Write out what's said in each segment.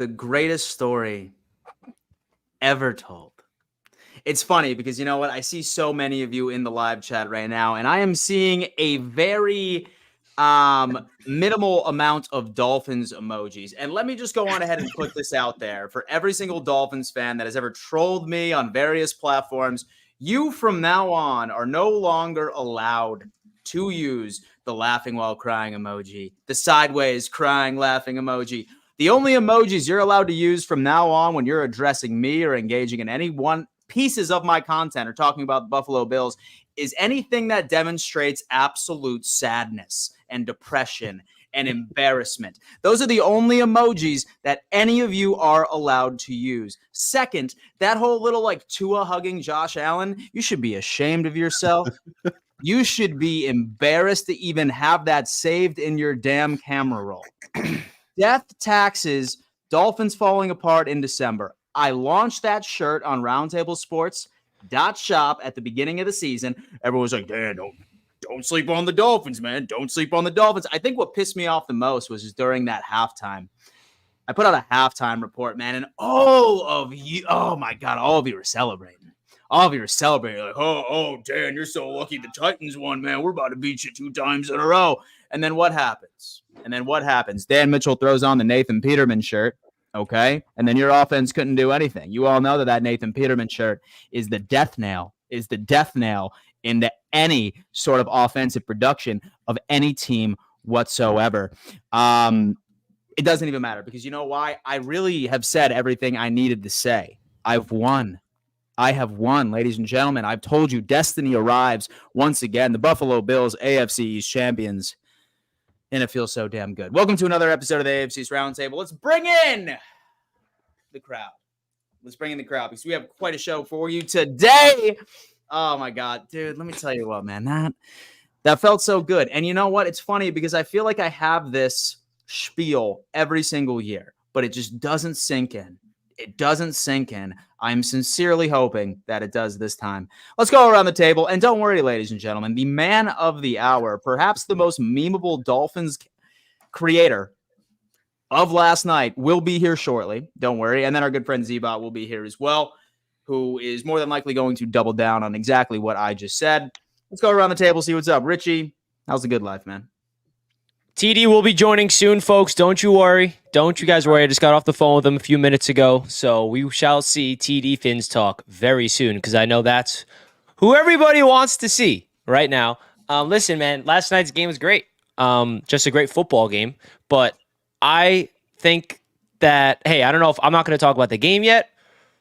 the greatest story ever told. It's funny because you know what? I see so many of you in the live chat right now, and I am seeing a very minimal amount of Dolphins emojis. And let me just go on ahead and put this out there for every single Dolphins fan that has ever trolled me on various platforms. You from now on are no longer allowed to use the laughing while crying emoji, the sideways crying laughing emoji. The only emojis you're allowed to use from now on when you're addressing me or engaging in any one pieces of my content or talking about the Buffalo Bills is anything that demonstrates absolute sadness and depression and embarrassment. Those are the only emojis that any of you are allowed to use. Second, that whole little like Tua hugging Josh Allen, you should be ashamed of yourself. You should be embarrassed to even have that saved in your damn camera roll. Death taxes, Dolphins falling apart in December. I launched that shirt on roundtablesports.shop at the beginning of the season. Everyone was like, Dan, don't sleep on the Dolphins, man. Don't sleep on the Dolphins. I think what pissed me off the most was just during that halftime. I put out a halftime report, man, and all of you, oh my God, all of you were celebrating. All of you were celebrating. Like, oh, Dan, you're so lucky the Titans won, man. We're about to beat you 2 times in a row. And then what happens? Dan Mitchell throws on the Nathan Peterman shirt. Okay. And then your offense couldn't do anything. You all know that Nathan Peterman shirt is the death nail into any sort of offensive production of any team whatsoever. It doesn't even matter because you know why? I really have said everything I needed to say. I've won. I have won, ladies and gentlemen. I've told you destiny arrives once again. The Buffalo Bills, AFC East champions. And it feels so damn good. Welcome to another episode of the AFC's Roundtable. Let's bring in the crowd. Because we have quite a show for you today. Oh, my God. Dude, let me tell you what, man. That felt so good. And you know what? It's funny because I feel like I have this spiel every single year, but it just doesn't sink in. I'm sincerely hoping that it does this time. Let's go around the table. And don't worry, ladies and gentlemen, the man of the hour, perhaps the most memeable Dolphins creator of last night, will be here shortly. Don't worry. And then our good friend Zebot will be here as well, who is more than likely going to double down on exactly what I just said. Let's go around the table, see what's up. Richie, how's the good life, man? TD will be joining soon, folks. Don't you worry. Don't you guys worry. I just got off the phone with him a few minutes ago. So we shall see TD Fins talk very soon because I know that's who everybody wants to see right now. Listen, man, last night's game was great. Just a great football game. But I think that, hey, I don't know if I'm not going to talk about the game yet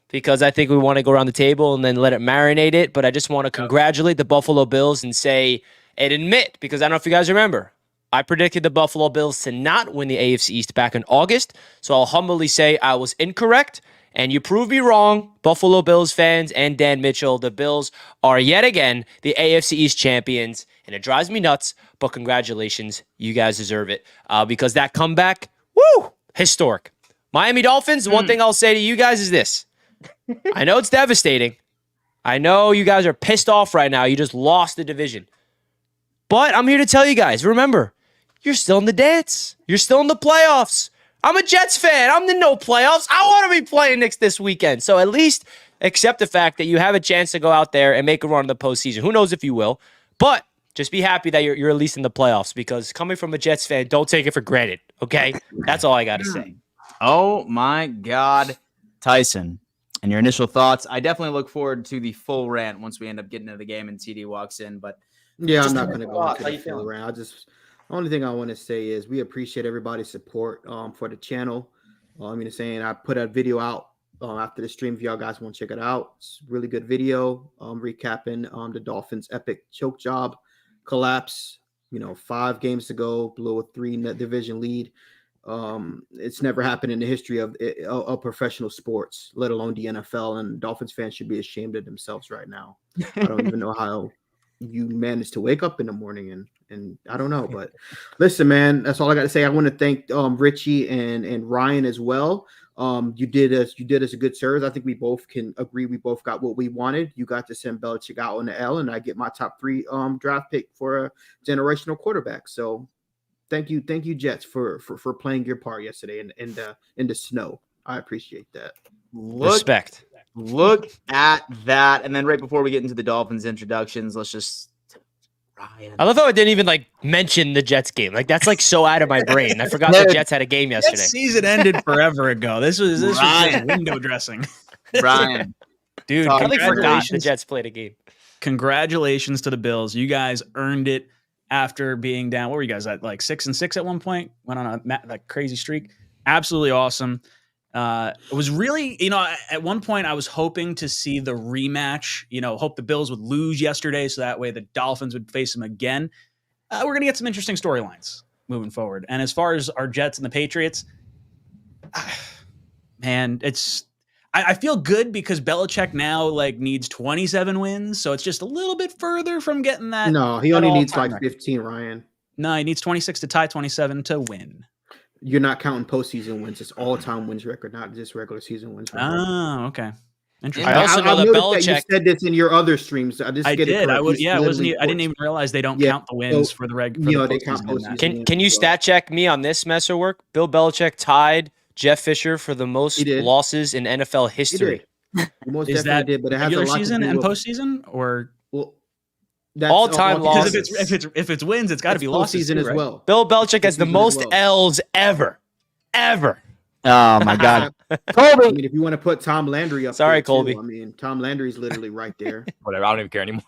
because I think we want to go around the table and then let it marinate it. But I just want to congratulate the Buffalo Bills and say and admit, because I don't know if you guys remember, I predicted the Buffalo Bills to not win the AFC East back in August, so I'll humbly say I was incorrect, and you proved me wrong, Buffalo Bills fans and Dan Mitchell. The Bills are yet again the AFC East champions, and it drives me nuts, but congratulations, you guys deserve it, because that comeback, woo, historic. Miami Dolphins, one thing I'll say to you guys is this. I know it's devastating. I know you guys are pissed off right now. You just lost the division. But I'm here to tell you guys, remember, you're still in the dance. You're still in the playoffs. I'm a Jets fan. I'm in no playoffs. I want to be playing Knicks this weekend. So at least accept the fact that you have a chance to go out there and make a run in the postseason. Who knows if you will. But just be happy that you're at least in the playoffs because coming from a Jets fan, don't take it for granted, okay? That's all I got to say. Oh, my God, Tyson. And your initial thoughts? I definitely look forward to the full rant once we end up getting into the game and TD walks in. But yeah, I'm not going to go into the full rant. The only thing I want to say is we appreciate everybody's support for the channel. Saying I put a video out after the stream. If y'all guys want to check it out, it's a really good video recapping the Dolphins' epic choke job collapse. 5 games to go, blew a 3 division lead. It's never happened in the history of professional sports, let alone the NFL. And Dolphins fans should be ashamed of themselves right now. I don't even know how you managed to wake up in the morning and I don't know, but listen, man, that's all I got to say. I want to thank Richie and Ryan as well. You did us a good service. I think we both can agree we both got what we wanted. You got to send Belichick out on the L, and I get my top 3 draft pick for a generational quarterback. So thank you, Jets, for playing your part yesterday in the snow. I appreciate that. Respect. Look at that. And then right before we get into the Dolphins introductions, let's just Ryan. I love how I didn't even like mention the Jets game. Like that's like so out of my brain. I forgot the Jets had a game yesterday. That season ended forever ago. This was just window dressing. Brian. Dude, I like forgot the congratulations. Jets played a game. Congratulations to the Bills. You guys earned it after being down. What were you guys at? Like 6-6 at one point? Went on a crazy streak. Absolutely awesome. It was really, at one point I was hoping to see the rematch, hope the Bills would lose yesterday so that way the Dolphins would face them again. We're going to get some interesting storylines moving forward. And as far as our Jets and the Patriots, man, I feel good because Belichick now needs 27 wins. So it's just a little bit further from getting that. No, he only needs 15, Ryan. No, he needs 26 to tie 27 to win. You're not counting postseason wins. It's all-time wins record, not just regular season wins record. Oh, okay. Interesting. I also know that Belichick. That you said this in your other streams. I did. I didn't even realize they don't count the wins for the regular. They count postseason. Can you stat check me on this mess of work? Bill Belichick tied Jeff Fisher for the most losses in NFL history. Most definitely did, but it has regular a lot season to do and with postseason, or that's all-time losses. If it's wins, it's got to be losses season as well. Bill Belichick has the most L's ever. Oh my God. Colby. I mean, if you want to put Tom Landry up, sorry, there Colby. Too, I mean, Tom Landry's literally right there. Whatever. I don't even care anymore.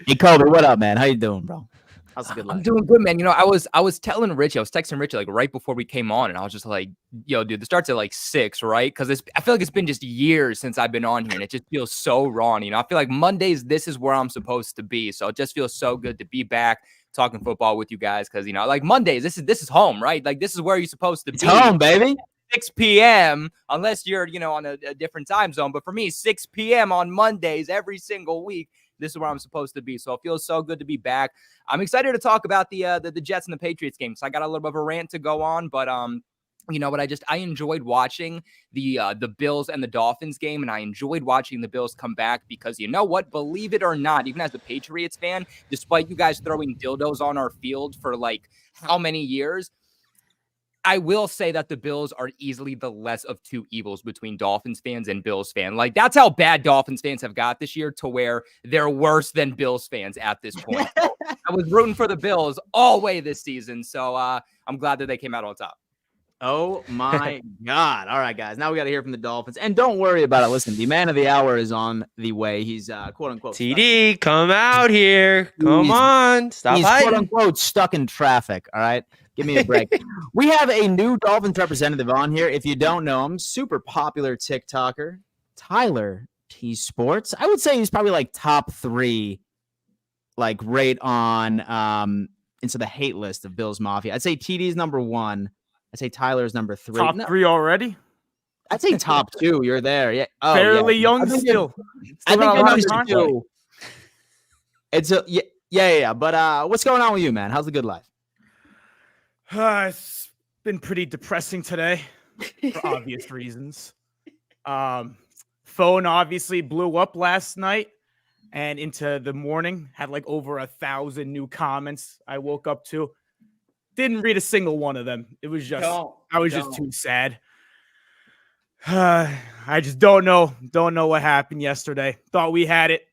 Hey, Colby, what up, man? How you doing, bro? How's the good life? I'm doing good, man. I was telling Richie, I was texting Richie right before we came on, and I was just like, yo, dude, this starts at 6, right? Because I feel like it's been just years since I've been on here, and it just feels so wrong. I feel like Mondays, this is where I'm supposed to be. So it just feels so good to be back talking football with you guys, because Mondays, this is home, right? This is where you're supposed to be. It's home, baby. 6 p.m. unless you're on a different time zone. But for me, 6 p.m. on Mondays every single week, this is where I'm supposed to be. So it feels so good to be back. I'm excited to talk about the Jets and the Patriots game. So I got a little bit of a rant to go on, but I enjoyed watching the Bills and the Dolphins game, and I enjoyed watching the Bills come back because you know what? Believe it or not, even as a Patriots fan, despite you guys throwing dildos on our field for how many years, I will say that the Bills are easily the less of two evils between Dolphins fans and Bills fans. That's how bad Dolphins fans have got this year, to where they're worse than Bills fans at this point. I was rooting for the Bills all way this season, so I'm glad that they came out on top. Oh my God. All right, guys. Now we got to hear from the Dolphins. And don't worry about it. Listen, the man of the hour is on the way. He's quote unquote TD, come out here. Come on. Stop hiding. Quote unquote stuck in traffic. All right. Give me a break. We have a new Dolphins representative on here. If you don't know him, super popular TikToker, Tyler T Sports. I would say he's probably top 3, right on into the hate list of Bills Mafia. I'd say TD's number 1. I'd say Tyler's number 3. Top 3 already? I'd say top 2. You're there. Yeah. Oh, fairly young still. I think number 2. It's yeah. But what's going on with you, man? How's the good life? It's been pretty depressing today for obvious reasons. Phone obviously blew up last night and into the morning, had over 1,000 new comments I woke up to. Didn't read a single one of them. It was just, I was just too sad. I just don't know what happened yesterday. Thought we had it,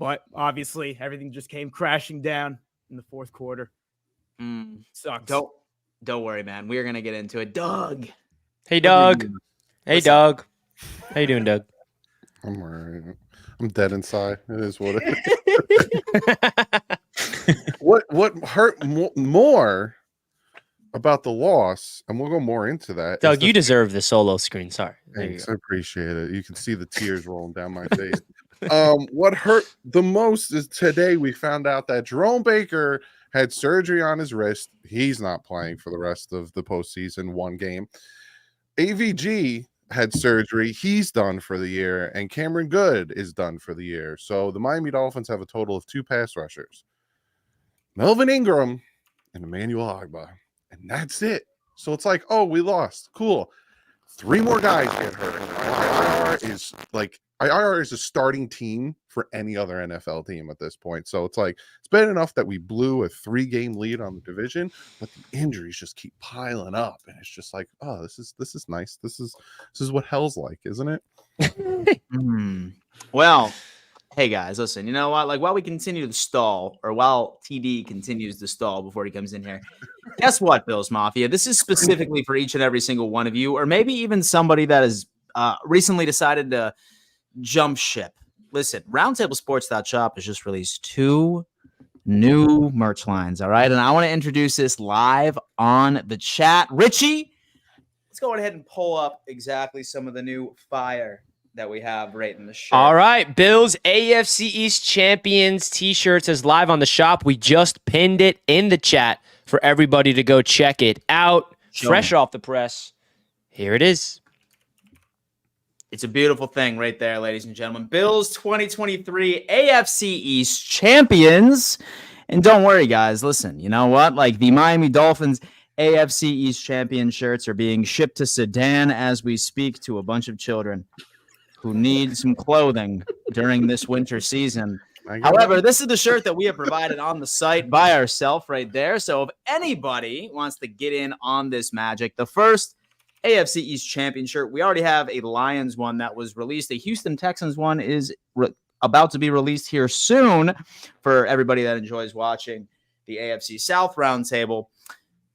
but obviously everything just came crashing down in the fourth quarter. Sucks. Don't worry, man. We're gonna get into it. Doug. Hey, Doug. Hey, Doug. How you doing, Doug? I'm all right. I'm dead inside. It is what it is. What hurt more about the loss, and we'll go more into that. Doug, you deserve the solo screen. Sorry. Thanks. I appreciate it. You can see the tears rolling down my face. What hurt the most is today we found out that Jerome Baker had surgery on his wrist. He's not playing for the rest of the postseason, one game. AVG had surgery. He's done for the year. And Cameron Good is done for the year. So the Miami Dolphins have a total of 2 pass rushers, Melvin Ingram and Emmanuel Ogbah. And that's it. So it's we lost. Cool. 3 more guys get hurt. is like IR is a starting team for any other NFL team at this point. So it's like it's bad enough that we blew a 3-game lead on the division, but the injuries just keep piling up, and it's just like, oh, this is nice. This is what hell's like, isn't it? Well, hey guys, listen, you know what? Like while we continue to stall, or while TD continues to stall before he comes in here, guess what, Bills Mafia? This is specifically for each and every single one of you, or maybe even somebody that has recently decided to jump ship. Listen, roundtablesports.shop has just released 2 new merch lines, all right? And I want to introduce this live on the chat. Richie, let's go ahead and pull up exactly some of the new fire that we have right in the shirt. All right, Bills AFC East Champions t-shirts is live on the shop. We just pinned it in the chat for everybody to go check it out. Fresh off the press. Here it is. It's a beautiful thing right there, ladies and gentlemen. Bills 2023 AFC East champions. And don't worry, guys. Listen, you know what? Like the Miami Dolphins AFC East champion shirts are being shipped to Sudan as we speak to a bunch of children who need some clothing during this winter season. However, this is the shirt that we have provided on the site by ourselves right there. So if anybody wants to get in on this magic, the first AFC East champion shirt, we already have a Lions one that was released. A Houston Texans one is about to be released here soon for everybody that enjoys watching the AFC South Roundtable.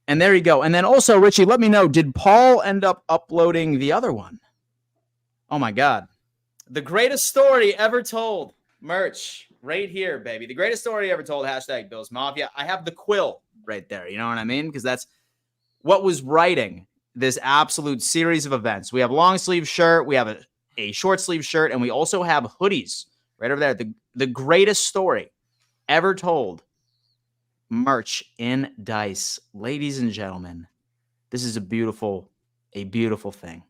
And there you go. And then also, Richie, let me know, did Paul end up uploading the other one? Oh, my God. The greatest story ever told. Merch right here, baby. The greatest story ever told. Hashtag Bills Mafia. I have the quill right there. You know what I mean? Because that's what was writing this absolute series of events. We have long sleeve shirt. We have a short sleeve shirt. And we also have hoodies right over there. The greatest story ever told. Merch in dice. Ladies and gentlemen, this is a beautiful thing.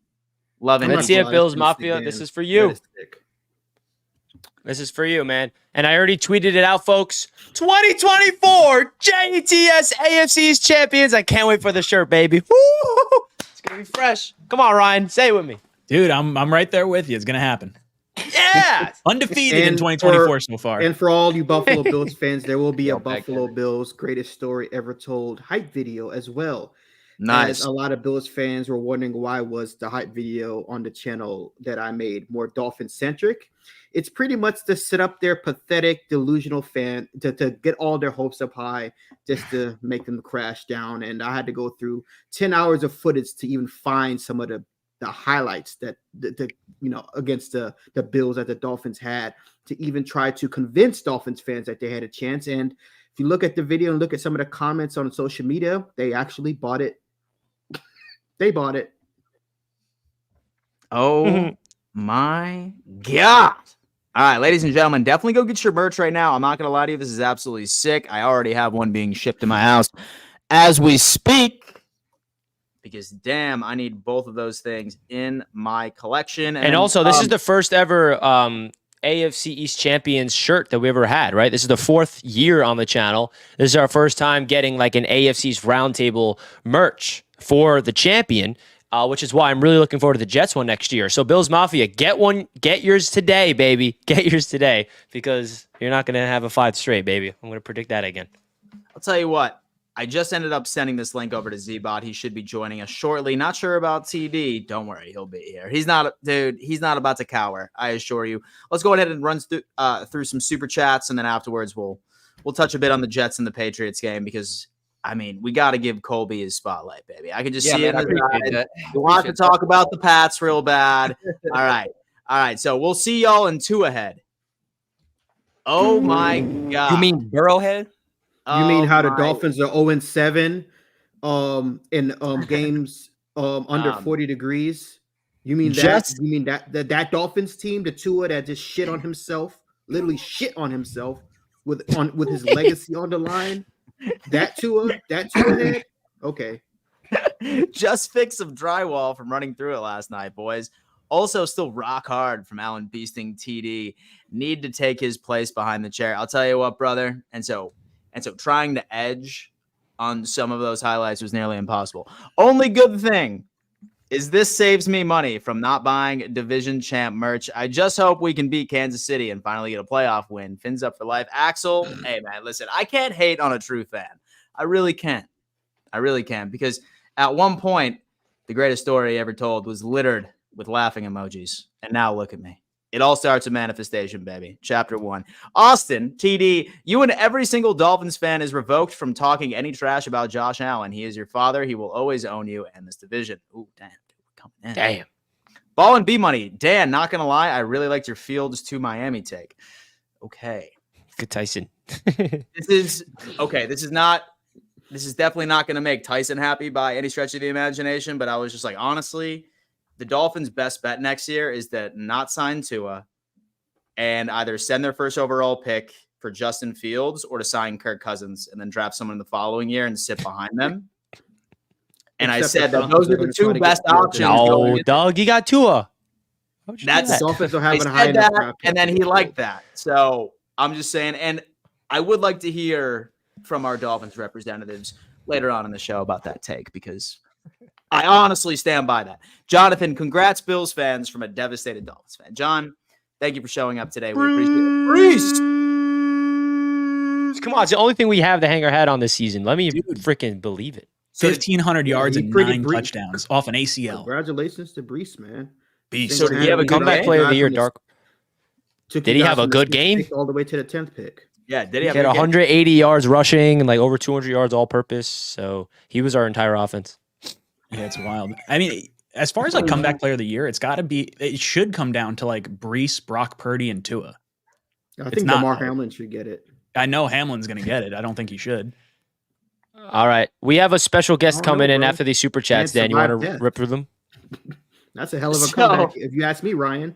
Loving Let's see it, Bills Mafia. This is for you. This is for you, man. And I already tweeted it out, folks. 2024 JTS AFC's champions. I can't wait for the shirt, baby. Woo! It's going to be fresh. Come on, Ryan. Say it with me. Dude, I'm right there with you. It's going to happen. Yeah. Undefeated in 2024 so far. And for all you Buffalo Bills fans, there will be a Buffalo Bills greatest story ever told hype video as well. Nice. As a lot of Bills fans were wondering why was the hype video on the channel that I made more Dolphin centric. It's pretty much to set up their pathetic, delusional fan to get all their hopes up high just to make them crash down. And I had to go through 10 hours of footage to even find some of the highlights that against the Bills that the Dolphins had to even try to convince Dolphins fans that they had a chance. And if you look at the video and look at some of the comments on social media, they actually bought it. They bought it. Oh my God. All right, ladies and gentlemen, definitely go get your merch right now. I'm not going to lie to you. This is absolutely sick. I already have one being shipped to my house as we speak because, damn, I need both of those things in my collection. And also, this is the first ever AFC East Champions shirt that we ever had, right? This is the 4th year on the channel. This is our first time getting like an AFC's Roundtable merch for the champion, which is why I'm really looking forward to the Jets one next year. So Bills Mafia, get yours today, baby. Get yours today because you're not going to have a 5th straight, baby. I'm going to predict that again. I'll tell you what. I just ended up sending this link over to Zbot. He should be joining us shortly. Not sure about TD. Don't worry, he'll be here. He's not about to cower, I assure you. Let's go ahead and run through some super chats, and then afterwards we'll touch a bit on the Jets and the Patriots game because I mean we got to give Colby his spotlight, baby. I can just see it. You want to talk about the Pats real bad. All right. So we'll see y'all in 2 ahead. Oh my God! You mean Burrowhead? You mean how the Dolphins are 0-7 in games under 40 degrees? You mean that? You mean that Dolphins team, the Tua that just shit on himself, literally shit on himself with his legacy on the line? That Tua head? Okay. Just fixed some drywall from running through it last night, boys. Also, still rock hard from Alan Beasting TD. Need to take his place behind the chair. I'll tell you what, brother. And so trying to edge on some of those highlights was nearly impossible. Only good thing is this saves me money from not buying division champ merch. I just hope we can beat Kansas City and finally get a playoff win. Fins up for life. Axel, hey, man, listen, I can't hate on a true fan. I really can't. Because at one point, the greatest story ever told was littered with laughing emojis. And now look at me. It all starts with manifestation, baby. Chapter 1. Austin, TD, you and every single Dolphins fan is revoked from talking any trash about Josh Allen. He is your father. He will always own you and this division. Ooh, damn. Dude, we're coming in. Damn. Ball and B money. Dan, not going to lie, I really liked your Fields to Miami take. Okay. Good Tyson. This is definitely not going to make Tyson happy by any stretch of the imagination, but I was just like, honestly, the Dolphins' best bet next year is to not sign Tua and either send their first overall pick for Justin Fields or to sign Kirk Cousins and then draft someone in the following year and sit behind them. And I said that those are the two best options. No, Doug, you got Tua. That's the Dolphins don't have I a high said enough that, draft pick. and then he liked that. So I'm just saying, and I would like to hear from our Dolphins representatives later on in the show about that take because I honestly stand by that. Jonathan, congrats, Bills fans, from a devastated Dolphins fan. John, thank you for showing up today. We appreciate it. Breeze! Come on, it's the only thing we have to hang our hat on this season. Let me freaking believe it. 1,500 yards and 9 Brees. touchdowns off an ACL. Congratulations to Brees, man. Beast. So did he have a good Comeback game? player of the year, Dark. Did he have a good game? All the way to the 10th pick. Yeah, did he He have had a good game? 180 yards rushing and like over 200 yards all purpose. So he was our entire offense. Yeah, it's wild. I mean, as far as like comeback player of the year, it should come down to like Brees, Brock Purdy, and Tua. I think not- Lamar Hamlin should get it. I know Hamlin's going to get it. I don't think he should. All right. We have a special guest I don't coming know, in bro. after these super chats, Can't Dan. You want survive to death. rip through them? That's a hell of a So- comeback, if you ask me, Ryan.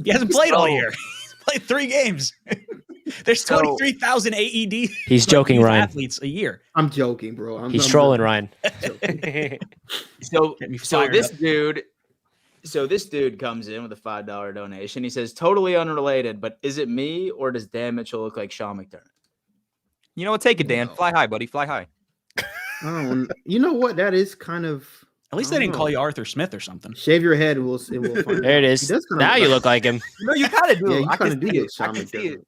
He hasn't played all year. He's played 3 games. There's 23,000 AED. He's joking, Ryan. Athletes a year. I'm joking, bro. He's trolling, Ryan. So Get me fired this up. dude comes in with a $5 donation. He says, totally unrelated, but is it me or does Dan Mitchell look like Sean McDermott? You know what? Take it, Dan. Fly high, buddy. Fly high. Oh, you know what? That is kind of. At least I they don't didn't know. call you Arthur Smith or something. Shave your head. We'll see. We'll find There it out. is. He does kinda Now you look like him. No, you kind of do. Yeah, you I kinda can do see look it. I Sean can see McDermott. it.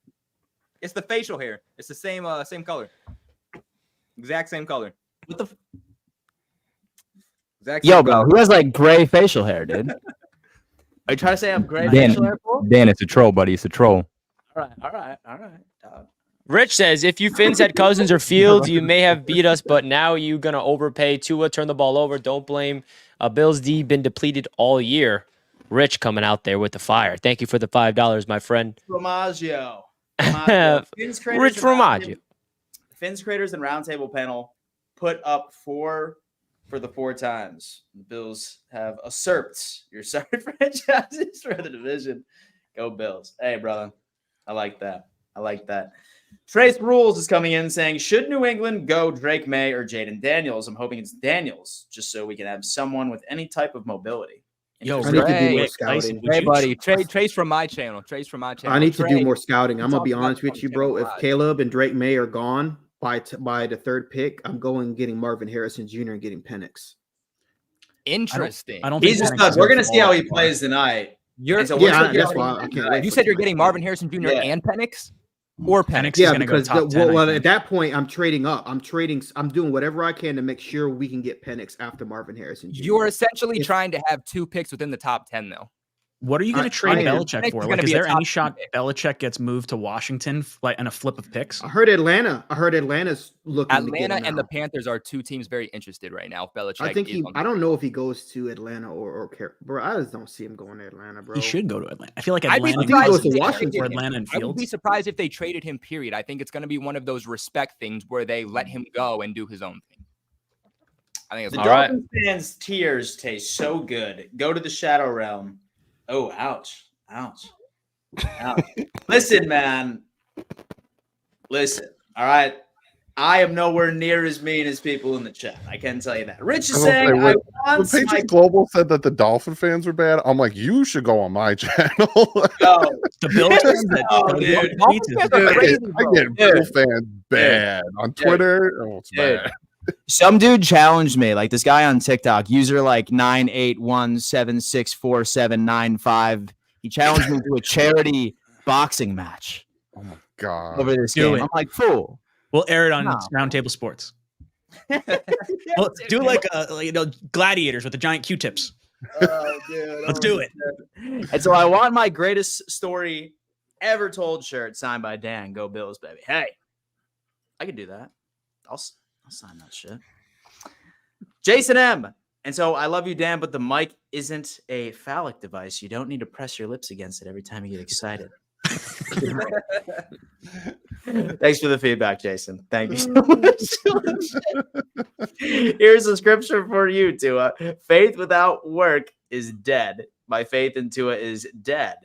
It's the facial hair. It's the same color. Exact same color. What the? Exact Yo, same bro, color. who has like gray facial hair, dude? Are you trying to say I'm gray Dan, facial hair, Paul? Dan, it's a troll, buddy. It's a troll. All right. Rich says, if you Finns had Cousins or Fields, you may have beat us, but now you going to overpay. Tua, turn the ball over. Don't blame Bills D. Been depleted all year. Rich coming out there with the fire. Thank you for the $5, my friend. Romaggio. Rich Romaggio. Finn's Creators and Roundtable panel put up 4 for the 4 times. The Bills have usurped your separate franchises for the division. Go Bills. Hey, brother. I like that. Trace Rules is coming in saying, should New England go Drake May or Jaden Daniels? I'm hoping it's Daniels, just so we can have someone with any type of mobility. Yo, I need to do more Rick, Tyson, scouting. would Hey, you buddy. Trace from my channel. Trace from my channel. I need to do Trey, more scouting. I'm gonna be talk about honest with you, Channel bro. If 5. Caleb and Drake May are gone by the 3rd pick, I'm going and getting Marvin Harrison Jr. and getting Penix. Interesting. I don't think He's a Penix stud. is We're gonna going to see fall how he that far. plays tonight. You're, And so you we're Yeah, taking that's out- why I can't wait. you for said you're tonight's getting game. Marvin Harrison Jr. Yeah. and Penix? Or Penix? Penix is Yeah, going to go because top 10. I well, think. at that point, I'm trading up. I'm doing whatever I can to make sure we can get Penix after Marvin Harrison Jr. You're essentially If- trying to have 2 picks within the top 10, though. What are you going I- to trade I am. Belichick Penix for? is Like, gonna is be a there top any 10 shot pick. Belichick gets moved to Washington, like in a flip of picks? I heard Atlanta's looking. to get Atlanta him and the now. Panthers are 2 teams very interested right now. If Belichick I think is on the I don't know if he goes to Atlanta bro. I just don't see him going to Atlanta, bro. He should go to Atlanta. I feel like I'd be Atlanta surprised goes if to they Washington. traded or him. Atlanta and I would be Fields. surprised if they traded him, period. I think it's going to be one of those respect things where they let him go and do his own thing. I think it's The All right. Dolphins fans' tears taste so good. Go to the Shadow Realm. Oh, ouch. Listen, man. Listen. All right. I am nowhere near as mean as people in the chat. I can tell you that. Rich is I will saying, say, I when want Patriots my Global said that the Dolphin fans were bad, I'm like, you should go on my channel. go. The Bills fans that Oh, go to dude. Dolphins Dolphins fans fans are I crazy, get bro. Bill fans bad on Twitter. Oh, it's Dude. bad. Some dude challenged me, like this guy on TikTok, user like 981764795. He challenged me to a charity boxing match Oh my god. over this Do game. it. I'm like, fool. We'll air it on No. Roundtable Sports. Well, do like gladiators with the giant Q-tips. Oh, dude. Let's do it. And so I want my greatest story ever told shirt signed by Dan. Go Bills, baby. Hey, I can do that. I'll sign that shit. Jason M. And so I love you, Dan, but the mic isn't a phallic device. You don't need to press your lips against it every time you get excited. Thanks for the feedback, Jason. Thank you so much. Here's a scripture for you, Tua. Faith without work is dead. My faith in Tua is dead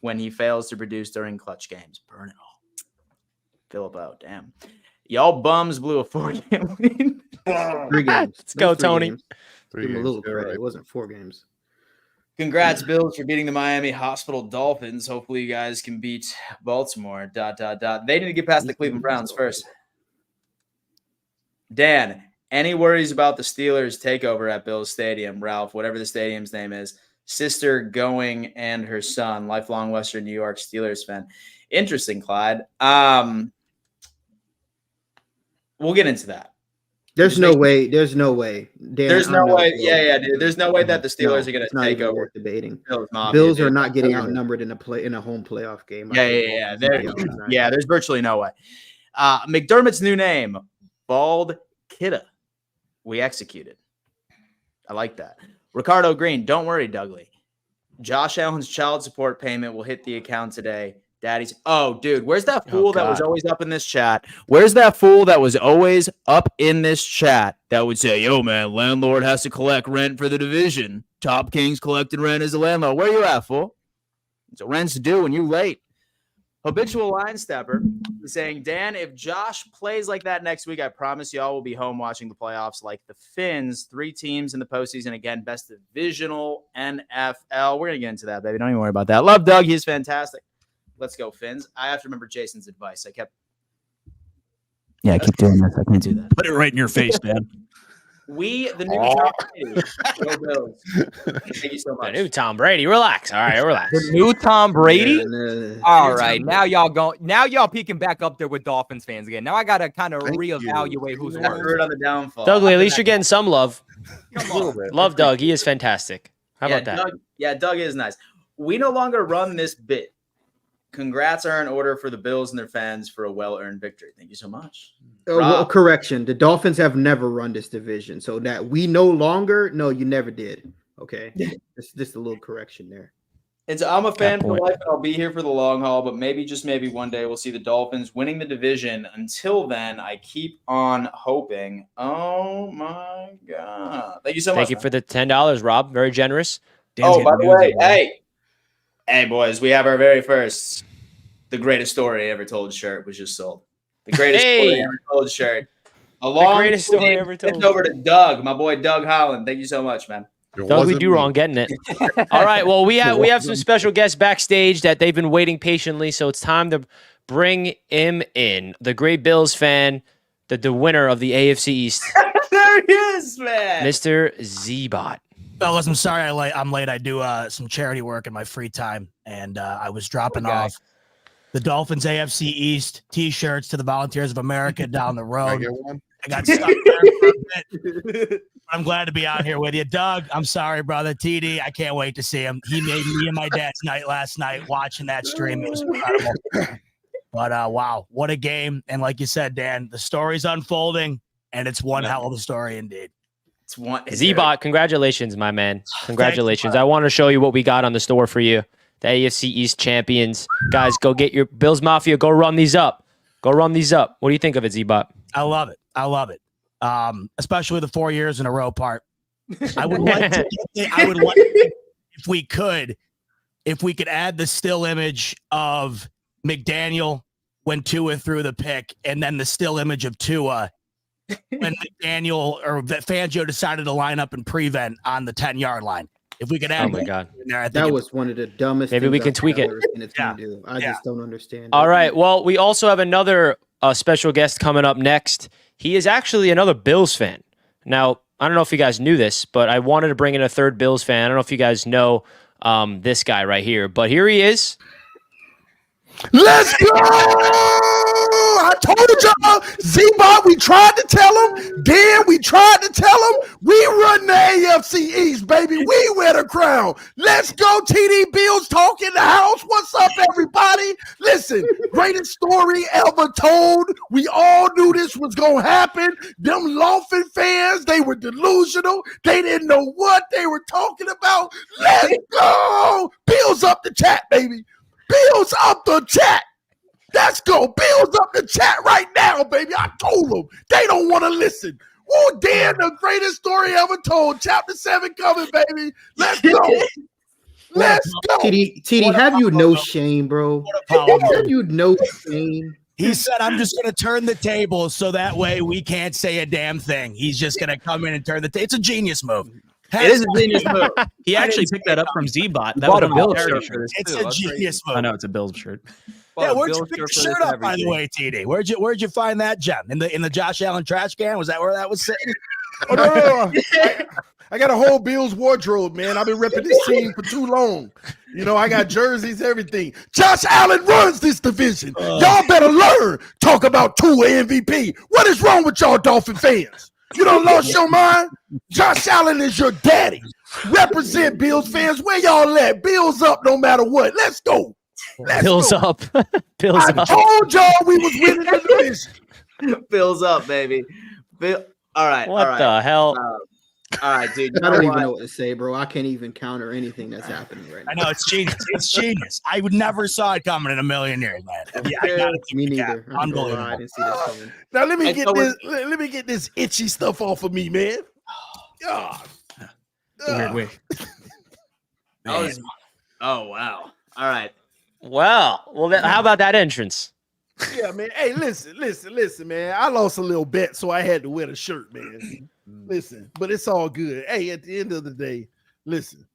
when he fails to produce during clutch games. Burn it all. Philip out. Damn. Y'all bums blew a 4-game lead. 3 games. Let's go, That's 3 Tony. games. 3 Give him a games, little yeah, credit. right. It wasn't 4 games. Congrats, Bills, for beating the Miami Hospital Dolphins. Hopefully you guys can beat Baltimore. ... They need to get past the Cleveland Browns first. Dan, any worries about the Steelers takeover at Bills Stadium? Ralph, whatever the stadium's name is. Sister going and her son, lifelong Western New York Steelers fan. Interesting, Clyde. We'll get into that. There's no way. There's no way. Dan, There's I no know way. Bills. Yeah, dude. There's no way that the No, Steelers are going it's to not take even over. worth debating. Bills Mafia, Bills are dude. not getting outnumbered in a home playoff game. Yeah, there's virtually no way. McDermott's new name, Bald Kidda. We executed. I like that. Ricardo Green, don't worry, Dougley. Josh Allen's child support payment will hit the account today. Daddy's. Oh, dude, where's that fool that was always up in this chat? Where's that fool that was always up in this chat that would say, yo, man, landlord has to collect rent for the division. Top Kings collected rent as a landlord. Where you at, fool? So rent's due and you late. Habitual line stepper is saying, Dan, if Josh plays like that next week, I promise y'all will be home watching the playoffs like the Finns. 3 teams in the postseason. Again, best divisional NFL. We're going to get into that, baby. Don't even worry about that. Love Doug. He's fantastic. Let's go, Finns. I have to remember Jason's advice. I keep doing this. I can't do that. Put it right in your face, man. We, the new Tom Brady. Go Bills. Thank you so The much. new Tom Brady. Relax. All right, relax. The new Tom Brady. Yeah, All right, now y'all peeking back up there with Dolphins fans again. Now I gotta kind of Thank reevaluate who's Never worse. heard on the downfall. Dougley, at least you're getting some love. Come A little on. bit. Love Doug. He is fantastic. How about that? Doug is nice. We no longer run this bit. Congrats are in order for the Bills and their fans for a well-earned victory. Thank you so much. well, correction. The Dolphins have never run this division, so that we no longer. No, you never did. Okay, just a little correction there. And so I'm a fan for point. life, and I'll be here for the long haul, but maybe, just maybe one day we'll see the Dolphins winning the division. Until then, I keep on hoping. Oh, my God. Thank you so much. Thank you for the $10, Rob. Very generous. Dan's By getting the way, nosy, hey, boys, we have our very first The Greatest Story Ever Told shirt was just sold. The Greatest Story Ever Told shirt. Greatest story ever told. It's over to Doug, my boy Doug Holland. Thank you so much, man. Doug, we do wrong getting it. All right. Well, we have some special guests backstage that they've been waiting patiently, so it's time to bring him in. The great Bills fan, the winner of the AFC East, There he is, man. Mr. Z-Bot. Fellas, I'm sorry I'm late. I do some charity work in my free time, and I was dropping off the Dolphins AFC East T-shirts to the Volunteers of America down the Can I road. get one? I got stuck there for a bit. I'm glad to be out here with you. Doug, I'm sorry, brother. TD, I can't wait to see him. He made me and my dad's night last night watching that stream. It was incredible. But wow, what a game. And like you said, Dan, the story's unfolding, and it's one hell of a story indeed. It's one Z-Bot, congratulations, my man. Congratulations. I want to show you what we got on the store for you. The AFC East champions. Guys, go get your Bills Mafia. Go run these up. Go run these up. What do you think of it, Z-Bot? I love it. I love it. Especially the 4 years in a row part. I would like to if we could add the still image of McDaniel when Tua threw the pick, and then the still image of Tua when McDaniel or Fangio decided to line up and prevent on the 10-yard line. If we could add my God. in there, I think That was one of the dumbest. Maybe we things can I've tweak it. ever seen a team do. I just don't understand. All it. right. Well, we also have another a special guest coming up next. He is actually another Bills fan. Now, I don't know if you guys knew this, but I wanted to bring in a third Bills fan. I don't know if you guys know this guy right here, but here he is. Let's go! I told y'all, Z-Bot, we tried to tell him. Dan, we tried to tell him. We run the AFC East, baby. We wear the crown. Let's go, TD Bills talk in the house. What's up, everybody? Listen, greatest story ever told. We all knew this was going to happen. Them Dolphins fans, they were delusional. They didn't know what they were talking about. Let's go! Bills up the chat, baby. Bills up the chat. Let's go. Bills up the chat right now, baby. I told them. They don't want to listen. Oh, Dan, the greatest story ever told. Chapter 7 coming, baby. Let's go. Let's go. TD, have you no shame, bro? Have you no shame? He said, I'm just going to turn the table so that way we can't say a damn thing. He's just going to come in and turn the table. It's a genius move. It is a genius move. He actually picked that up from Z-Bot. That Bought was a Bills shirt for this. It's a genius move. I know it's a Bills shirt. Yeah, where'd you pick the shirt up, by the way, TD? Where'd you find that gem? In the Josh Allen trash can? Was that where that was sitting? Oh, no. I got a whole Bills wardrobe, man. I've been repping this team for too long. You know, I got jerseys, everything. Josh Allen runs this division. Y'all better learn. Talk about Tua MVP. What is wrong with y'all Dolphin fans? You done lost your mind? Josh Allen is your daddy. Represent Bills fans. Where y'all at? Bills up no matter what. Let's go. Bills up. Bills I up. told y'all we was winning the division. Bills up, baby. All right. What all right. the hell? All right, dude. I don't even know what to say, bro. I can't even counter anything that's happening right now. I know, it's genius. It's genius. I would never saw it coming in a million years, man. Yeah, I gotta Me neither. Unbelievable. I didn't see this coming. Now let me And get so this. Let me get this itchy stuff off of me, man. God. Weird way. Oh wow. All right. Well, how about that entrance? Yeah, man. Hey, listen, man. I lost a little bet, so I had to wear the shirt, man. Listen, but it's all good. Hey, at the end of the day, listen.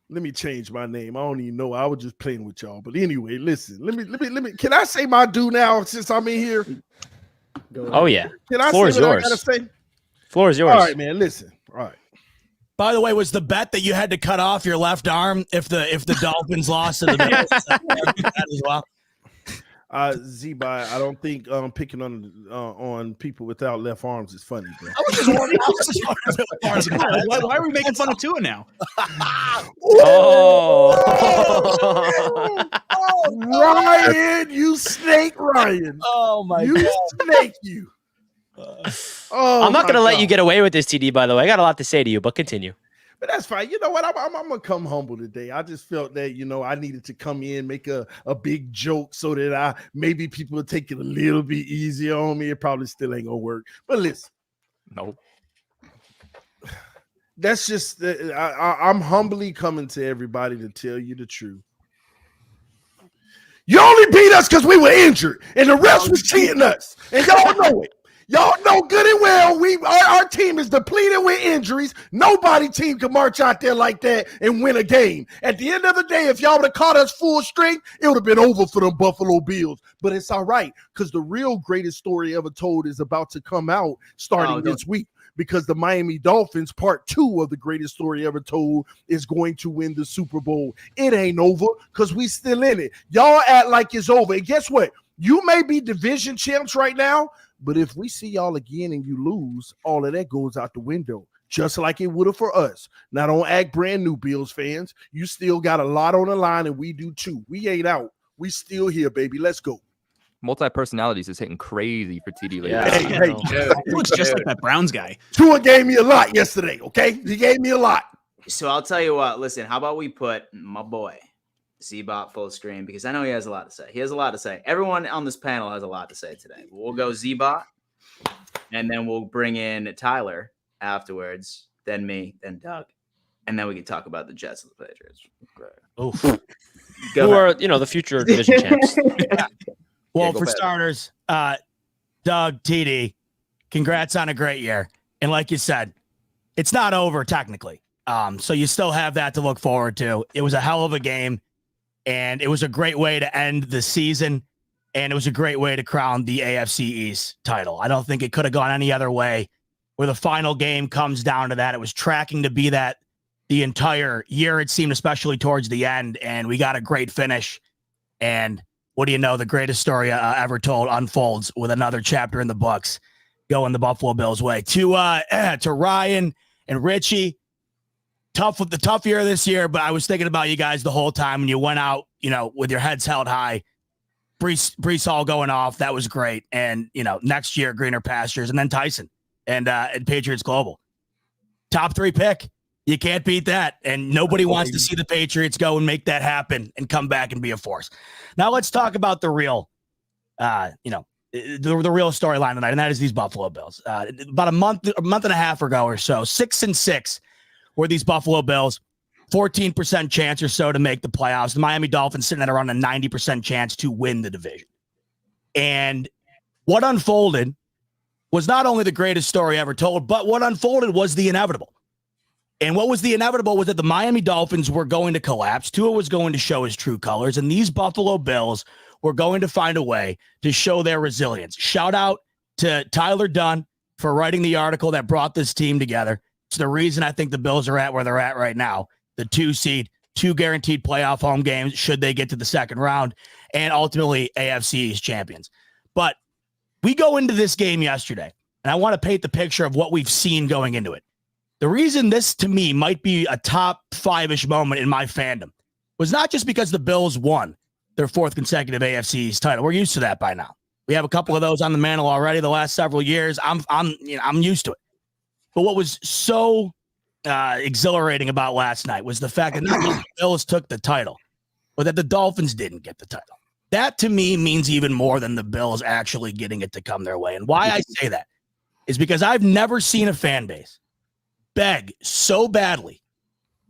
Let me change my name. I don't even know. I was just playing with y'all. But anyway, listen. Let me. Can I say my due now since I'm in here? Oh yeah. Can I Floor say is what yours. I gotta say? Floor is yours. All right, man. Listen. All right. By the way, was the bet that you had to cut off your left arm if the Dolphins lost to the Bills as well? Z-Bot, I don't think picking on people without left arms is funny, bro. Why are we making fun of Tua now? Oh. Ryan, you snake, Ryan. Oh my You snake, you. Oh, I'm not going to my let you God. get away with this, TD, by the way. I got a lot to say to you, but continue. But that's fine. You know what? I'm gonna come humble today. I just felt that I needed to come in, make a big joke so that maybe people would take it a little bit easier on me. It probably still ain't gonna work. But listen, Nope. that's just I'm humbly coming to everybody to tell you the truth. You only beat us because we were injured, and the rest was cheating us, and y'all know it. Y'all know good and well our team is depleted with injuries. Nobody team can march out there like that and win a game. At the end of the day, if y'all would have caught us full strength, it would have been over for the Buffalo Bills. But it's all right, because the real greatest story ever told is about to come out starting this week. Because the Miami Dolphins, part 2 of the greatest story ever told, is going to win the Super Bowl. It ain't over because we still in it. Y'all act like it's over. And guess what? You may be division champs right now, but if we see y'all again and you lose, all of that goes out the window, just like it would have for us. Now, don't act brand new, Bills fans. You still got a lot on the line, and we do too. We ain't out. We still here, baby. Let's go. Multi-personalities is hitting crazy for TD lately. Yeah. Hey, He looks just like that Browns guy. Tua gave me a lot yesterday, okay? He gave me a lot. So I'll tell you what. Listen, how about we put my boy Z-Bot full screen, because I know he has a lot to say. He has a lot to say. Everyone on this panel has a lot to say today. We'll go Z-Bot, and then we'll bring in Tyler afterwards, then me, then Doug, and then we can talk about the Jets and the Patriots. Oof. Go Who ahead. are, the future division champs. Well, go for ahead. starters, Doug, TD, congrats on a great year. And like you said, it's not over technically. So you still have that to look forward to. It was a hell of a game, and it was a great way to end the season. And it was a great way to crown the AFC East title. I don't think it could have gone any other way, where the final game comes down to that. It was tracking to be that the entire year, it seemed, especially towards the end. And we got a great finish. And what do you know? The greatest story ever told unfolds with another chapter in the books going the Buffalo Bills way. To Ryan and Richie, tough year this year, but I was thinking about you guys the whole time when you went out, with your heads held high. Brees Hall going off, that was great. And, next year, greener pastures, and then Tyson and Patriots Global. Top 3 pick. You can't beat that. And nobody wants to see the Patriots go and make that happen and come back and be a force. Now let's talk about the real, the real storyline tonight, and that is these Buffalo Bills. About a month and a half ago or so, 6-6 were these Buffalo Bills. 14% chance or so to make the playoffs. The Miami Dolphins sitting at around a 90% chance to win the division. And what unfolded was not only the greatest story ever told, but what unfolded was the inevitable. And what was the inevitable was that the Miami Dolphins were going to collapse. Tua was going to show his true colors, and these Buffalo Bills were going to find a way to show their resilience. Shout out to Tyler Dunn for writing the article that brought this team together. It's the reason I think the Bills are at where they're at right now. The 2 seed, 2 guaranteed playoff home games should they get to the second round, and ultimately AFC East champions. But we go into this game yesterday, and I want to paint the picture of what we've seen going into it. The reason this, to me, might be a top 5-ish moment in my fandom was not just because the Bills won their 4th consecutive AFC East title. We're used to that by now. We have a couple of those on the mantle already the last several years. I'm used to it. But what was so exhilarating about last night was the fact that not just the Bills took the title, but that the Dolphins didn't get the title. That to me means even more than the Bills actually getting it to come their way. And why I say that is because I've never seen a fan base beg so badly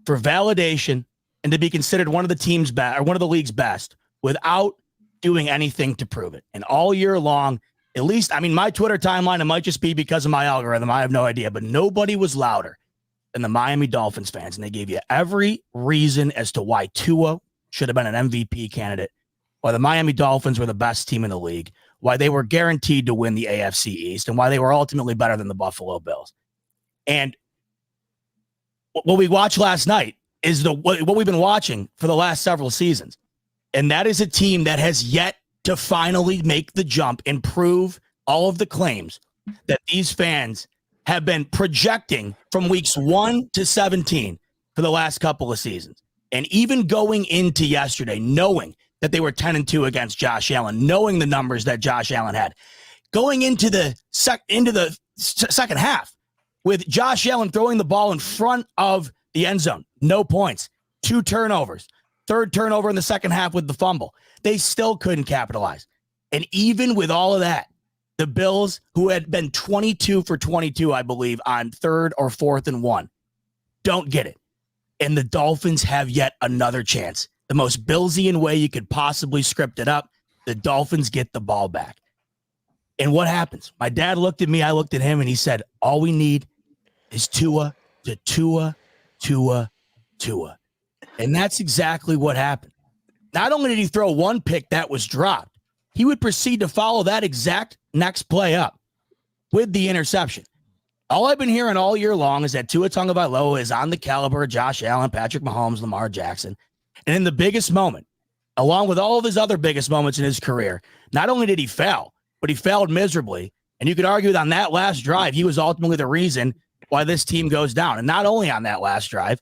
for validation and to be considered one of the team's best or one of the league's best without doing anything to prove it. And all year long, at least, my Twitter timeline, it might just be because of my algorithm. I have no idea, but nobody was louder than the Miami Dolphins fans. And they gave you every reason as to why Tua should have been an MVP candidate, why the Miami Dolphins were the best team in the league, why they were guaranteed to win the AFC East, and why they were ultimately better than the Buffalo Bills. And what we watched last night is what we've been watching for the last several seasons. And that is a team that has yet to finally make the jump and prove all of the claims that these fans have been projecting from weeks 1 to 17 for the last couple of seasons. And even going into yesterday, knowing that they were 10-2 against Josh Allen, knowing the numbers that Josh Allen had, going into the second half with Josh Allen throwing the ball in front of the end zone, no points, 2 turnovers, 3rd turnover in the second half with the fumble. They still couldn't capitalize. And even with all of that, the Bills, who had been 22 for 22, I believe, on 3rd or 4th and 1, don't get it. And the Dolphins have yet another chance. The most Billsian way you could possibly script it up, the Dolphins get the ball back. And what happens? My dad looked at me, I looked at him, and he said, all we need is Tua to Tua. And that's exactly what happened. Not only did he throw 1 pick that was dropped, he would proceed to follow that exact next play up with the interception. All I've been hearing all year long is that Tua Tagovailoa is on the caliber of Josh Allen, Patrick Mahomes, Lamar Jackson. And in the biggest moment, along with all of his other biggest moments in his career, not only did he fail, but he failed miserably. And you could argue that on that last drive, he was ultimately the reason why this team goes down. And not only on that last drive,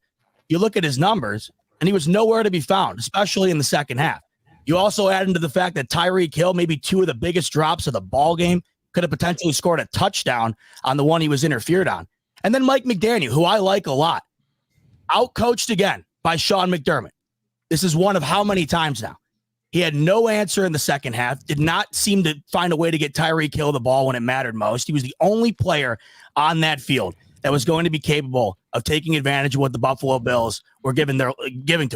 you look at his numbers, and he was nowhere to be found, especially in the second half. You also add into the fact that Tyreek Hill, maybe 2 of the biggest drops of the ball game, could have potentially scored a touchdown on the one he was interfered on. And then Mike McDaniel, who I like a lot, outcoached again by Sean McDermott. This is one of how many times now? He had no answer in the second half, did not seem to find a way to get Tyreek Hill the ball when it mattered most. He was the only player on that field that was going to be capable of taking advantage of what the Buffalo Bills were giving to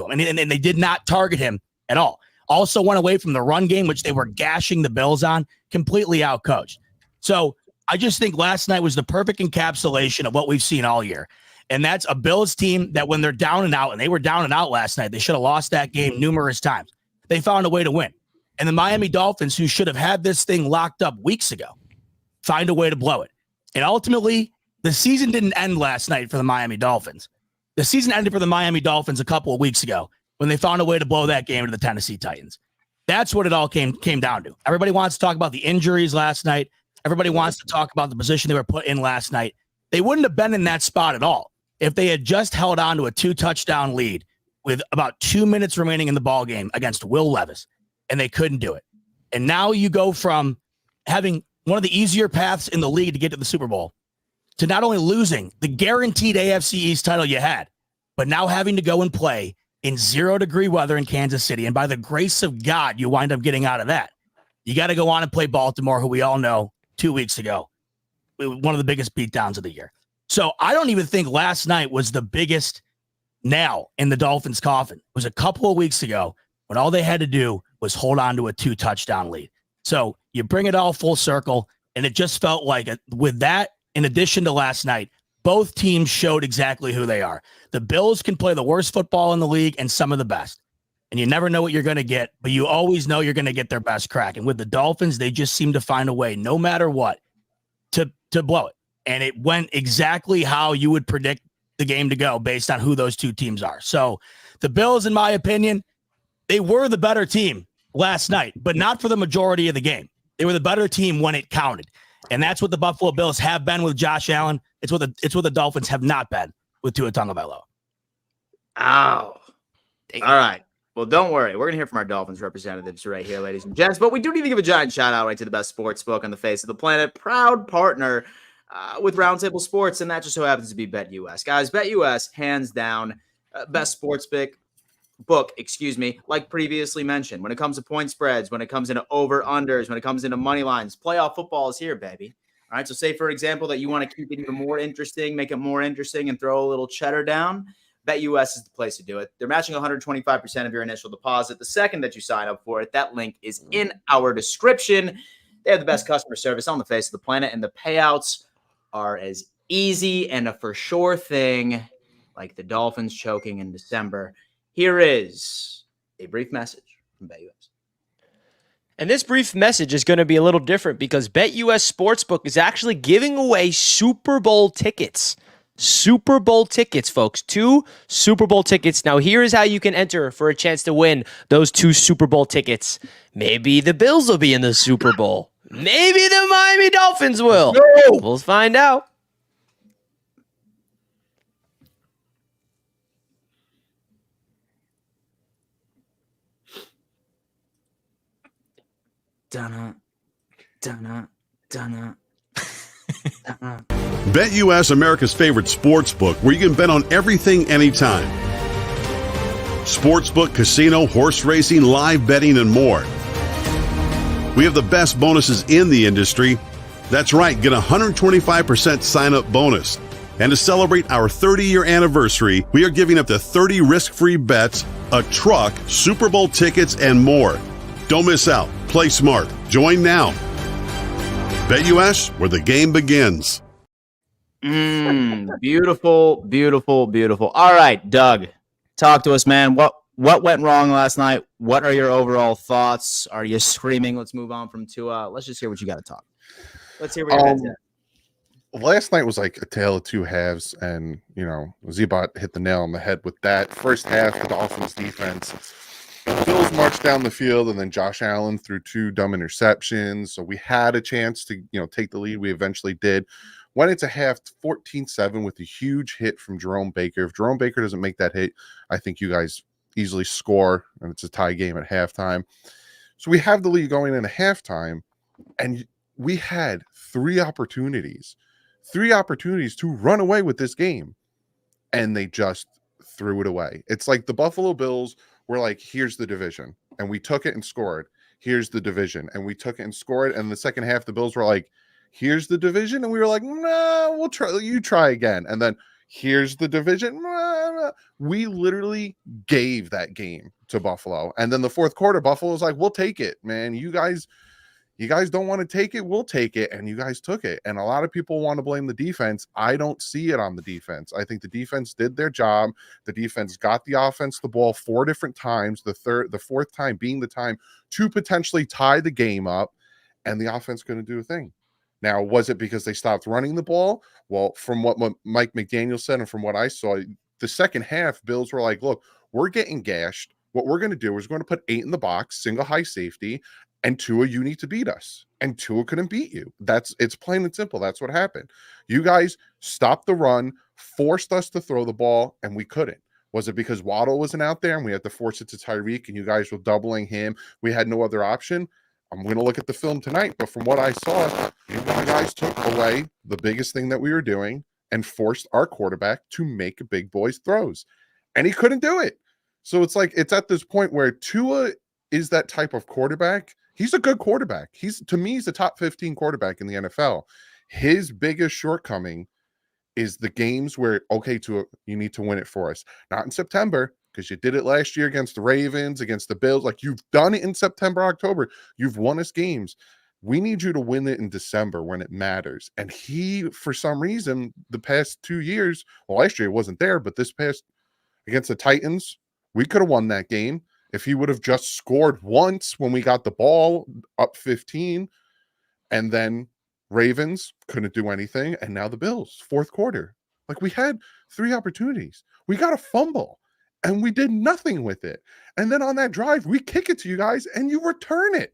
him. And they did not target him at all. Also went away from the run game, which they were gashing the Bills on, completely outcoached. So I just think last night was the perfect encapsulation of what we've seen all year. And that's a Bills team that when they're down and out, and they were down and out last night, they should have lost that game numerous times. They found a way to win. And the Miami Dolphins, who should have had this thing locked up weeks ago, find a way to blow it. And ultimately, the season didn't end last night for the Miami Dolphins. The season ended for the Miami Dolphins a couple of weeks ago when they found a way to blow that game to the Tennessee Titans. That's what it all came down to. Everybody wants to talk about the injuries last night. Everybody wants to talk about the position they were put in last night. They wouldn't have been in that spot at all if they had just held on to a 2-touchdown lead with about 2 minutes remaining in the ball game against Will Levis, and they couldn't do it. And now you go from having one of the easier paths in the league to get to the Super Bowl to not only losing the guaranteed AFC East title you had, but now having to go and play in 0-degree weather in Kansas City. And by the grace of God, you wind up getting out of that. You got to go on and play Baltimore, who we all know 2 weeks ago, one of the biggest beatdowns of the year. So I don't even think last night was the biggest nail in the Dolphins' coffin. It was a couple of weeks ago when all they had to do was hold on to a 2-touchdown lead. So you bring it all full circle, and it just felt like with that, in addition to last night, both teams showed exactly who they are. The Bills can play the worst football in the league and some of the best. And you never know what you're going to get, but you always know you're going to get their best crack. And with the Dolphins, they just seem to find a way, no matter what, to blow it. And it went exactly how you would predict the game to go based on who those two teams are. So the Bills, in my opinion, they were the better team last night, but not for the majority of the game. They were the better team when it counted. And that's what the Buffalo Bills have been with Josh Allen. It's what the Dolphins have not been with Tua Tagovailoa. Ow. All right. Well, don't worry. We're going to hear from our Dolphins representatives right here, ladies and gents. But we do need to give a giant shout out right to the best sports book on the face of the planet. Proud partner with Roundtable Sports. And that just so happens to be BetUS. Guys, BetUS, hands down, best sports book, like previously mentioned. When it comes to point spreads, when it comes into over-unders, when it comes into money lines, playoff football is here, baby. All right, so say, for example, that you want to keep it even more interesting, make it more interesting, and throw a little cheddar down. BetUS is the place to do it. They're matching 125% of your initial deposit the second that you sign up for it. That link is in our description. They have the best customer service on the face of the planet, and the payouts are as easy and a for sure thing like the Dolphins choking in December. Here is a brief message from BetUS. And this brief message is going to be a little different because BetUS Sportsbook is actually giving away Super Bowl tickets. Super Bowl tickets, folks. 2 Super Bowl tickets. Now, here is how you can enter for a chance to win those 2 Super Bowl tickets. Maybe the Bills will be in the Super Bowl. Maybe the Miami Dolphins will. No. We'll find out. Dunna, dunna, dunna. BetUS, America's favorite sports book, where you can bet on everything anytime. Sportsbook, casino, horse racing, live betting, and more. We have the best bonuses in the industry. That's right, get a 125% sign-up bonus. And to celebrate our 30-year anniversary, we are giving up to 30 risk-free bets, a truck, Super Bowl tickets, and more. Don't miss out. Play smart. Join now. BetUS, where the game begins. Beautiful, beautiful, beautiful. All right, Doug, talk to us, man. What went wrong last night? What are your overall thoughts? Are you screaming? Let's move on from Tua. Let's just hear what you got to talk. Let's hear what your head's at. Last night was like a tale of two halves, and Zebot hit the nail on the head with that. First half, the Dolphins defense. Bills marched down the field, and then Josh Allen threw 2 dumb interceptions. So we had a chance to, take the lead. We eventually did. Went into half 14-7 with a huge hit from Jerome Baker. If Jerome Baker doesn't make that hit, I think you guys easily score, and it's a tie game at halftime. So we have the lead going into halftime, and we had 3 opportunities to run away with this game, and they just threw it away. It's like the Buffalo Bills were like, here's the division, and we took it and scored. Here's the division, and we took it and scored. And the second half, the Bills were like, here's the division, and we were like, no, we'll try. You try again, and then here's the division. We literally gave that game to Buffalo, and then the fourth quarter, Buffalo was like, we'll take it, man. You guys, You guys don't want to take it, we'll take it, and you guys took it. And a lot of people want to blame the defense. I don't see it on the defense. I think the defense did their job. The defense got the offense the ball 4 different times, the fourth time being the time to potentially tie the game up, and the offense couldn't do a thing. Now, was it because they stopped running the ball? Well, from what Mike McDaniel said and from what I saw, the second half, Bills were like, look, we're getting gashed. What we're going to do is we're going to put 8 in the box, single high safety, and Tua, you need to beat us. And Tua couldn't beat you. It's plain and simple. That's what happened. You guys stopped the run, forced us to throw the ball, and we couldn't. Was it because Waddle wasn't out there and we had to force it to Tyreek and you guys were doubling him? We had no other option. I'm going to look at the film tonight, but from what I saw, you guys took away the biggest thing that we were doing and forced our quarterback to make big boys throws. And he couldn't do it. So it's like, it's at this point where Tua is that type of quarterback. He's a good quarterback. To me, he's a top 15 quarterback in the NFL. His biggest shortcoming is the games where, okay, Tua, you need to win it for us. Not in September, because you did it last year against the Ravens, against the Bills. Like, you've done it in September, October. You've won us games. We need you to win it in December when it matters. And he, for some reason, the past 2 years, well, last year it wasn't there, but this past against the Titans, we could have won that game if he would have just scored once when we got the ball up 15, and then Ravens couldn't do anything. And now the Bills, fourth quarter. Like, we had 3 opportunities. We got a fumble and we did nothing with it. And then on that drive, we kick it to you guys and you return it.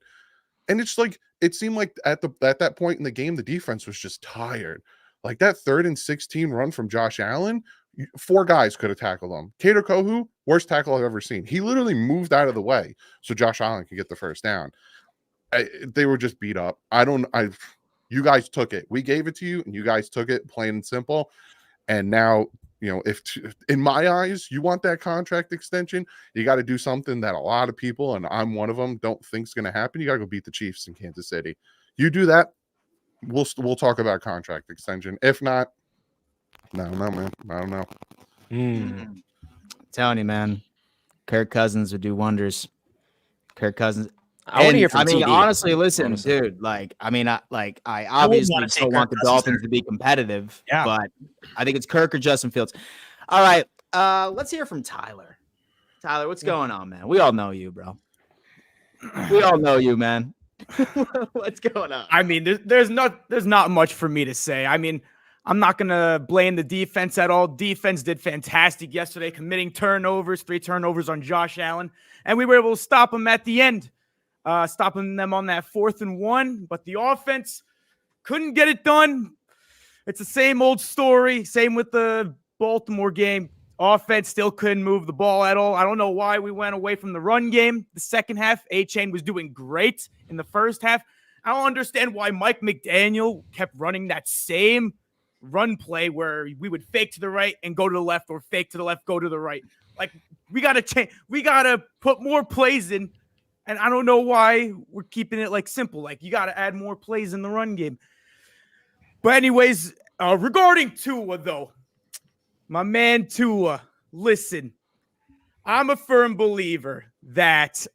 And it's like, it seemed like at that point in the game, the defense was just tired. Like, that 3rd and 16 run from Josh Allen, 4 guys could have tackled him. Kader Kohu, worst tackle I've ever seen. He literally moved out of the way so Josh Allen could get the first down. They were just beat up. You guys took it. We gave it to you, and you guys took it, plain and simple. And now, if in my eyes, you want that contract extension, you got to do something that a lot of people, and I'm one of them, don't think is going to happen. You got to go beat the Chiefs in Kansas City. You do that, we'll talk about contract extension. If not, no, man. I don't know. I'm telling you, man. Kirk Cousins would do wonders. Kirk Cousins. I want to hear from TD. Honestly, listen, dude. I obviously still want the Dolphins to be competitive, but I think it's Kirk or Justin Fields. All right, let's hear from Tyler. Tyler, what's going on, man? We all know you, bro. We all know you, man. What's going on? I mean, there's not much for me to say. I mean, I'm not going to blame the defense at all. Defense did fantastic yesterday, committing turnovers, 3 turnovers on Josh Allen, and we were able to stop him at the end, stopping them on that 4th and 1, but the offense couldn't get it done. It's the same old story. Same with the Baltimore game. Offense still couldn't move the ball at all. I don't know why we went away from the run game. The second half, A-Chain was doing great in the first half. I don't understand why Mike McDaniel kept running that same run play where we would fake to the right and go to the left, or fake to the left, go to the right. Like, we got to change. We got to put more plays in. And I don't know why we're keeping it like simple. Like, you got to add more plays in the run game. But anyways, regarding Tua, though, my man Tua, listen, I'm a firm believer that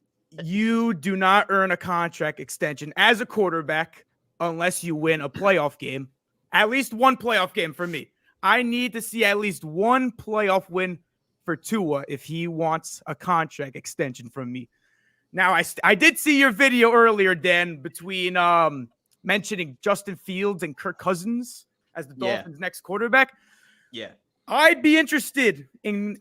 you do not earn a contract extension as a quarterback unless you win a playoff game. At least one playoff game for me. I need to see at least one playoff win for Tua if he wants a contract extension from me. Now, I did see your video earlier, Dan, between mentioning Justin Fields and Kirk Cousins as the Dolphins' next quarterback. Yeah. I'd be interested in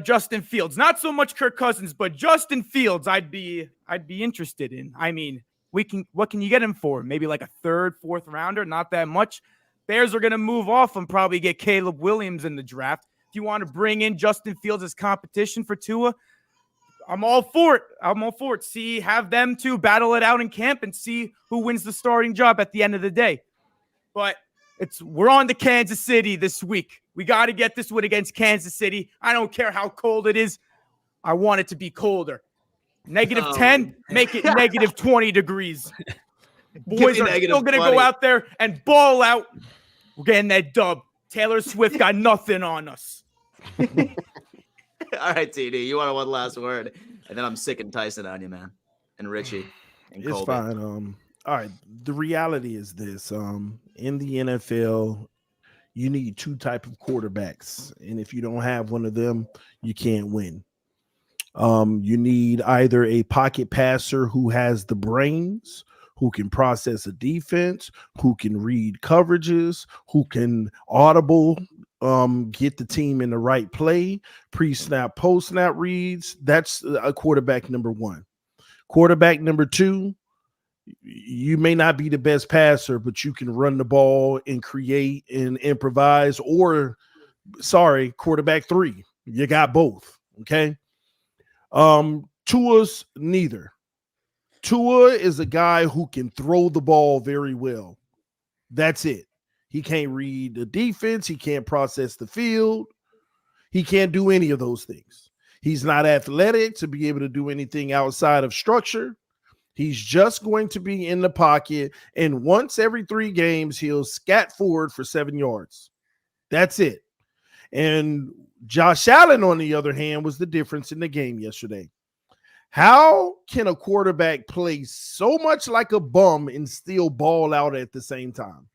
Justin Fields. Not so much Kirk Cousins, but Justin Fields I'd be interested in. I mean, what can you get him for? Maybe like a 3rd, 4th rounder, not that much. Bears are going to move off and probably get Caleb Williams in the draft. If you want to bring in Justin Fields as competition for Tua, I'm all for it. Have them two battle it out in camp and see who wins the starting job at the end of the day. But we're on to Kansas City this week. We got to get this win against Kansas City. I don't care how cold it is. I want it to be colder. -10, make it -20 degrees. Boys are still going to go out there and ball out. We're getting that dub. Taylor Swift got nothing on us. All right, TD, you want one last word? And then I'm sick and Tyson on you, man. And Richie. And it's Colby. fine. All right. The reality is this. In the NFL, you need two type of quarterbacks. And if you don't have one of them, you can't win. You need either a pocket passer who has the brains, who can process a defense, who can read coverages, who can audible, get the team in the right play, pre-snap, post-snap reads. That's a quarterback number one. Quarterback number two, you may not be the best passer, but you can run the ball and create and improvise. Or, sorry, quarterback three, you got both. Okay. Tua's neither. Tua is a guy who can throw the ball very well. That's it. He can't read the defense. He can't process the field. He can't do any of those things. He's not athletic to be able to do anything outside of structure. He's just going to be in the pocket, and once every 3 games, he'll scat forward for 7 yards. That's it. And Josh Allen, on the other hand, was the difference in the game yesterday. How can a quarterback play so much like a bum and still ball out at the same time?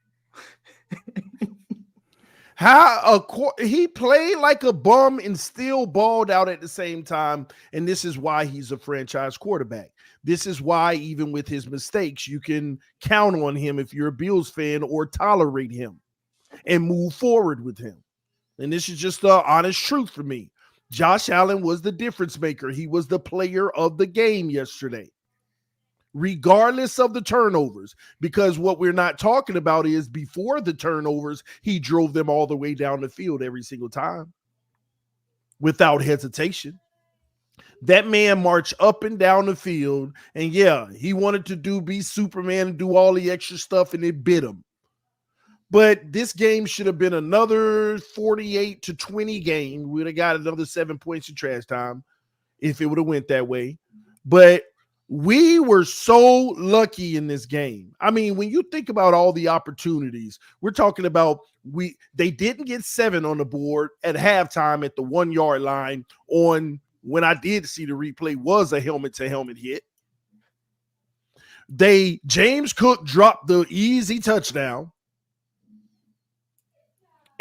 He played like a bum and still balled out at the same time, and this is why he's a franchise quarterback. This is why, even with his mistakes, you can count on him if you're a Bills fan, or tolerate him and move forward with him. And this is just the honest truth for me. Josh Allen was the difference maker. He was the player of the game yesterday, regardless of the turnovers, because what we're not talking about is before the turnovers, he drove them all the way down the field every single time without hesitation. That man marched up and down the field, and yeah, he wanted to be Superman and do all the extra stuff, and it bit him. But this game should have been another 48-20 game. We'd have got another 7 points in trash time if it would have went that way. But we were so lucky in this game. I mean, when you think about all the opportunities, we're talking about they didn't get 7 on the board at halftime at the 1 yard line on when I did see the replay was a helmet-to-helmet hit. James Cook dropped the easy touchdown.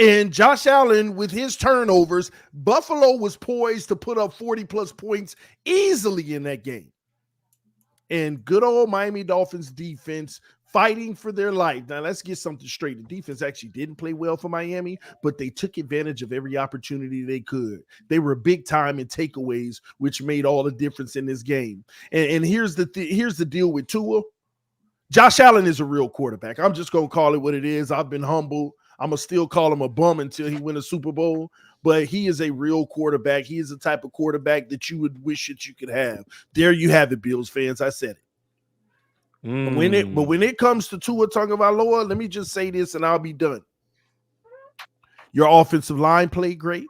And Josh Allen, with his turnovers, Buffalo was poised to put up 40-plus points easily in that game. And good old Miami Dolphins defense fighting for their life. Now, let's get something straight. The defense actually didn't play well for Miami, but they took advantage of every opportunity they could. They were big time in takeaways, which made all the difference in this game. And here's the deal with Tua. Josh Allen is a real quarterback. I'm just going to call it what it is. I've been humble. I'm going to still call him a bum until he wins a Super Bowl, but he is a real quarterback. He is the type of quarterback that you would wish that you could have. There you have it, Bills fans. I said it. But when it comes to Tua Tagovailoa, let me just say this and I'll be done. Your offensive line played great.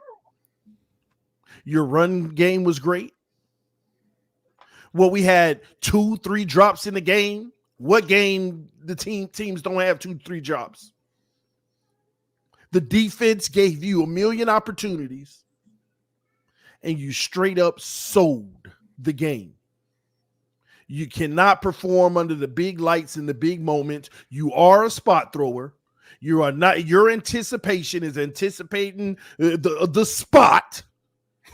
Your run game was great. Well, we had 2-3 drops in the game. What game the teams don't have 2-3 drops? The defense gave you a million opportunities, and you straight up sold the game. You cannot perform under the big lights in the big moments. You are a spot thrower. You are not. Your anticipation is anticipating the spot,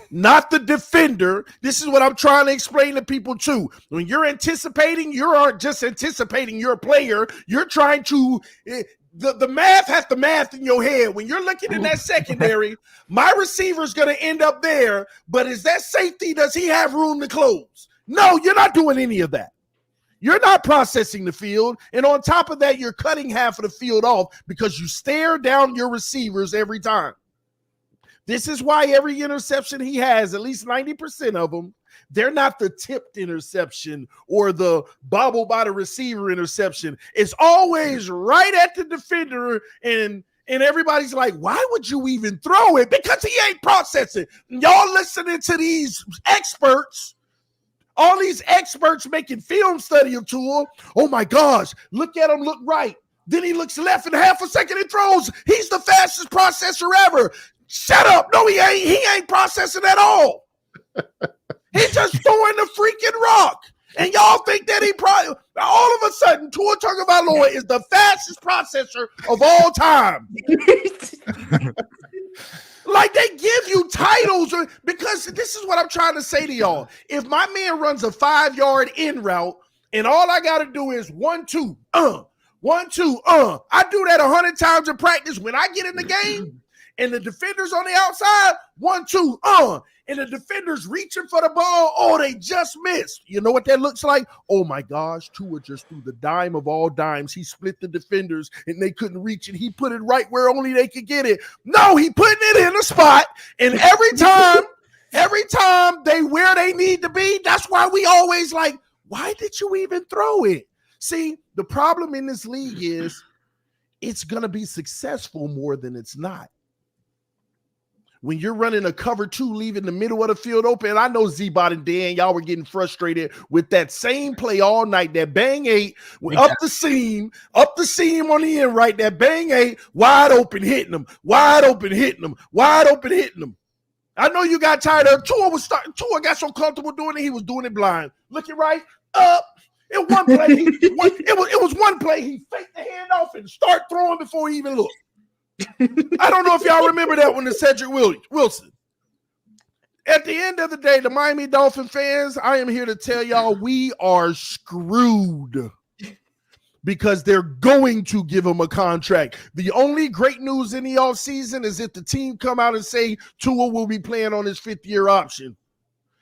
not the defender. This is what I'm trying to explain to people too. When you're anticipating, you aren't just anticipating your player. You're trying to. The math has the math in your head. When you're looking in that secondary, my receiver is going to end up there, but is that safety, does he have room to close? No, you're not doing any of that. You're not processing the field, and on top of that, you're cutting half of the field off because you stare down your receivers every time. This is why every interception he has, at least 90% of them, they're not the tipped interception or the bobble by the receiver interception. It's always right at the defender, and everybody's like, why would you even throw it? Because he ain't processing. Y'all listening to these experts, all these experts making film study of Tua. Oh, my gosh, look at him, look right. Then he looks left in half a second and throws. He's the fastest processor ever. Shut up. No, he ain't. He ain't processing at all. He's just throwing the freaking rock. And y'all think that he probably all of a sudden Tua Tagovailoa is the fastest processor of all time. Like they give you titles because this is what I'm trying to say to y'all. If my man runs a 5-yard in route and all I got to do is 1-2, 1-2, I do that 100 times in practice. When I get in the game and the defender's on the outside, 1-2, and the defender's reaching for the ball, they just missed. You know what that looks like? Oh my gosh, Tua just threw the dime of all dimes. He split the defenders and they couldn't reach it. He put it right where only they could get it. No, he putting it in a spot, and every time they where they need to be, that's why we always like, why did you even throw it? See, the problem in this league is it's going to be successful more than it's not. When you're running a cover 2, leaving the middle of the field open, I know Z-Bot and Dan, y'all were getting frustrated with that same play all night, that bang 8, up the seam on the end right, that bang 8, wide open hitting them. I know you got tired of Tua got so comfortable doing it, he was doing it blind. Looking right, up. It was one play, he faked the handoff and start throwing before he even looked. I don't know if y'all remember that one to Cedric Wilson. At the end of the day, the Miami Dolphin fans, I am here to tell y'all we are screwed because they're going to give him a contract. The only great news in the offseason is if the team come out and say Tua will be playing on his 5th-year option.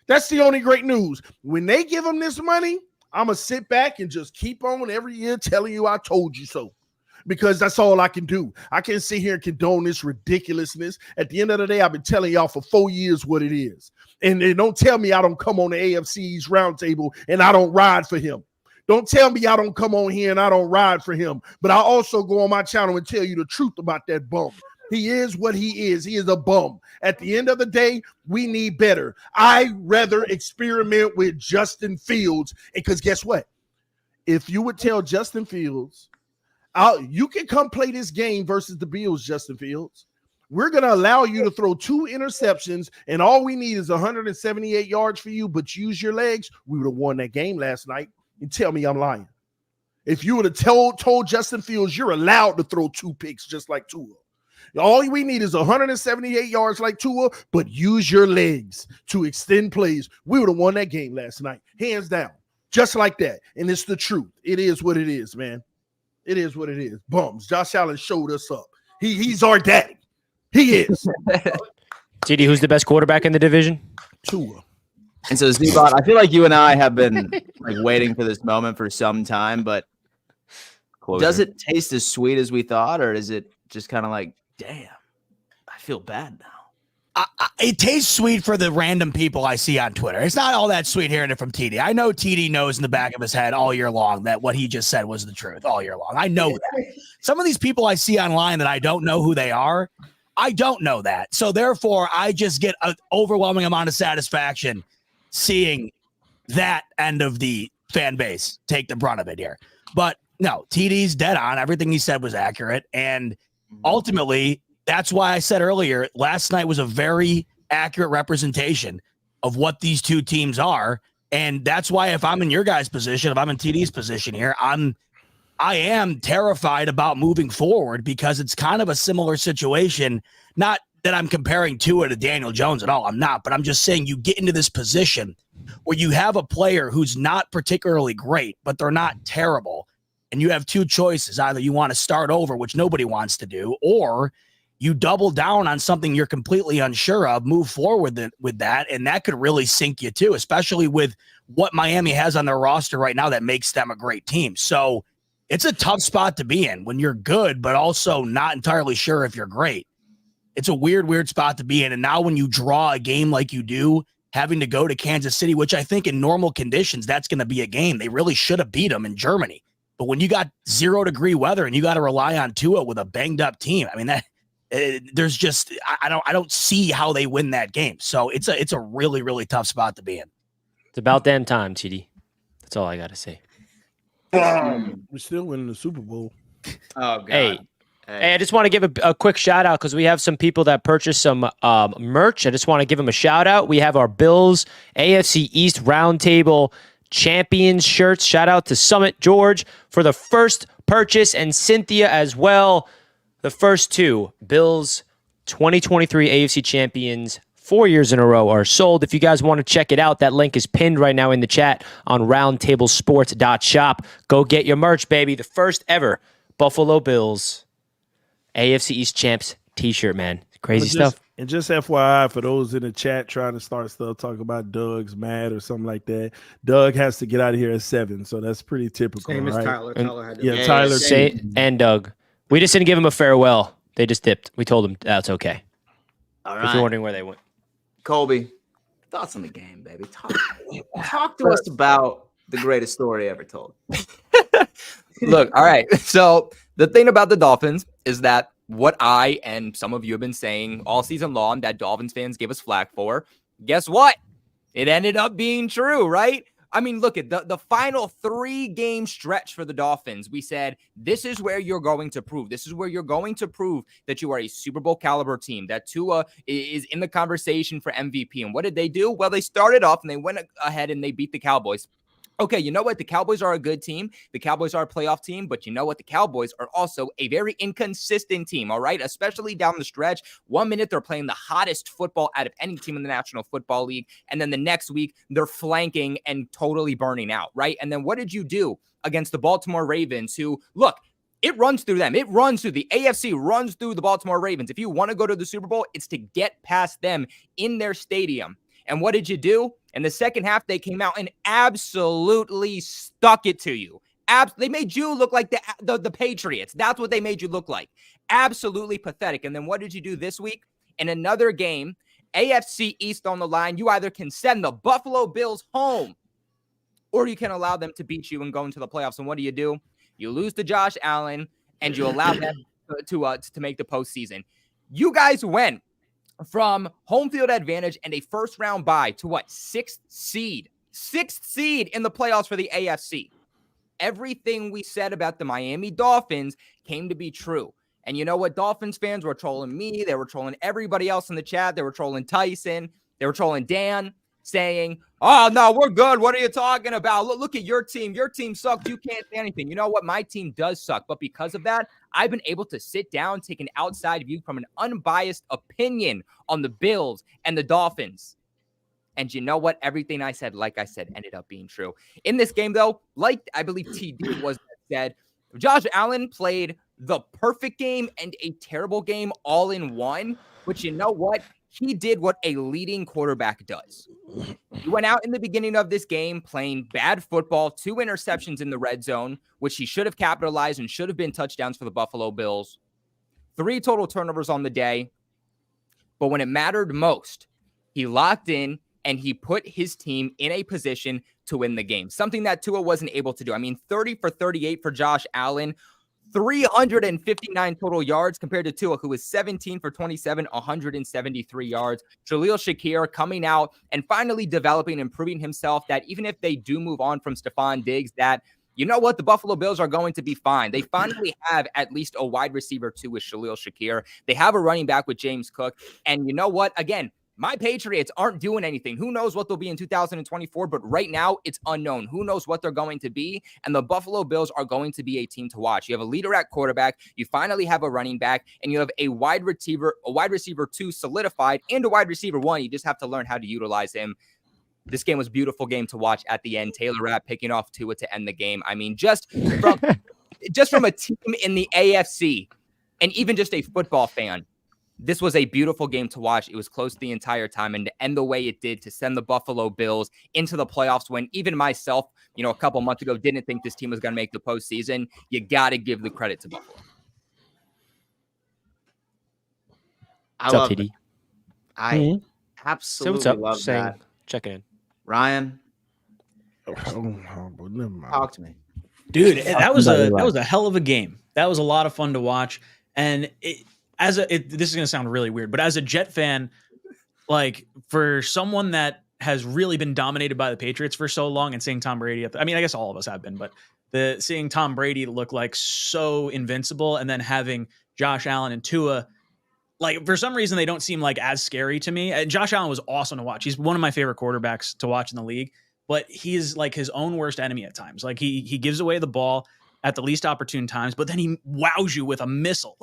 That's the only great news. When they give him this money, I'm going to sit back and just keep on every year telling you I told you so. Because that's all I can do. I can't sit here and condone this ridiculousness. At the end of the day, I've been telling y'all for 4 years what it is. And don't tell me I don't come on the AFC's Roundtable and I don't ride for him. Don't tell me I don't come on here and I don't ride for him. But I also go on my channel and tell you the truth about that bum. He is what he is. He is a bum. At the end of the day, we need better. I'd rather experiment with Justin Fields. Because guess what? If you would tell Justin Fields, you can come play this game versus the Bills, Justin Fields. We're going to allow you to throw 2 interceptions, and all we need is 178 yards for you, but use your legs. We would have won that game last night. And tell me I'm lying. If you would have told Justin Fields you're allowed to throw 2 picks just like Tua. All we need is 178 yards like Tua, but use your legs to extend plays. We would have won that game last night, hands down, just like that. And it's the truth. It is what it is, man. It is what it is. Bums. Josh Allen showed us up. He's our daddy. He is. TD, who's the best quarterback in the division? Tua. And so, Z-Bot, I feel like you and I have been like waiting for this moment for some time, but does it taste as sweet as we thought, or is it just kind of like, damn, I feel bad now? It tastes sweet for the random people I see on Twitter. It's not all that sweet hearing it from TD. I know TD knows in the back of his head all year long that what he just said was the truth all year long. I know that. Some of these people I see online that I don't know who they are, I don't know that. So therefore, I just get an overwhelming amount of satisfaction seeing that end of the fan base take the brunt of it here. But no, TD's dead on. Everything he said was accurate. And ultimately, that's why I said earlier, last night was a very accurate representation of what these two teams are. And that's why if I'm in your guys' position, if I'm in TD's position here, I am terrified about moving forward because it's kind of a similar situation. Not that I'm comparing Tua to Daniel Jones at all. I'm not, but I'm just saying you get into this position where you have a player who's not particularly great, but they're not terrible. And you have 2 choices. Either you want to start over, which nobody wants to do, or you double down on something you're completely unsure of, move forward with that, and that could really sink you too, especially with what Miami has on their roster right now that makes them a great team. So it's a tough spot to be in when you're good, but also not entirely sure if you're great. It's a weird spot to be in. And now when you draw a game like you do, having to go to Kansas City, which I think in normal conditions, that's going to be a game. They really should have beat them in Germany. But when you got 0-degree weather and you got to rely on Tua with a banged up team, I mean, that there's just, I don't see how they win that game. So it's a really, really tough spot to be in. It's about damn time, TD. That's all I got to say. We're still winning the Super Bowl. Oh, God. Hey, I just want to give a quick shout out because we have some people that purchased some merch. I just want to give them a shout out. We have our Bills AFC East Roundtable Champions shirts. Shout out to Summit George for the first purchase, and Cynthia as well. The first two Bills 2023 AFC champions 4 years in a row are sold. If you guys want to check it out, that link is pinned right now in the chat on roundtablesports.shop. Go get your merch, baby. The first ever Buffalo Bills AFC East champs t-shirt, man. Crazy stuff. And just FYI, for those in the chat trying to start stuff, talking about Doug's mad or something like that, Doug has to get out of here at 7, so that's pretty typical. Same right? as Tyler. Tyler had to Yeah, Tyler and Doug. We just didn't give him a farewell. They just dipped. We told them that's okay. All If you're right. wondering where they went. Colby, thoughts on the game, baby. Talk to us about the greatest story ever told. Look, all right. So the thing about the Dolphins is that what I and some of you have been saying all season long that Dolphins fans gave us flack for, guess what? It ended up being true, right? I mean, look at the final 3-game stretch for the Dolphins. We said, this is where you're going to prove. This is where you're going to prove that you are a Super Bowl caliber team, that Tua is in the conversation for MVP. And what did they do? Well, they started off and they went ahead and they beat the Cowboys. Okay, you know what? The Cowboys are a good team. The Cowboys are a playoff team, but you know what? The Cowboys are also a very inconsistent team, all right? Especially down the stretch. 1 minute, they're playing the hottest football out of any team in the National Football League, and then the next week, they're flanking and totally burning out, right? And then what did you do against the Baltimore Ravens, who, look, it runs through them. It runs through the AFC, runs through the Baltimore Ravens. If you want to go to the Super Bowl, it's to get past them in their stadium. And what did you do? In the second half, they came out and absolutely stuck it to you. They made you look like the Patriots. That's what they made you look like. Absolutely pathetic. And then what did you do this week? In another game, AFC East on the line, you either can send the Buffalo Bills home or you can allow them to beat you and go into the playoffs. And what do? You lose to Josh Allen and you allow them to make the postseason. You guys went from home field advantage and a first round bye to what? 6th seed in the playoffs for the AFC. Everything we said about the Miami Dolphins came to be true. And you know what? Dolphins fans were trolling me. They were trolling everybody else in the chat. They were trolling Tyson. They were trolling Dan, saying, oh, no, we're good. What are you talking about? Look at your team. Your team sucks. You can't say anything. You know what? My team does suck. But because of that, I've been able to sit down, take an outside view from an unbiased opinion on the Bills and the Dolphins. And you know what? Everything I said, like I said, ended up being true. In this game, though, like I believe TD was said, Josh Allen played the perfect game and a terrible game all in one. But you know what? He did what a leading quarterback does. He went out in the beginning of this game playing bad football, 2 interceptions in the red zone, which he should have capitalized and should have been touchdowns for the Buffalo Bills. 3 total turnovers on the day. But when it mattered most, he locked in and he put his team in a position to win the game, something that Tua wasn't able to do. I mean, 30 for 38 for Josh Allen, 359 total yards compared to Tua, who was 17 for 27, 173 yards. Jaleel Shakir coming out and finally developing and proving himself that even if they do move on from Stephon Diggs, that, you know what, the Buffalo Bills are going to be fine. They finally have at least a wide receiver too with Jaleel Shakir. They have a running back with James Cook. And you know what? Again, my Patriots aren't doing anything. Who knows what they'll be in 2024, but right now it's unknown. Who knows what they're going to be? And the Buffalo Bills are going to be a team to watch. You have a leader at quarterback, you finally have a running back, and you have a wide receiver 2 solidified and a wide receiver 1. You just have to learn how to utilize him. This game was a beautiful game to watch at the end. Taylor Rapp picking off Tua to end the game. I mean, just from a team in the AFC and even just a football fan, this was a beautiful game to watch. It was close the entire time, and to end the way it did, to send the Buffalo Bills into the playoffs when even myself, a couple months ago, didn't think this team was going to make the postseason. You got to give the credit to Buffalo. I love it. I absolutely love that. Checking in. Ryan, Talk to me. Dude, that was a hell of a game. That was a lot of fun to watch. And this is going to sound really weird, but as a Jet fan, like for someone that has really been dominated by the Patriots for so long and seeing Tom Brady, I guess all of us have been, but seeing Tom Brady look like so invincible and then having Josh Allen and Tua, like for some reason, they don't seem like as scary to me. And Josh Allen was awesome to watch. He's one of my favorite quarterbacks to watch in the league. but he is like his own worst enemy at times. Like he gives away the ball at the least opportune times, but then he wows you with a missile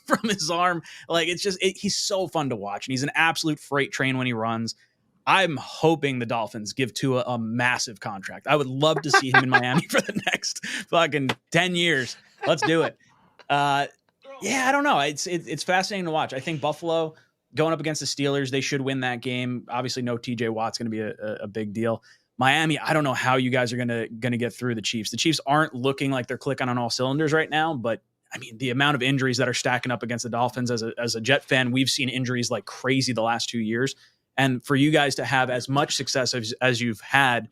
from his arm. Like he's so fun to watch, and he's an absolute freight train when he runs. I'm hoping the Dolphins give Tua a massive contract. I would love to see him in Miami for the next fucking 10 years. Let's do it. Yeah, I don't know. It's fascinating to watch. I think Buffalo going up against the Steelers, they should win that game. Obviously, no TJ Watt's going to be a big deal. Miami, I don't know how you guys are going to get through the Chiefs. The Chiefs aren't looking like they're clicking on all cylinders right now, but I mean, the amount of injuries that are stacking up against the Dolphins, as a Jet fan, we've seen injuries like crazy the last 2 years. And for you guys to have as much success as you've had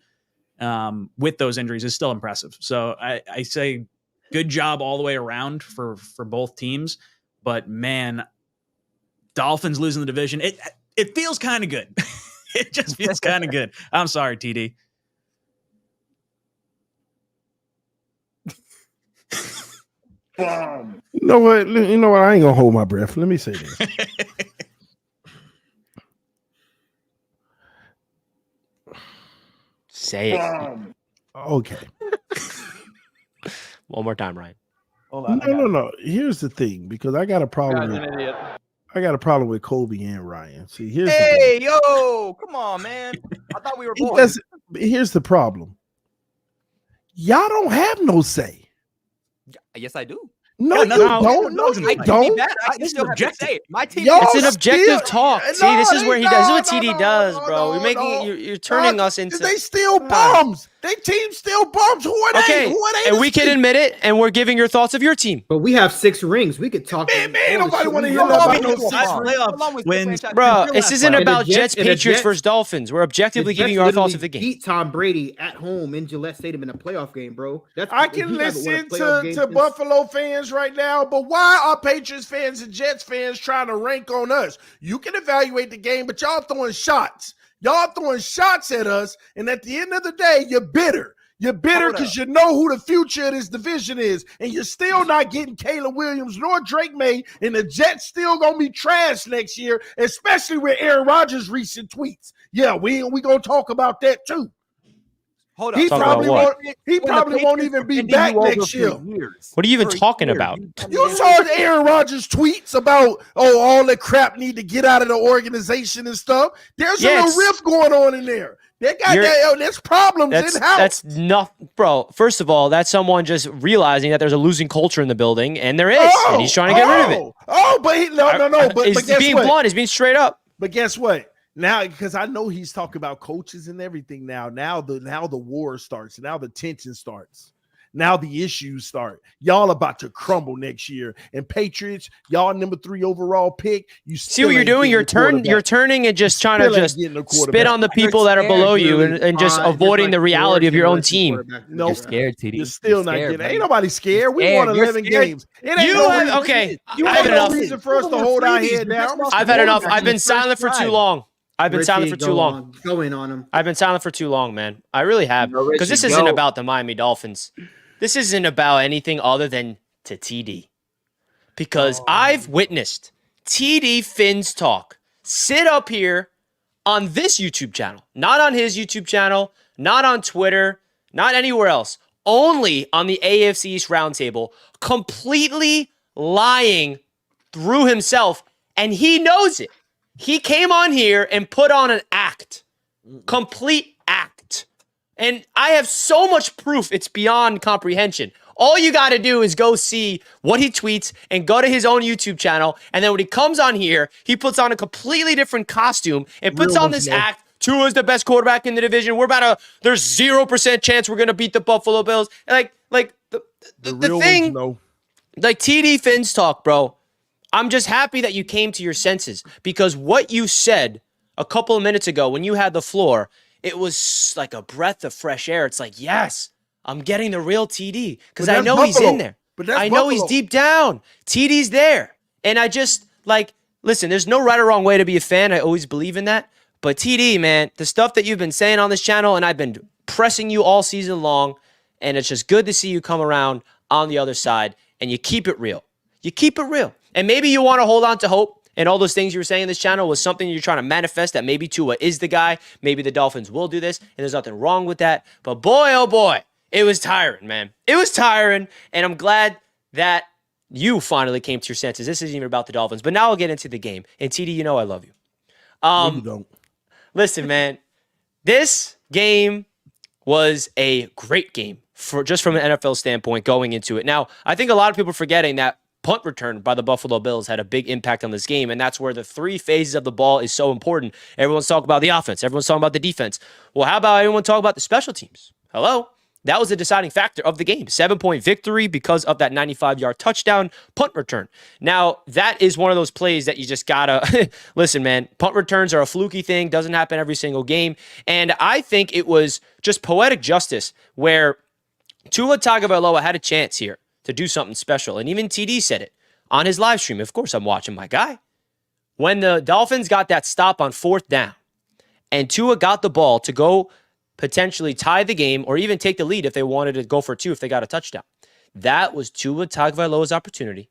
with those injuries is still impressive. So I say good job all the way around for both teams. But man, Dolphins losing the division, it feels kind of good. It just feels kind of good. I'm sorry, TD. You know what? I ain't gonna hold my breath. Let me say this. Say it. Okay. One more time, Ryan. Hold on. No. Here's the thing, because I got a problem. Guy's an idiot. I got a problem with Kobe and Ryan. See, here's Hey, yo, come on, man. I thought we were boys. Here's the problem. Y'all don't have no say. Yes, I do. No, Yeah, you no, don't. No, I you can don't. be bad. I can still have to say it. My team. Y'all It's an objective still- talk. No, See, this is where he does. This is what no, TD does, no, bro. no, You're making no. you're turning us into. They still bums. They team still bums. Who are they? Okay, Who are they? and we can admit it, and we're giving your thoughts of your team. But we have 6 rings. We could talk. Man, ain't all the nobody shit want to we hear want. nothing about no playoff wins. Bro, this isn't And the about Jets, and the Patriots versus Dolphins. We're objectively The giving Jets you our thoughts literally of the game. Beat Tom Brady at home in Gillette Stadium in a playoff game, bro. I can listen to Buffalo fans right now, but why are Patriots fans and Jets fans trying to rank on us? You can evaluate the game, but y'all throwing shots. Y'all throwing shots at us, and at the end of the day, you're bitter. You're bitter because you know who the future of this division is, and you're still not getting Caleb Williams nor Drake May, and the Jets still gonna be trash next year, especially with Aaron Rodgers' recent tweets. Yeah, we gonna talk about that too. Hold on. He Talk probably about won't. He probably won't even be back next year. What are you even talking about? You saw Aaron Rodgers' tweets about all that crap need to get out of the organization and stuff. There's a little rift going on in there. They got there's problems in house. That's not, bro. First of all, that's someone just realizing that there's a losing culture in the building, and there is, and he's trying to get rid of it. But But he's guess being what? blunt. He's being straight up. But guess what? Now, because I know he's talking about coaches and everything now. Now the war starts. Now the tension starts. Now the issues start. Y'all about to crumble next year. And Patriots, y'all number 3 overall pick. You see what you're doing? You're turning and just trying to just spit on the people that are below you and just avoiding the reality of your own team. No, You're scared, TD. You're still not getting. Ain't nobody scared. We won 11 games. It ain't You have enough. reason for us to hold our head down. I've had enough. I've been silent for too long. I've been silent for too long. Go in on him. I've been silent for too long, man. I really have. Because this isn't about the Miami Dolphins. This isn't about anything other than to TD. Because I've witnessed TD Finns talk sit up here on this YouTube channel. Not on his YouTube channel, not on Twitter, not anywhere else. Only on the AFC East Roundtable, completely lying through himself, and he knows it. He came on here and put on an act. Complete act. And I have so much proof it's beyond comprehension. All you got to do is go see what he tweets and go to his own YouTube channel. And then when he comes on here, he puts on a completely different costume and puts on this act. Tua's the best quarterback in the division. There's 0% chance we're going to beat the Buffalo Bills. And the thing, like TD Finns talk, bro. I'm just happy that you came to your senses, because what you said a couple of minutes ago when you had the floor, it was like a breath of fresh air. It's like, yes, I'm getting the real TD because I know he's in there. I know he's deep down. TD's there. And I just listen, there's no right or wrong way to be a fan. I always believe in that. But TD, man, the stuff that you've been saying on this channel, and I've been pressing you all season long, and it's just good to see you come around on the other side, and you keep it real. You keep it real. And maybe you want to hold on to hope, and all those things you were saying in this channel was something you're trying to manifest, that maybe Tua is the guy, maybe the Dolphins will do this, and there's nothing wrong with that. But boy, oh boy, it was tiring, man. It was tiring, and I'm glad that you finally came to your senses. This isn't even about the Dolphins, but now I'll get into the game. And TD, you know I love you. You don't. Listen, man, this game was a great game for just from an NFL standpoint going into it. Now, I think a lot of people are forgetting that punt return by the Buffalo Bills had a big impact on this game, and that's where the three phases of the ball is so important. Everyone's talking about the offense. Everyone's talking about the defense. Well, how about everyone talk about the special teams? Hello? That was the deciding factor of the game. 7-point victory because of that 95-yard touchdown punt return. Now, that is one of those plays that you just gotta listen, man. Punt returns are a fluky thing, doesn't happen every single game. And I think it was just poetic justice where Tua Tagovailoa had a chance here to do something special. And even TD said it on his live stream. Of course, I'm watching my guy. When the Dolphins got that stop on 4th down and Tua got the ball to go potentially tie the game or even take the lead if they wanted to go for 2 if they got a touchdown. That was Tua Tagovailoa's opportunity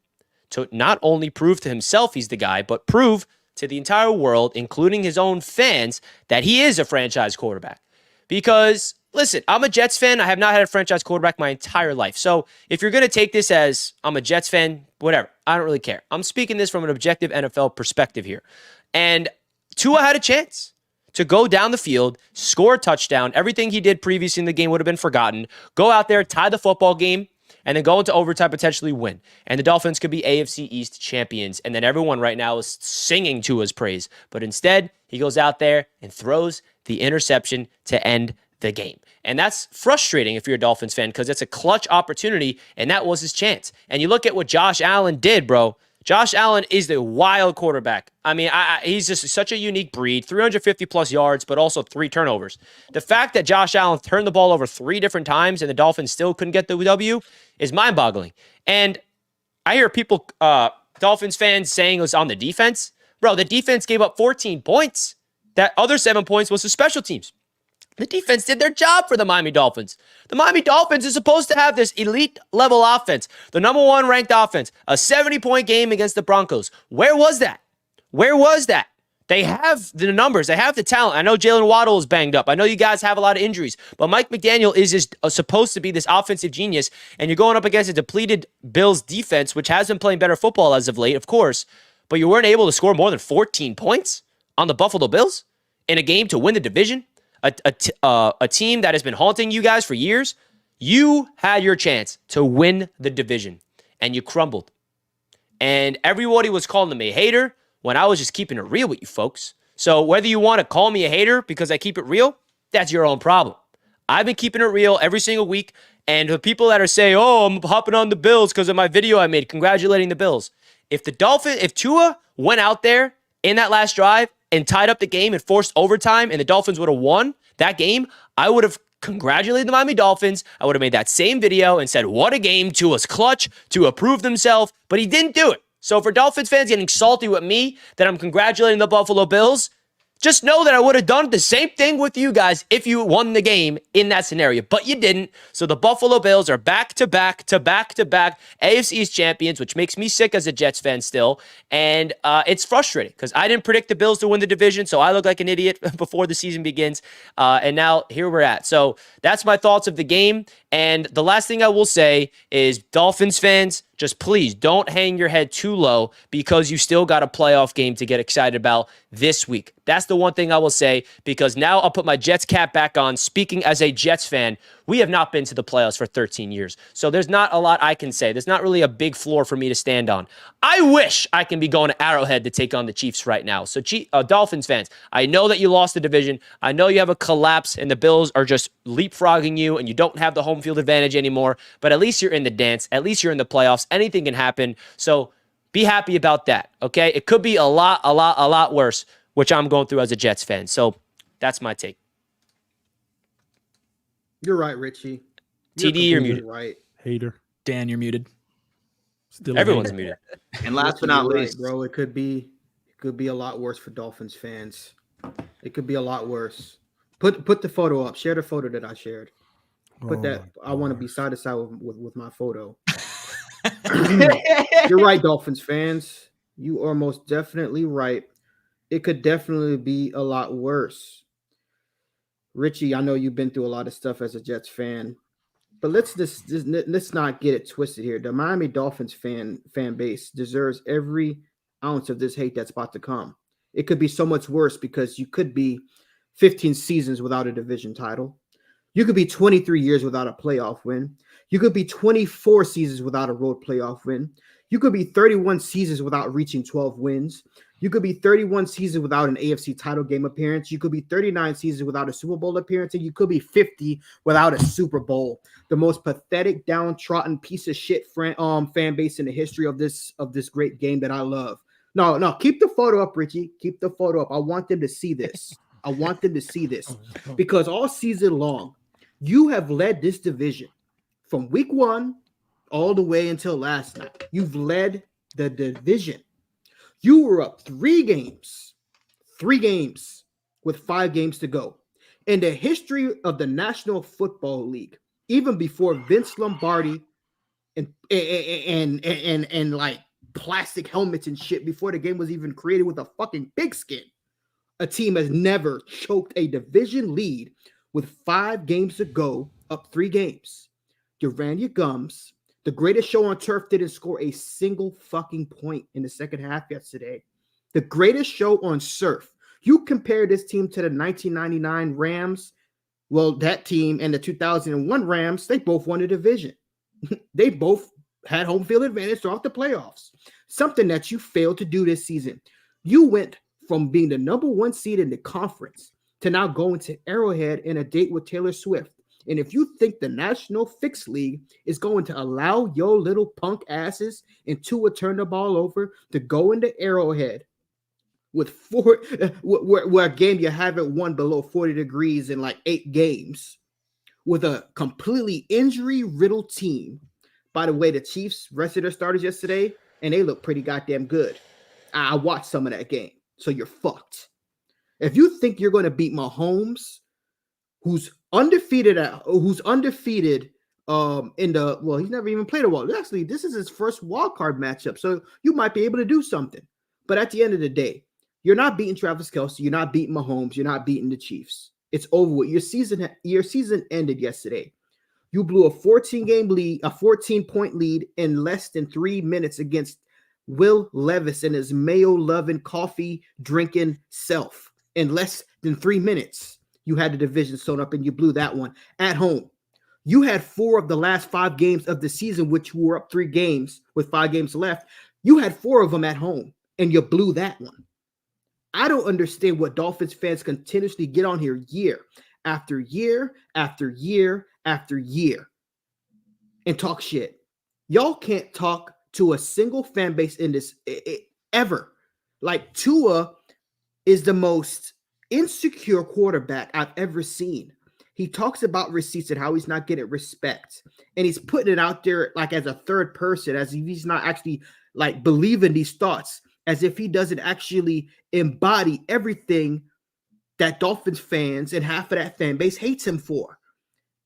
to not only prove to himself he's the guy, but prove to the entire world, including his own fans, that he is a franchise quarterback. Because, listen, I'm a Jets fan. I have not had a franchise quarterback my entire life. So if you're going to take this as I'm a Jets fan, whatever, I don't really care. I'm speaking this from an objective NFL perspective here. And Tua had a chance to go down the field, score a touchdown. Everything he did previously in the game would have been forgotten. Go out there, tie the football game, and then go into overtime, potentially win. And the Dolphins could be AFC East champions. And then everyone right now is singing to his praise. But instead, he goes out there and throws the interception to end the game. And that's frustrating if you're a Dolphins fan because it's a clutch opportunity, and that was his chance. And you look at what Josh Allen did, bro. Josh Allen is the wild quarterback. I mean, he's just such a unique breed, 350-plus yards, but also 3 turnovers. The fact that Josh Allen turned the ball over 3 different times and the Dolphins still couldn't get the W is mind-boggling. And I hear people, Dolphins fans, saying it was on the defense. Bro, the defense gave up 14 points. That other 7 points was the special teams. The defense did their job for the Miami Dolphins. The Miami Dolphins is supposed to have this elite level offense, the number 1 ranked offense, a 70-point game against the Broncos. Where was that? Where was that? They have the numbers. They have the talent. I know Jalen Waddle is banged up. I know you guys have a lot of injuries, but Mike McDaniel is just supposed to be this offensive genius, and you're going up against a depleted Bills defense, which has been playing better football as of late, of course, but you weren't able to score more than 14 points on the Buffalo Bills in a game to win the division. A team that has been haunting you guys for years. You had your chance to win the division, and you crumbled. And everybody was calling me a hater when I was just keeping it real with you folks. So whether you want to call me a hater because I keep it real, that's your own problem. I've been keeping it real every single week, and the people that are saying, oh, I'm hopping on the Bills because of my video I made congratulating the Bills. If Tua went out there in that last drive and tied up the game and forced overtime and the Dolphins would have won that game, I would have congratulated the Miami Dolphins. I would have made that same video and said, what a game. Tua's clutch to approve himself, but he didn't do it. So for Dolphins fans getting salty with me that I'm congratulating the Buffalo Bills, just know that I would have done the same thing with you guys if you won the game in that scenario, but you didn't. So the Buffalo Bills are back-to-back AFC East champions, which makes me sick as a Jets fan still. And it's frustrating because I didn't predict the Bills to win the division, so I look like an idiot before the season begins. And now here we're at. So that's my thoughts of the game. And the last thing I will say is Dolphins fans, just please don't hang your head too low because you still got a playoff game to get excited about this week. That's the one thing I will say, because now I'll put my Jets cap back on. Speaking as a Jets fan, we have not been to the playoffs for 13 years. So there's not a lot I can say. There's not really a big floor for me to stand on. I wish I can be going to Arrowhead to take on the Chiefs right now. So Dolphins fans, I know that you lost the division. I know you have a collapse and the Bills are just leapfrogging you and you don't have the home field advantage anymore, but at least you're in the dance. At least you're in the playoffs. Anything can happen. So be happy about that, okay? It could be a lot worse, which I'm going through as a Jets fan. So that's my take. You're right, Richie. TD, you're muted. Right. Hater. Dan, you're muted. Still everyone's muted. And last but not least, bro, it could be a lot worse for Dolphins fans. It could be a lot worse. Put the photo up. Share the photo that I shared. Put that. I want to be side to side with my photo. You're right, Dolphins fans. You are most definitely right. It could definitely be a lot worse. Richie, I know you've been through a lot of stuff as a Jets fan, but let's not get it twisted here. The Miami Dolphins fan base deserves every ounce of this hate that's about to come. It could be so much worse because you could be 15 seasons without a division title. You could be 23 years without a playoff win. You could be 24 seasons without a road playoff win. You could be 31 seasons without reaching 12 wins. You could be 31 seasons without an AFC title game appearance. You could be 39 seasons without a Super Bowl appearance. And you could be 50 without a Super Bowl. The most pathetic, downtrodden piece of shit fan base in the history of this great game that I love. No, keep the photo up, Richie. Keep the photo up. I want them to see this. I want them to see this because all season long, you have led this division from week 1 all the way until last night. You've led the division. You were up 3 games with 5 games to go. In the history of the National Football League, even before Vince Lombardi and like plastic helmets and shit, before the game was even created with a fucking pigskin, a team has never choked a division lead with 5 games to go, up 3 games. You ran your gums. The greatest show on turf didn't score a single fucking point in the second half yesterday. The greatest show on surf. You compare this team to the 1999 Rams. Well, that team and the 2001 Rams, they both won the division. They both had home field advantage throughout the playoffs. Something that you failed to do this season. You went from being the number 1 seed in the conference to now going to Arrowhead in a date with Taylor Swift. And if you think the National Fix League is going to allow your little punk asses and Tua turn the ball over to go into Arrowhead with where a game you haven't won below 40 degrees in like 8 games with a completely injury-riddled team. By the way, the Chiefs rested their starters yesterday, and they look pretty goddamn good. I watched some of that game, so you're fucked. If you think you're going to beat Mahomes, who's undefeated in the, well, he's never even played a wild. Actually, this is his first wild card matchup, so you might be able to do something. But at the end of the day, you're not beating Travis Kelce, you're not beating Mahomes, you're not beating the Chiefs. It's over with. Your season ended yesterday. You blew a 14-point lead in less than 3 minutes against Will Levis and his mayo-loving, coffee-drinking self. In less than 3 minutes, you had the division sewn up and you blew that one at home. You had 4 of the last 5 games of the season, which were up 3 games with 5 games left. You had 4 of them at home and you blew that one. I don't understand what Dolphins fans continuously get on here year after year after year after year and talk shit. Y'all can't talk to a single fan base in this ever. Like, Tua is the most insecure quarterback I've ever seen. He talks about receipts and how he's not getting respect, and he's putting it out there like as a third person, as if he's not actually like believing these thoughts, as if he doesn't actually embody everything that Dolphins fans and half of that fan base hates him for.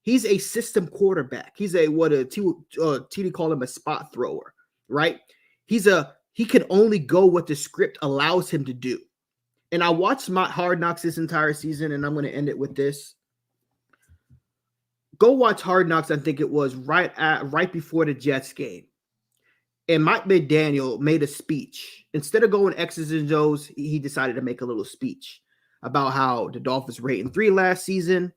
He's a system quarterback. He's a TD call him a spot thrower, right? He can only go what the script allows him to do. And I watched my Hard Knocks this entire season, and I'm going to end it with this. Go watch Hard Knocks. I think it was right before the Jets game. And Mike McDaniel made a speech. Instead of going X's and O's, he decided to make a little speech about how the Dolphins were 8-3 last season.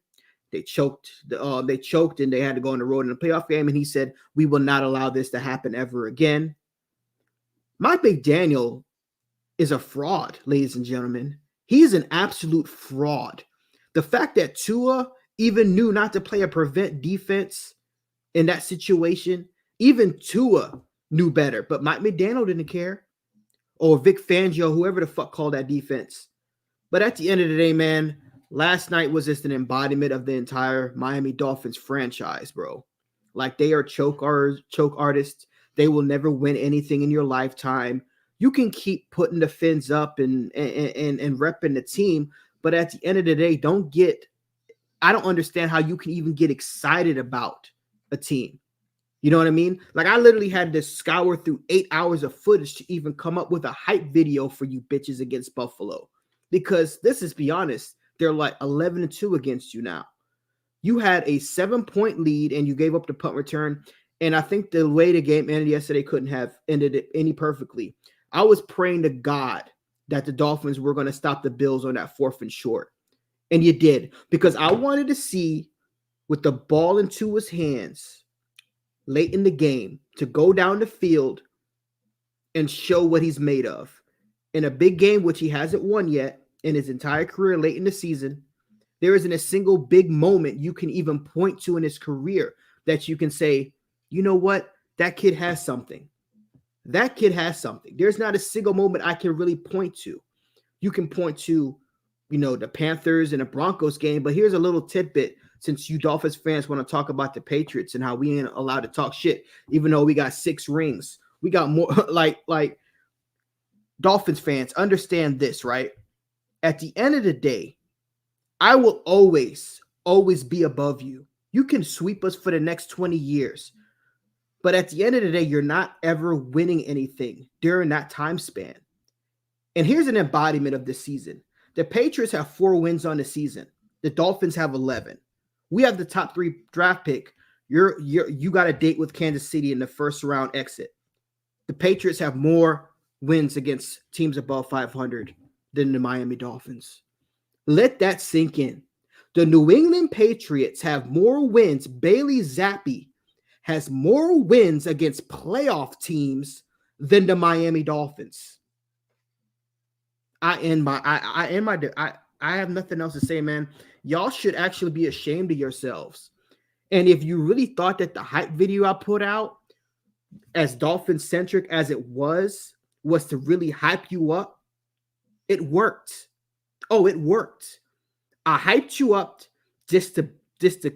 They choked. And they had to go on the road in a playoff game. And he said, "We will not allow this to happen ever again." Mike McDaniel is a fraud, ladies and gentlemen. He's an absolute fraud. The fact that Tua even knew not to play a prevent defense in that situation, even Tua knew better, but Mike McDaniel didn't care, or Vic Fangio, whoever the fuck called that defense. But at the end of the day, man, last night was just an embodiment of the entire Miami Dolphins franchise, bro. Like, they are choke artists. They will never win anything in your lifetime. You can keep putting the fins up and repping the team, but at the end of the day, I don't understand how you can even get excited about a team. You know what I mean? Like I literally had to scour through 8 hours of footage to even come up with a hype video for you bitches against Buffalo. Because this is, be honest, they're like 11-2 against you now. You had a 7-point lead and you gave up the punt return. And I think the way the game ended yesterday couldn't have ended it any perfectly. I was praying to God that the Dolphins were going to stop the Bills on that 4th and short. And you did. Because I wanted to see, with the ball in Tua's hands late in the game, to go down the field and show what he's made of. In a big game, which he hasn't won yet in his entire career late in the season, there isn't a single big moment you can even point to in his career that you can say, you know what? That kid has something. That kid has something. There's not a single moment I can really point to. You can point to, you know, the Panthers and the Broncos game, but here's a little tidbit since you Dolphins fans want to talk about the Patriots and how we ain't allowed to talk shit, even though we got 6 rings. We got more like Dolphins fans understand this, right? At the end of the day, I will always be above you. You can sweep us for the next 20 years. But at the end of the day, you're not ever winning anything during that time span. And here's an embodiment of this season. The Patriots have 4 wins on the season. The Dolphins have 11. We have the top 3 draft pick. You got a date with Kansas City in the first round exit. The Patriots have more wins against teams above 500 than the Miami Dolphins. Let that sink in. The New England Patriots have more wins. Bailey Zappi has more wins against playoff teams than the Miami Dolphins. I have nothing else to say, man. Y'all should actually be ashamed of yourselves. And if you really thought that the hype video I put out, as Dolphin-centric as it was to really hype you up, it worked. Oh, it worked. I hyped you up just to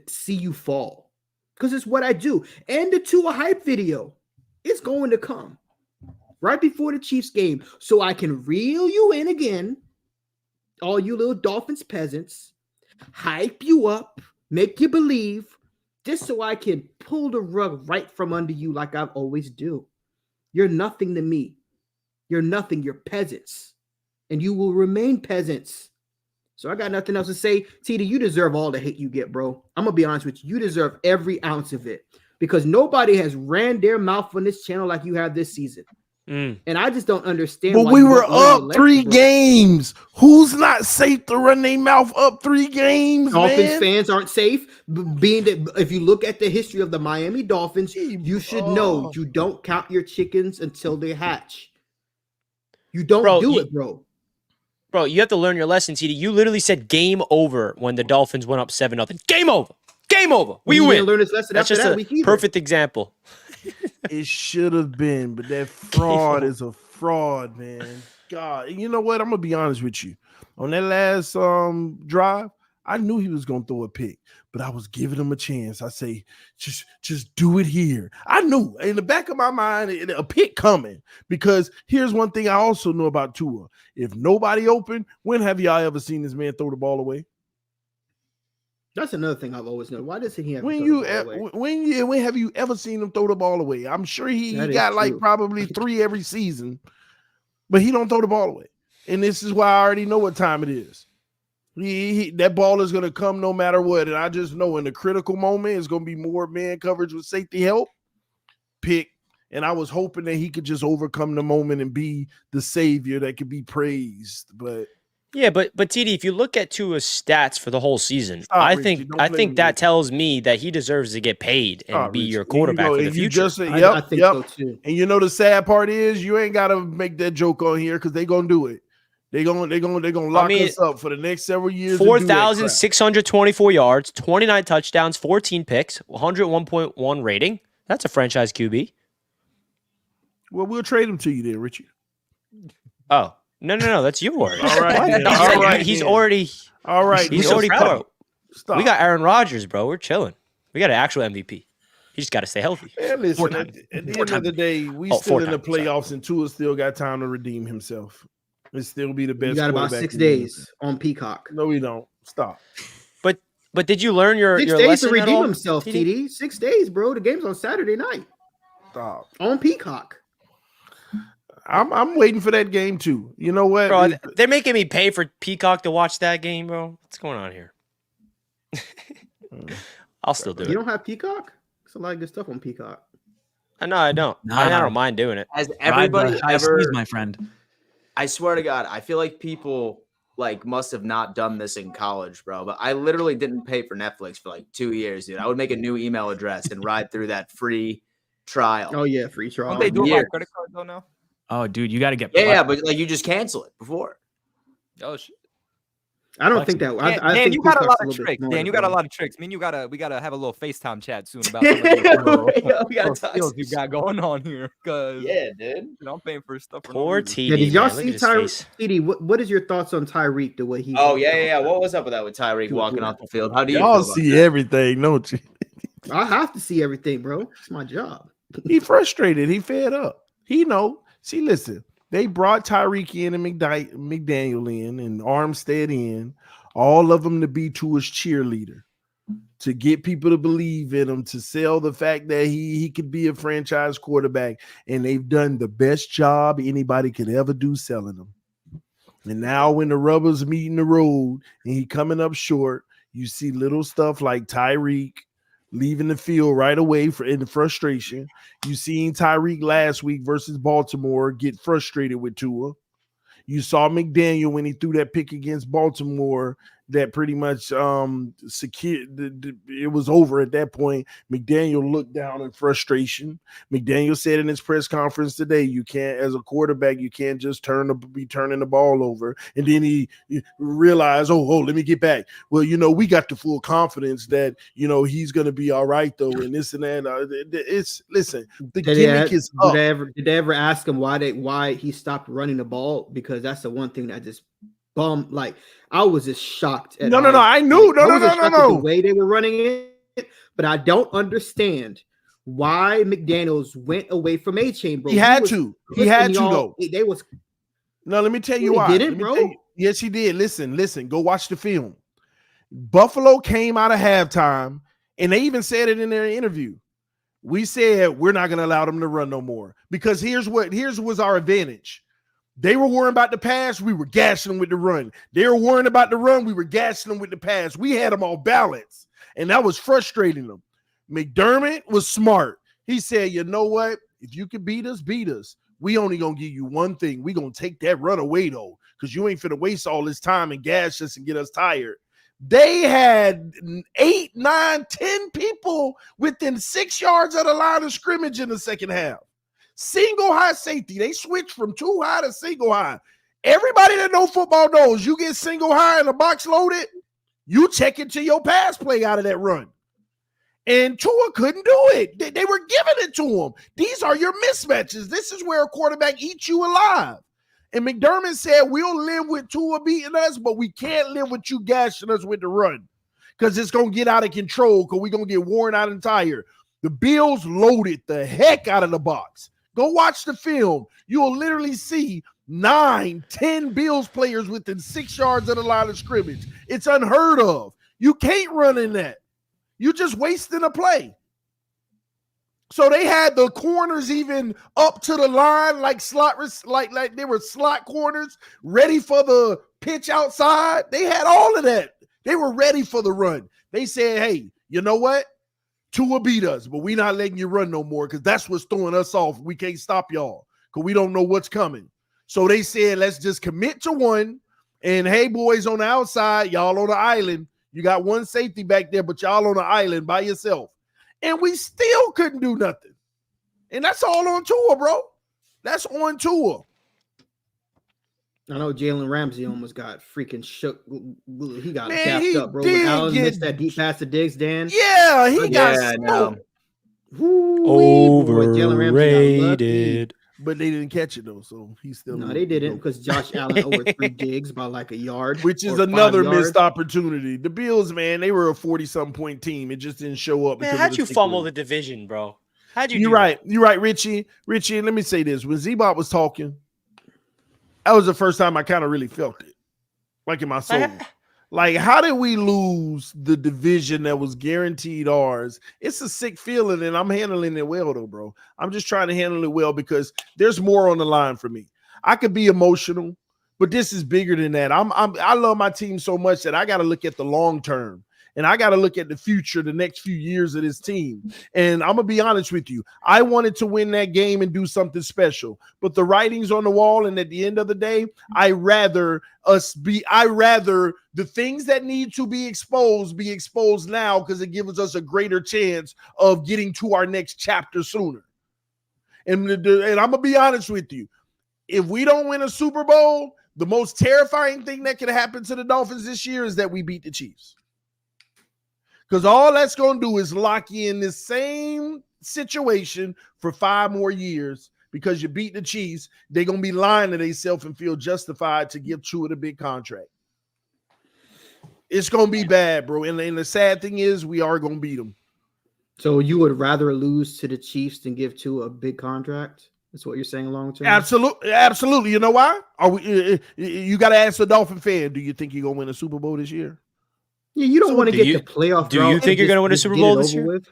see you fall. Because it's what I do. And the Tua hype video is going to come right before the Chiefs game. So I can reel you in again, all you little Dolphins peasants, hype you up, make you believe, just so I can pull the rug right from under you like I always do. You're nothing to me. You're nothing. You're peasants. And you will remain peasants. So I got nothing else to say. TD, you deserve all the hate you get, bro. I'm going to be honest with you. You deserve every ounce of it. Because nobody has ran their mouth on this channel like you have this season. And I just don't understand. But we were up 3 games. Who's not safe to run their mouth up 3 games? Dolphins fans aren't safe. Being that, if you look at the history of the Miami Dolphins, you should know you don't count your chickens until they hatch. You don't do it, bro. Bro, you have to learn your lesson, TD. You literally said game over when the Dolphins went up 7-0. Game over. Game over. We win. Learn his lesson. That's just a perfect example. It should have been, but that fraud is a fraud, man. God, and you know what? I'm gonna be honest with you. On that last drive, I knew he was gonna throw a pick, but I was giving him a chance. I say, just do it here. I knew in the back of my mind a pick coming, because here's one thing I also know about Tua: if nobody open, when have y'all ever seen this man throw the ball away? That's another thing I've always known. Why doesn't he have when have you ever seen him throw the ball away? I'm sure he got like probably 3 every season, but he don't throw the ball away. And this is why I already know what time it is. That ball is going to come no matter what. And I just know in the critical moment, it's going to be more man coverage with safety help. Pick. And I was hoping that he could just overcome the moment and be the savior that could be praised. But yeah, but TD, if you look at Tua's stats for the whole season, I think that tells me that he deserves to get paid and be your quarterback for the future. I think so too. And you know the sad part is you ain't got to make that joke on here because they're gonna do it. They're gonna lock us up for the next several years. 4,624 yards, 29 touchdowns, 14 picks, 101.1 rating. That's a franchise QB. Well, we'll trade him to you then, Richie. Oh. No, that's yours. All right. He's already part. Stop. We got Aaron Rodgers, bro. We're chilling. We got an actual MVP. He just got to stay healthy. Man, listen, at the end of the day, we still in the playoffs, and Tua still got time to redeem himself. It still be the best. You got about 6 days on Peacock. No, we don't. Stop. But But did you learn your 6 days lesson to at redeem all, himself, TD? TD. 6 days, bro. The game's on Saturday night Stop. on Peacock. I'm waiting for that game too. You know what? Bro, they're making me pay for Peacock to watch that game, bro. What's going on here? I'll still do You it. don't have Peacock? There's a lot of good stuff on Peacock. No, I don't. I don't mind doing it. Has everybody High ever? seas, my friend. I swear to God, I feel like people like must have not done this in college, bro. But I literally didn't pay for Netflix for like 2 years, dude. I would make a new email address and ride through that free trial. Oh yeah, free trial. Don't they do it by credit card though now? Oh, dude, you got to get. Yeah, but like you just cancel it before. Oh shit. I don't think that. I Dan, think you got a Peacock's lot of little bit tricks. smarter, Dan, you got a bro. lot of tricks. We gotta have a little FaceTime chat soon about some of the We gotta talk skills some you got going on here. Cause Yeah, dude. I'm paying for stuff. For Poor no reason. TD. Yeah, did y'all man. Look at see his Tyreek? face. TD, what is your thoughts on Tyreek? The way he? Oh yeah. What was up with that with Tyreek walking off the field? How do you Y'all feel about see that? everything, don't you? I have to see everything, bro. It's my job. He frustrated. He fed up. He know. See, listen. They brought Tyreek in and McDaniel in and Armstead in, all of them to be Tua's cheerleader, to get people to believe in him, to sell the fact that he could be a franchise quarterback. And they've done the best job anybody could ever do selling him. And now when the rubber's meeting the road and he coming up short, you see little stuff like Tyreek leaving the field right away in the frustration. You seen Tyreek last week versus Baltimore get frustrated with Tua. You saw McDaniel when he threw that pick against Baltimore that pretty much secured. It was over at that point. McDaniel looked down in frustration. McDaniel said in his press conference today, you can't, as a quarterback, you can't just be turning the ball over. And then he realized, oh, let me get back. Well, we got the full confidence that, he's going to be all right, though, and this and that. Listen, the gimmick is up. Did they ever ask him why he stopped running the ball? Because that's the one thing that just bummed. Like, I was just shocked. No. I knew. No. The way they were running it, but I don't understand why McDaniels went away from A-Chain, bro. He had to though. They was. No, let me tell you He why. didn't, bro. Yes, he did. Listen. Go watch the film. Buffalo came out of halftime, and they even said it in their interview. We said we're not going to allow them to run no more because here's was our advantage. They were worrying about the pass. We were gashing them with the run. They were worrying about the run. We were gashing them with the pass. We had them all balanced, and that was frustrating them. McDermott was smart. He said, you know what? If you can beat us, beat us. We only going to give you one thing. We going to take that run away, though, because you ain't finna waste all this time and gash us and get us tired. They had 8, 9, 10 people within 6 yards of the line of scrimmage in the second half. Single high safety. They switched from 2 high to single high. Everybody that know football knows you get single high and the box loaded, you check into your pass play out of that run. And Tua couldn't do it. They were giving it to him. These are your mismatches. This is where a quarterback eats you alive. And McDermott said, we'll live with Tua beating us, but we can't live with you gashing us with the run because it's going to get out of control because we're going to get worn out and tired. The Bills loaded the heck out of the box. Go watch the film. You'll literally see 9, 10 Bills players within 6 yards of the line of scrimmage. It's unheard of. You can't run in that. You're just wasting a play. So they had the corners even up to the line like like they were slot corners ready for the pitch outside. They had all of that. They were ready for the run. They said, hey, you know what? Tua beat us, but we're not letting you run no more because that's what's throwing us off. We can't stop y'all because we don't know what's coming. So they said, let's just commit to one. And hey, boys on the outside, y'all on the island. You got one safety back there, but y'all on the island by yourself. And we still couldn't do nothing. And that's all on Tua, bro. That's on Tua. I know Jalen Ramsey almost got freaking shook. He got gapped up, bro. did Allen get- missed that deep pass to Diggs, Dan. Yeah, he got Yeah, smoked. Overrated. But they didn't catch it, though, so he's still. No, they didn't because Josh Allen overthrew Diggs by like a yard. Which is or 5 another yards. missed opportunity. The Bills, man, they were a 40-something point team. It just didn't show up. Man, because how'd of you the fumble sick the division, bro? How'd you You're do right. You're right, Richie. Richie, let me say this. When Z-Bot was talking, that was the first time I kind of really felt it. Like in my soul. Like, how did we lose the division that was guaranteed ours? It's a sick feeling, and I'm handling it well, though, bro. I'm just trying to handle it well because there's more on the line for me. I could be emotional, but this is bigger than that. I love my team so much that I got to look at the long term. And I got to look at the future, the next few years of this team. And I'm going to be honest with you. I wanted to win that game and do something special. But the writing's on the wall. And at the end of the day, I rather the things that need to be exposed now because it gives us a greater chance of getting to our next chapter sooner. And I'm going to be honest with you. If we don't win a Super Bowl, the most terrifying thing that can happen to the Dolphins this year is that we beat the Chiefs. Because all that's going to do is lock you in this same situation for 5 more years because you beat the Chiefs. They're going to be lying to themselves and feel justified to give Tua a big contract. It's going to be bad, bro. And the sad thing is we are going to beat them. So you would rather lose to the Chiefs than give Tua a big contract? That's what you're saying long term? Absolutely. Absolutely. You know why? You got to ask the Dolphin fan, do you think you're going to win a Super Bowl this year? Yeah, you don't want to get the playoff. Do you think you're going to win a Super Bowl this year?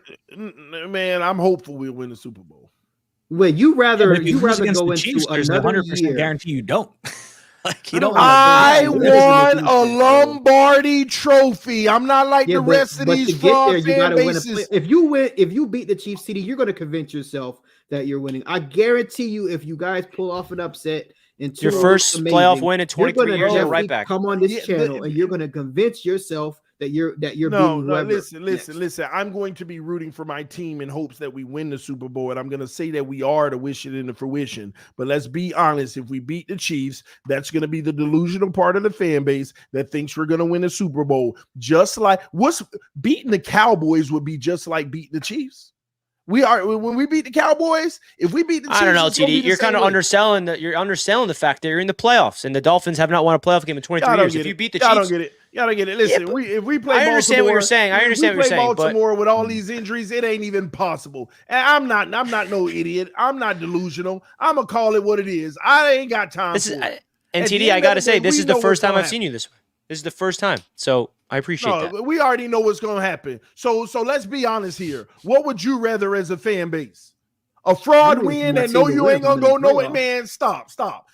Man, I'm hopeful we'll win the Super Bowl. Wait, you rather go the into Chiefs, there's another 100% year? guarantee you don't. Like you don't. I won a Lombardi trophy. I'm not like the rest of these fraud fan bases. If you beat the Chiefs, CD, you're going to convince yourself that you're winning. I guarantee you, if you guys pull off an upset. Your first playoff win in 23 years, you're right back. Come on this channel, and you're going to convince yourself that you're no. Listen. I'm going to be rooting for my team in hopes that we win the Super Bowl, and I'm going to say that we are to wish it into fruition. But let's be honest: if we beat the Chiefs, that's going to be the delusional part of the fan base that thinks we're going to win the Super Bowl. Just like beating the Cowboys would be just like beating the Chiefs. We are when we beat the Cowboys. If we beat the Chiefs, I don't know, TD. You're kind of underselling that. You're underselling the fact that you're in the playoffs, and the Dolphins have not won a playoff game in 23 years. If you beat the Chiefs, y'all don't get it. Listen, if we play, I understand what you're saying. I understand what you're saying. Baltimore with all these injuries, it ain't even possible. And I'm not no idiot. I'm not delusional. I'm gonna call it what it is. I ain't got time. And TD, I gotta say, this is the first time I've seen you this way. This is the first time, so I appreciate that. We already know what's going to happen. So let's be honest here. What would you rather as a fan base? A fraud win and know you ain't going to go nowhere? Man, stop.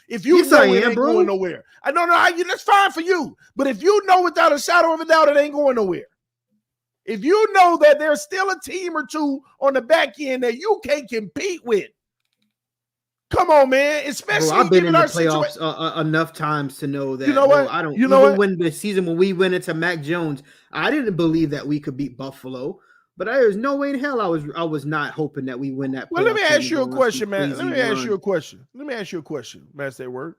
If you know it ain't going nowhere. I don't know. That's fine for you. But if you know without a shadow of a doubt it ain't going nowhere. If you know that there's still a team or two on the back end that you can't compete with, come on, man. Especially I've been in the playoffs enough times to know that. You know what? I don't. You know what? When the season when we went into Mac Jones, I didn't believe that we could beat Buffalo. But there's no way in hell I was not hoping that we win that. Well, let me ask you a question, man. Let me ask you a question, Master Word.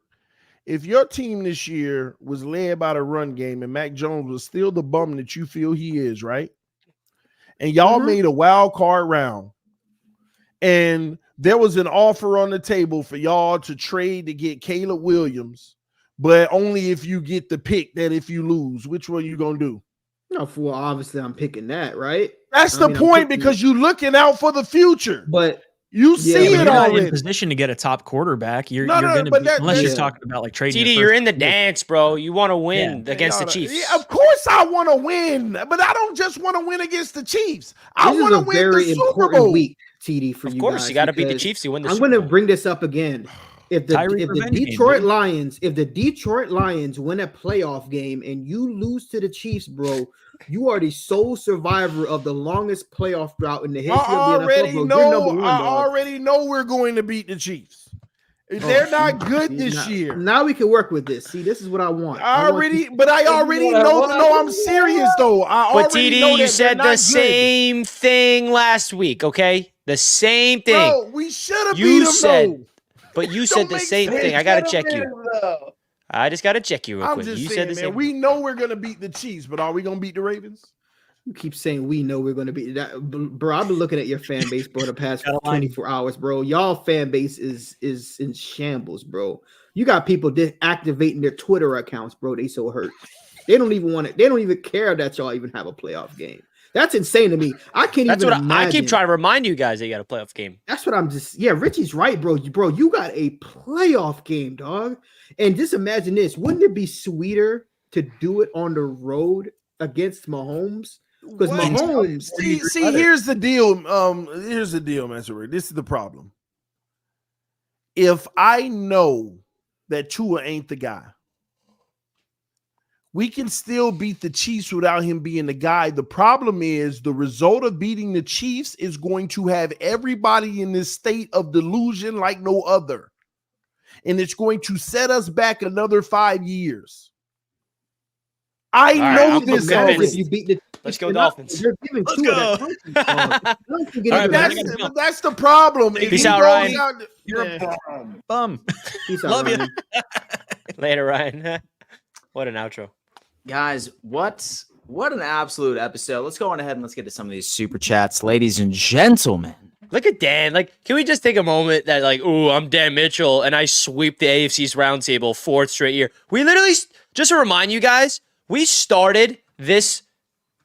If your team this year was led by the run game and Mac Jones was still the bum that you feel he is, right? And y'all made a wild card round, and there was an offer on the table for y'all to trade to get Caleb Williams, but only if you get the pick. That if you lose, which one you gonna do? No, well, obviously I'm picking that, right? That's the point because you're looking out for the future. But you see it already. In position to get a top quarterback. You're going to be, unless you're talking about like trading. TD, you're in the dance, bro. You want to win against the Chiefs. Yeah, of course I want to win, but I don't just want to win against the Chiefs. I want to win the Super Bowl. Week, TD, for you. Of course, you got to beat the Chiefs to win the Super Bowl. I'm going to bring this up again. If the Detroit Lions win a playoff game and you lose to the Chiefs, bro, you are the sole survivor of the longest playoff drought in the history of the NFL. I already know we're going to beat the Chiefs. They're not good this year. Now we can work with this. See, this is what I want. I already know. No, I'm serious though. But TD, you said the same thing last week. Okay, the same thing. Bro, we should have beat them though. But you said the same thing. I got to check you. I just got to check you real quick. You said the same. We know we're going to beat the Chiefs, but are we going to beat the Ravens? You keep saying we know we're going to beat that. Bro, I've been looking at your fan base, bro, the past 24 hours, bro. Y'all fan base is in shambles, bro. You got people deactivating their Twitter accounts, bro. They so hurt. They don't even want it. They don't even care that y'all even have a playoff game. That's insane to me. I can't even imagine. I keep trying to remind you guys that you got a playoff game. That's what I'm just. Yeah, Richie's right, bro. Bro, you got a playoff game, dog. And just imagine this. Wouldn't it be sweeter to do it on the road against Mahomes. Because What? Mahomes, See, here's the deal. Here's the deal, Master. This is the problem. If I know that Tua ain't the guy, we can still beat the Chiefs without him being the guy. The problem is the result of beating the Chiefs is going to have everybody in this state of delusion like no other. And it's going to set us back another 5 years. I know this already. if you beat the Let's go Dolphins. They're giving Let's Tua go. that confidence. All right, that's the problem. If Peace he out, goes Ryan. out- You're a bum. Peace out, Love you. Ryan. Later, Ryan. What an outro. Guys, what an absolute episode. Let's go on ahead and let's get to some of these super chats, ladies and gentlemen. Look at Dan. Like, can we just take a moment that, like, ooh, I'm Dan Mitchell and I sweep the AFC's roundtable 4th straight year. We literally, just to remind you guys, we started this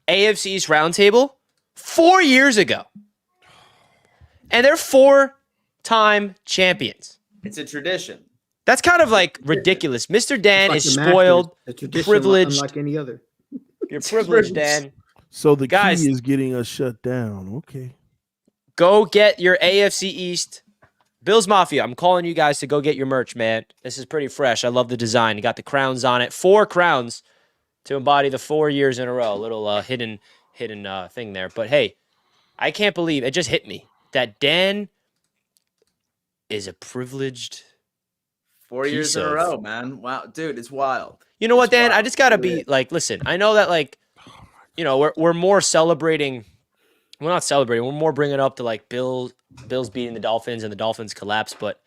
AFC's roundtable 4 years ago. And they're 4-time champions. It's a tradition. That's kind of like ridiculous. Mr. Dan Like is the Masters, spoiled, a tradition privileged. unlike any other. You're privileged, Dan. So the Guys- key is getting us shut down. Okay. Go get your AFC East. Bills Mafia, I'm calling you guys to go get your merch, man. This is pretty fresh. I love the design. You got the crowns on it. 4 crowns to embody the 4 years in a row. A little hidden thing there. But hey, I can't believe it just hit me that Dan is a privileged 4 years piece in a of- row, man. Wow, dude, it's wild. You know what, It's Dan? wild. I just gotta be like, listen. I know that, like, you know, we're more celebrating. We're not celebrating. We're more bringing up to like Bills beating the Dolphins and the Dolphins collapse. But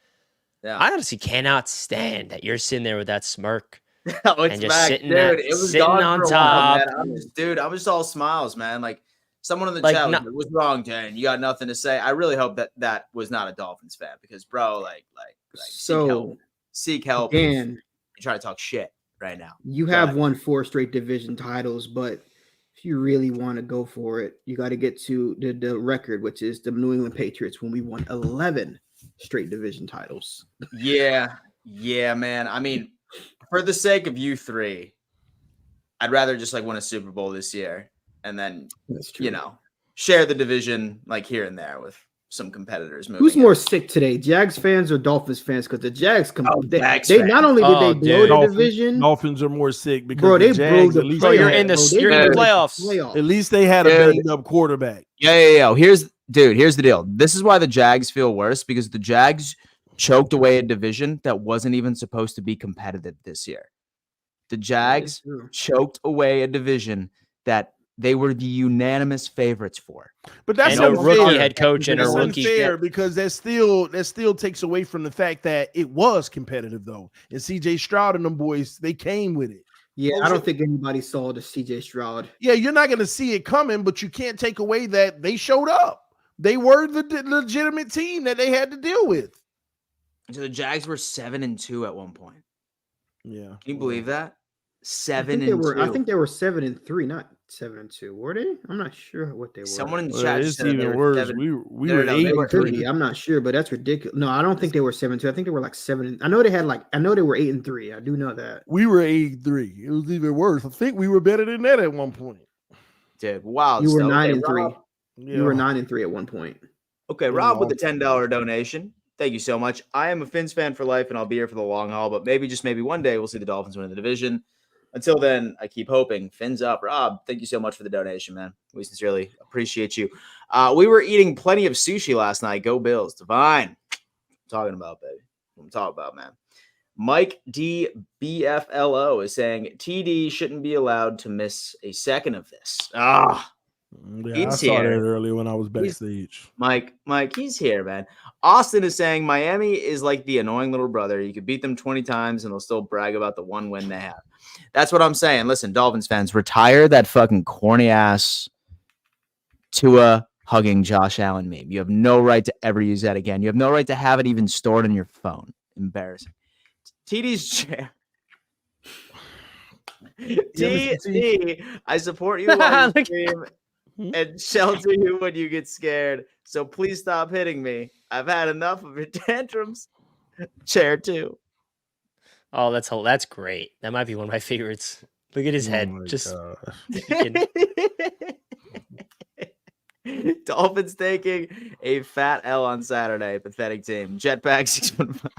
Yeah. I honestly cannot stand that you're sitting there with that smirk. Oh, it's and just back, sitting dude. at- It was sitting gone on for a while, top. man. I'm just all smiles, man. Like someone in the Like, chat was no- like, "What's wrong, Dan? You got nothing to say." I really hope that was not a Dolphins fan because, bro, like So, seek help. Dan, You try to talk shit right now. you Go have ahead. won 4 straight division titles, but if you really want to go for it, you got to get to the record, which is the New England Patriots when we won 11 straight division titles. Yeah, man. I mean, for the sake of you three, I'd rather just like win a Super Bowl this year and then That's true. you know share the division like here and there with some competitors. Who's moving more up. sick today, Jags fans or Dolphins fans? Because the Jags, Jags they fans. not only did Oh, they blow dude. the division, Dolphins are more sick because bro, the they blew Jags, the at least Bro, they you're had- in the bro, they you're in the blew playoffs. At least they had a Dude. banged up quarterback. Yeah. Here's the deal. This is why the Jags feel worse because the Jags choked away a division that wasn't even supposed to be competitive this year. The Jags true. choked away a division that they were the unanimous favorites for. But that's And a rookie unfair. head coach and a That's rookie. unfair because that still takes away from the fact that it was competitive though. And CJ Stroud and them boys, they came with it. Yeah, I don't think anybody saw the CJ Stroud. Yeah, you're not going to see it coming, but you can't take away that they showed up. They were the legitimate team that they had to deal with. So the Jags were 7-2 at one point. Yeah, Can you believe that? I 7-2. think they were 7-3, not 7-2. Were they? I'm not sure what they were. Someone in the Well, chat it's said they even were worse. 7. We No, were no, they were 8-3. I'm not sure, but that's ridiculous. No, I don't think they were 7-2. I think they were like 7. I know they were 8-3. I do know that. We were 8-3. It was even worse. I think we were better than that at one point. Dude, wow. You were stuff. Okay, 9-3. Rob. Yeah. You were 9-3 at one point. Okay, Rob with the $10 donation. Thank you so much. I am a Fins fan for life, and I'll be here for the long haul. But maybe, just maybe, one day we'll see the Dolphins win the division. Until then, I keep hoping. Fins up. Rob, thank you so much for the donation, man. We sincerely appreciate you. We were eating plenty of sushi last night. Go Bills. Divine. I'm talking about, baby. I'm talking about, man. Mike D. BFLO is saying TD shouldn't be allowed to miss a second of this. Yeah, He's I saw that here. earlier when I was backstage. Mike, he's here, man. Austin is saying Miami is like the annoying little brother. You could beat them 20 times and they'll still brag about the one win they have. That's what I'm saying. Listen, Dolphins fans, retire that fucking corny ass Tua hugging Josh Allen meme. You have no right to ever use that again. You have no right to have it even stored on your phone. Embarrassing. TD's chair. TD, I support you on the stream and shelter you when you get scared. So please stop hitting me. I've had enough of your tantrums. Chair 2. Oh, that's great. That might be one of my favorites. Look at his Oh head. my Just gosh. Dolphins taking a fat L on Saturday. Pathetic team. Jetpack 615.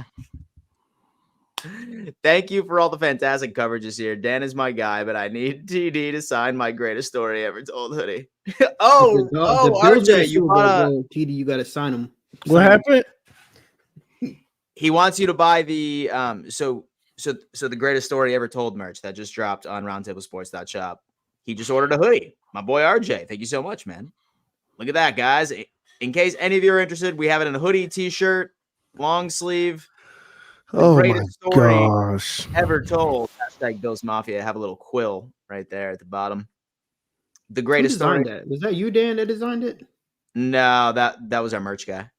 Thank you for all the fantastic coverages here. Dan is my guy, but I need TD to sign my greatest story ever told hoodie. The Bills win the RJ, you Super Bowl, bought bro. TD, you got to sign him. What happened? He wants you to buy the so the greatest story ever told merch that just dropped on roundtablesports.shop. He just ordered a hoodie. My boy RJ. Thank you so much, man. Look at that, guys. In case any of you are interested, we have it in a hoodie, t-shirt, long sleeve. The Oh my greatest story gosh. ever told. Hashtag Bills Mafia. Have a little quill right there at the bottom. The Who greatest story. designed that? Was that you, Dan, that designed it? No, that was our merch guy.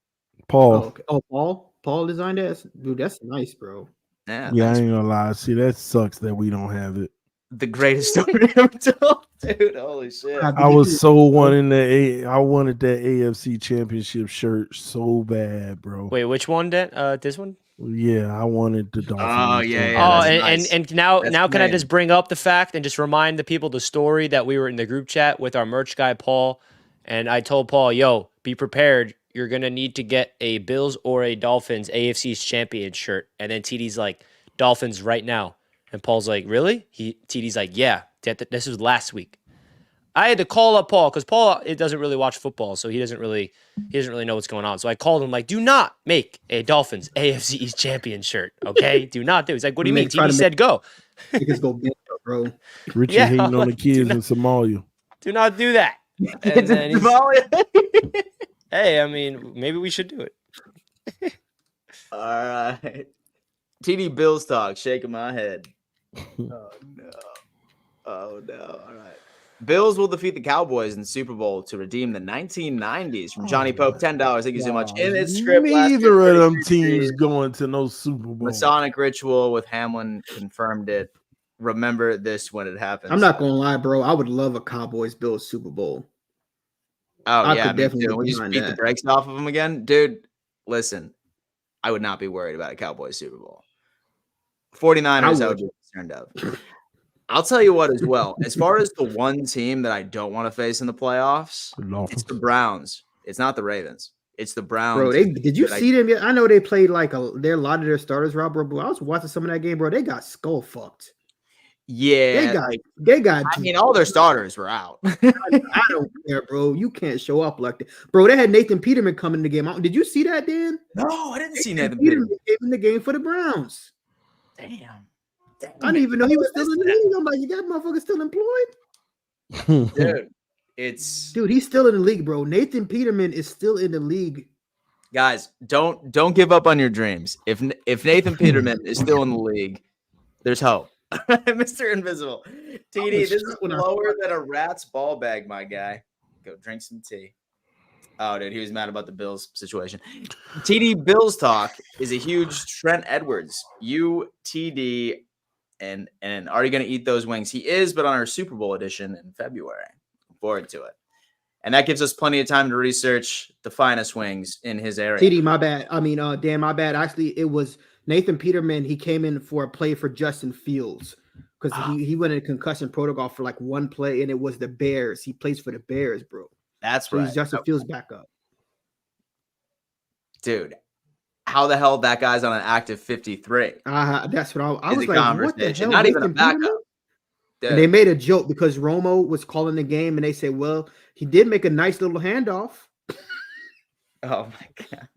Paul. Oh, okay. Oh, Paul. Paul designed that. Dude, that's nice, bro. Yeah, Yeah, I thanks. ain't gonna lie. See, that sucks that we don't have it. The greatest story ever told, dude. Holy shit! I was so wanting I wanted that AFC Championship shirt so bad, bro. wait, which one? This one? Yeah, I wanted the Dolphins. Oh yeah, Oh, that's and, nice. and now That's can I great. just bring up the fact and just remind the people the story that we were in the group chat with our merch guy Paul, and I told Paul, "Yo, be prepared. You're gonna need to get a Bills or a Dolphins AFC's champion shirt." And then TD's like, "Dolphins right now," and Paul's like, "Really?" TD's like, "Yeah, this was last week." I had to call up Paul because Paul doesn't really watch football, so he doesn't really know what's going on. So I called him like, "Do not make a Dolphins AFC East champion shirt, okay? Do not do." He's like, "What do you mean?" TD said, "Go." Niggas go big, bro. Richie Yeah, hating I'm on the like, kids in Somalia. Do not do that. And then he's, hey, I mean, maybe we should do it. All right. TD Bills talk. Shaking my head. Oh no. Oh no. All right. Bills will defeat the Cowboys in the Super Bowl to redeem the 1990s from Johnny Pope. $10. Thank you so much. In his script, last Neither year, of them 33 teams going to no Super Bowl. Masonic ritual with Hamlin confirmed it. Remember this when it happens. I'm not gonna lie, bro. I would love a Cowboys Bills Super Bowl. Oh I yeah, could me definitely too. We just behind beat the that. brakes off of them again, dude. Listen, I would not be worried about a Cowboys Super Bowl. 49ers, I would be concerned of. I'll tell you what as well. As far as the one team that I don't want to face in the playoffs, it's the Browns. It's not the Ravens. It's the Browns. Bro, did you see them yet? I know they played like a lot of their starters, Rob, bro. I was watching some of that game, bro. They got skull fucked. Yeah, they got. I mean, all their starters were out. I don't care, bro. You can't show up like that, bro. They had Nathan Peterman coming in the game. Did you see that, Dan? No, I didn't see Nathan Peterman came in the game for the Browns. Damn. I didn't even know he was still in the league. I'm like, that motherfucker still employed? Dude, he's still in the league, bro. Nathan Peterman is still in the league. Guys, don't give up on your dreams. If Nathan Peterman is still in the league, there's hope. Mr. Invisible. TD, this is lower than a rat's ball bag, my guy. Go drink some tea. Oh, dude, he was mad about the Bills situation. TD Bills talk is a huge Trent Edwards. You, TD, and are you going to eat those wings? He is, but on our Super Bowl edition in February. Look forward to it. And that gives us plenty of time to research the finest wings in his area. TD, my bad. I mean, Dan, my bad. Actually, it was Nathan Peterman. He came in for a play for Justin Fields because he went in concussion protocol for like one play, and it was the Bears. He plays for the Bears, bro. That's so right. He's Justin Fields back up. Dude, how the hell that guy's on an active 53? That's what I was like, what the hell? Not even a Nathan backup. Peterman? And they made a joke because Romo was calling the game, and they said, well, he did make a nice little handoff. Oh, my God.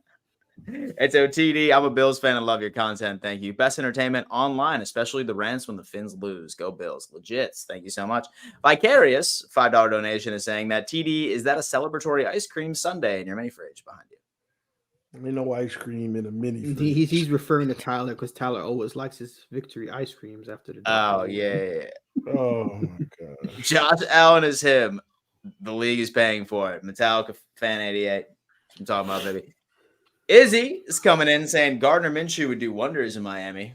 It's OTD. I'm a Bills fan and love your content. Thank you. Best entertainment online, especially the rants when the Fins lose. Go Bills. Legits. Thank you so much. Vicarious, $5 donation is saying that TD, is that a celebratory ice cream sundae in your mini fridge behind you? Ain't no ice cream in a mini fridge. He's referring to Tyler because Tyler always likes his victory ice creams after the. Oh, yeah. Oh, my God. Josh Allen is him. The league is paying for it. Metallica fan 88. I'm talking about, baby. Izzy is coming in saying Gardner Minshew would do wonders in Miami.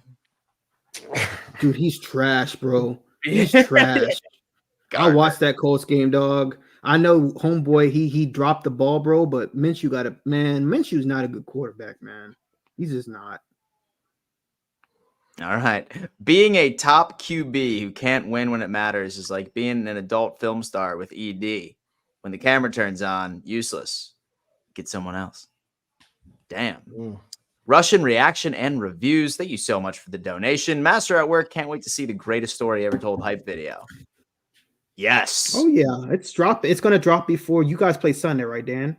Dude, he's trash, bro. He's trash. I watched that Colts game, dog. I know homeboy, he dropped the ball, bro, but Minshew's not a good quarterback, man. He's just not. All right. Being a top QB who can't win when it matters is like being an adult film star with ED. When the camera turns on, useless. Get someone else. Damn. Russian reaction and reviews. Thank you so much for the donation. Master at work. Can't wait to see the greatest story ever told hype video. Yes. Oh yeah, it's gonna drop before you guys play Sunday, right, Dan?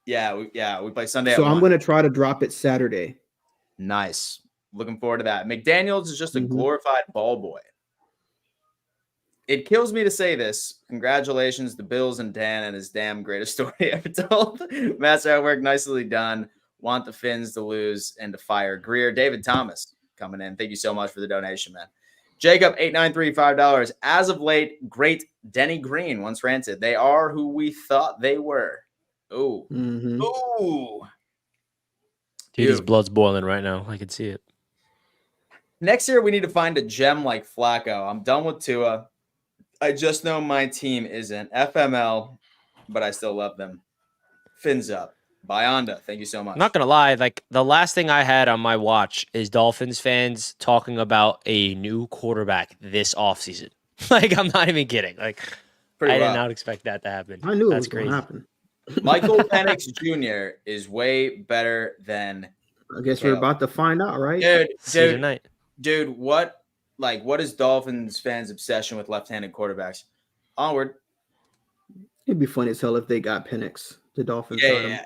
Yeah, we play Sunday. So at I'm 1. gonna try to drop it Saturday. Nice. Looking forward to that. McDaniels is just a glorified ball boy. It kills me to say this. Congratulations to Bills and Dan and his damn greatest story ever told. Master at work, nicely done. Want the Finns to lose and to fire Greer. David Thomas coming in. Thank you so much for the donation, man. Jacob, $893, $5. As of late, great Denny Green once ranted. They are who we thought they were. Ooh. Ooh. Dude, his blood's boiling right now. I can see it. Next year, we need to find a gem like Flacco. I'm done with Tua. I just know my team isn't. FML, but I still love them. Fins up. Bionda, thank you so much. I'm not gonna lie, like the last thing I had on my watch is Dolphins fans talking about a new quarterback this offseason. Like, I'm not even kidding. Like, I did not expect that to happen. I knew That's it was gonna happen. Michael Penix Jr. is way better than. I guess we're about to find out, right? Dude, what is Dolphins fans' obsession with left-handed quarterbacks? Onward. It'd be funny as hell if they got Penix. The Dolphins got him.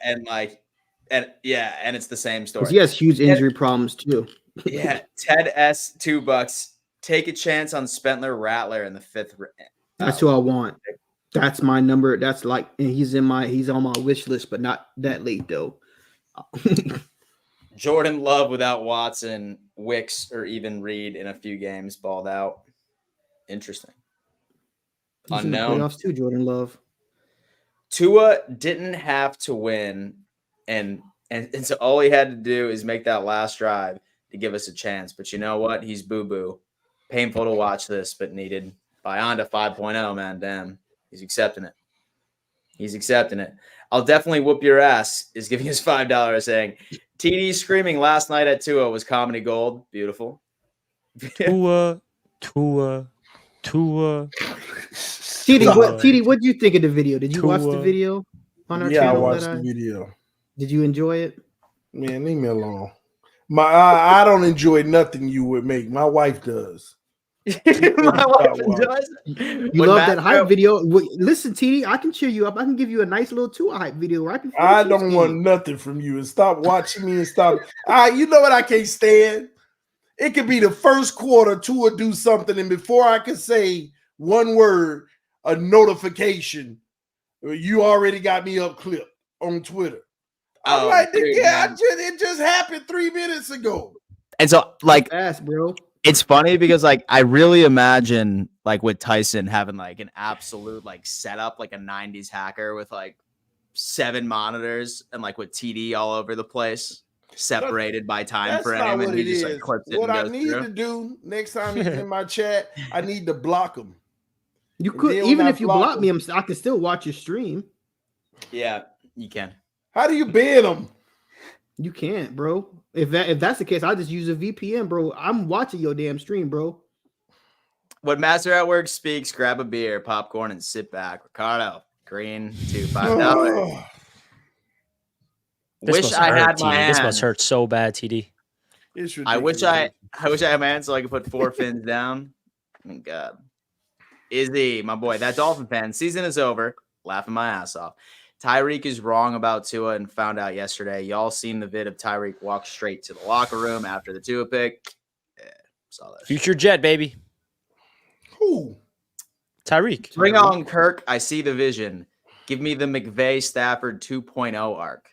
And it's the same story. He has huge injury problems too. Yeah, Ted S. $2. Take a chance on Spentler Rattler in the 5th. That's who I want. That's my number. That's like, and he's on my wish list, but not that late though. Jordan Love without Watson, Wicks, or even Reed in a few games balled out. Interesting. He's unknown. In the playoffs too, Jordan Love. Tua didn't have to win, and so all he had to do is make that last drive to give us a chance. But you know what? He's boo-boo. Painful to watch this, but needed. Bionda 5.0, man. Damn. He's accepting it. He's accepting it. I'll definitely whoop your ass is giving us $5 saying, TD screaming last night at Tua was comedy gold. Beautiful. Tua. TD, what did you think of the video? Did you watch the video on our channel? I watched the video. Did you enjoy it? Man, leave me alone. I don't enjoy nothing you would make. My wife does. My wife does. You love that hype video. Listen, TD, I can cheer you up. I can give you a nice little Tua hype video right before. I don't want nothing from you. And stop watching me and stop. You know what I can't stand? It could be the first quarter, Tua do something, and before I could say one word, a notification, you already got me up clip on Twitter. I'm like, yeah, it just happened 3 minutes ago. And so, like, fast, bro. It's funny because, like, I really imagine, like, with Tyson having like an absolute like setup, like a '90s hacker with like 7 monitors, and like with TD all over the place, separated by time frame, and he just like clips it. What I need to do next time he's in my chat, I need to block him. You could, even if you block me, I can still watch your stream. Yeah, you can. How do you ban him? You can't, bro. If that's the case, I just use a VPN, bro. I'm watching your damn stream, bro. When Master at Work speaks, grab a beer, popcorn, and sit back. Ricardo, green to $5. Wish I had my hand. This must hurt so bad, TD. I wish I had my hand so I could put 4 fins down. Oh, God. Izzy, my boy, that Dolphin fan. Season is over. Laughing my ass off. Tyreek is wrong about Tua and found out yesterday. Y'all seen the vid of Tyreek walk straight to the locker room after the Tua pick? Yeah, saw that. Future Jet, baby. Who? Tyreek. Bring on Kirk. I see the vision. Give me the McVay Stafford 2.0 arc.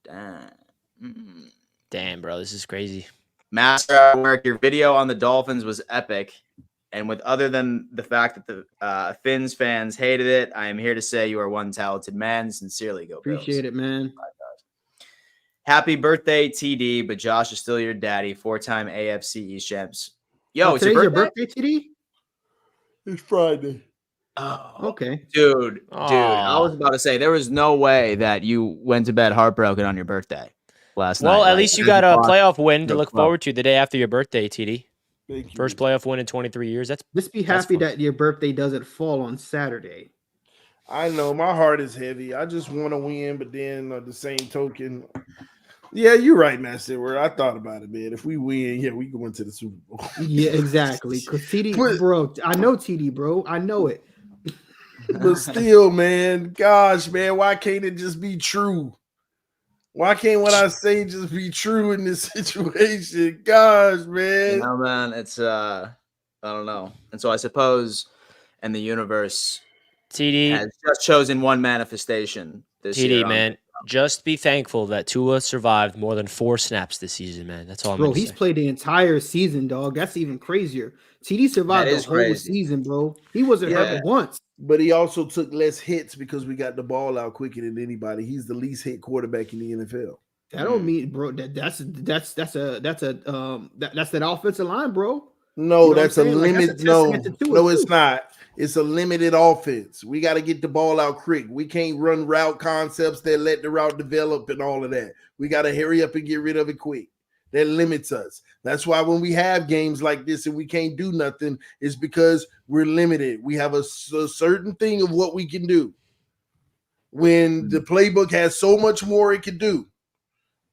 Damn. Damn, bro. This is crazy. Master at Work, your video on the Dolphins was epic. And with other than the fact that the Finns fans hated it, I am here to say you are one talented man. Sincerely, go Bills. Appreciate it, man. Happy birthday, TD. But Josh is still your daddy. 4-time AFC East champs. Yo, it's today's your birthday, TD? It's Friday. Oh, okay. Dude, I was about to say there was no way that you went to bed heartbroken on your birthday. last night. Well, at Like, least you got a playoff win to look Well, forward to the day after your birthday, TD. Thank you. First playoff win in 23 years. Just be happy that your birthday doesn't fall on Saturday. I know my heart is heavy. I just want to win, but then the same token, yeah, you're right, Master. Where I thought about it, man. If we win, yeah, we go into the Super Bowl. Yeah, exactly. Because TD, bro, I know TD, bro. I know it. But still, man, gosh, man, why can't it just be true? Why can't what I say just be true in this situation? Gosh, man. You know, man, it's I don't know. And so I suppose, and the universe TD has just chosen one manifestation this TD, year. man, just be thankful that Tua survived more than 4 snaps this season, man. That's all I'm Bro, gonna he's say. played the entire season, dog. That's even crazier. TD survived the whole crazy. season, bro. He wasn't hurt once. But he also took less hits because we got the ball out quicker than anybody. He's the least hit quarterback in the NFL. That don't mean, bro. That's that offensive line, bro. No, You know that's a what I'm saying? Like, limit. that's a testament to Tua, No, it's too. not. It's a limited offense. We got to get the ball out quick. We can't run route concepts that let the route develop and all of that. We got to hurry up and get rid of it quick. That limits us. That's why when we have games like this and we can't do nothing, it's because we're limited. We have a certain thing of what we can do. When the playbook has so much more it can do.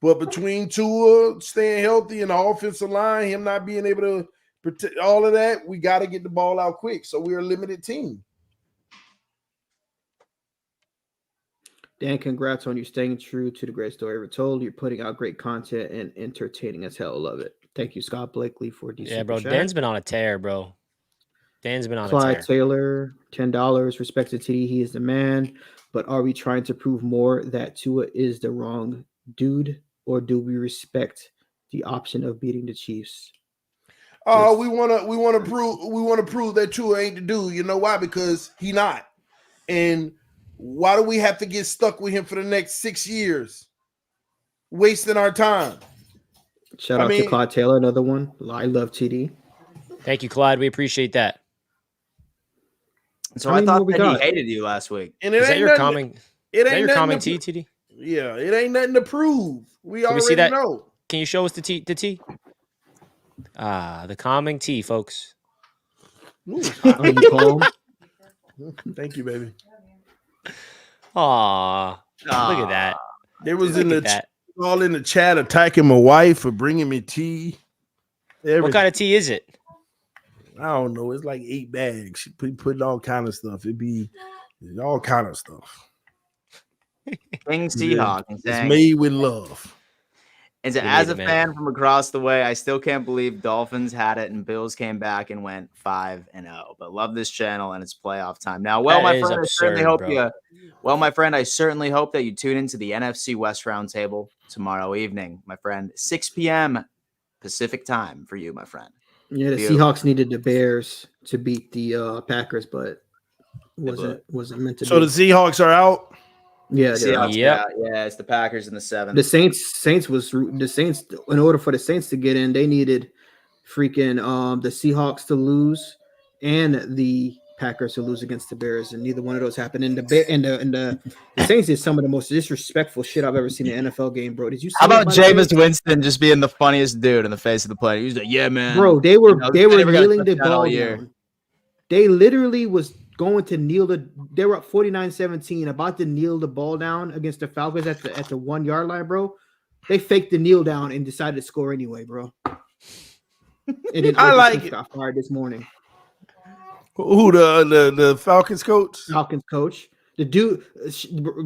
But between Tua staying healthy and the offensive line, him not being able to protect all of that, we got to get the ball out quick. So we're a limited team. Dan, congrats on you staying true to the great story ever told. You're putting out great content and entertaining as hell. Love it. Thank you, Scott Blakely, for DC. Yeah, bro. Dan's been on a tear, bro. Dan's been on a Clyde tear. Taylor, $10. Respect to TD, he is the man. But are we trying to prove more that Tua is the wrong dude, or do we respect the option of beating the Chiefs? We want to prove that Tua ain't the dude. You know why? Because he not. And why do we have to get stuck with him for the next 6 years, wasting our time? Shout out to Clyde Taylor, another one. I love TD. Thank you, Clyde. We appreciate that. So I thought that he hated you last week. And Is that your comment? It Is that ain't your nothing comment, to- TD? Yeah, it ain't nothing to prove. We Can we see already that? know. Can you show us the T? Ah, the calming T, folks. Thank you, baby. Aw, look at that. There was Look in at the that. all in the chat attacking my wife for bringing me tea. What kind of tea is it? I don't know. It's like 8 bags. She putting all kind of stuff. It be all kind of stuff. King Seahawk. It's made with love. And We as need a it, man. fan from across the way, I still can't believe Dolphins had it and Bills came back and went 5-0. But love this channel and it's playoff time. Now, well, That my is friend, I certainly absurd, hope bro. you. Well, my friend, I certainly hope that you tune into the NFC West Roundtable tomorrow evening, my friend. 6 p.m. Pacific time for you, my friend. Yeah, the Beautiful. Seahawks needed the Bears to beat the Packers, but wasn't meant to So be. the Seahawks are out. Yeah, they're Seahawks, out. yeah, it's the Packers in the 7th. The Saints. In order for the Saints to get in, they needed freaking the Seahawks to lose and the Packers to lose against the Bears, and neither one of those happened. And the Saints did some of the most disrespectful shit I've ever seen in an NFL game, bro. Did you see How that, about by the way? Jameis Winston just being the funniest dude in the face of the planet? He was like, "Yeah, man, Bro, they were they never got a kneeling the touchdown all ball year." down. They literally was going to kneel they were up 49-17, about to kneel the ball down against the Falcons at the 1 yard line, bro. They faked the kneel down and decided to score anyway, bro. And then I like it. got fired this morning. Who the Falcons coach? Falcons coach. The dude,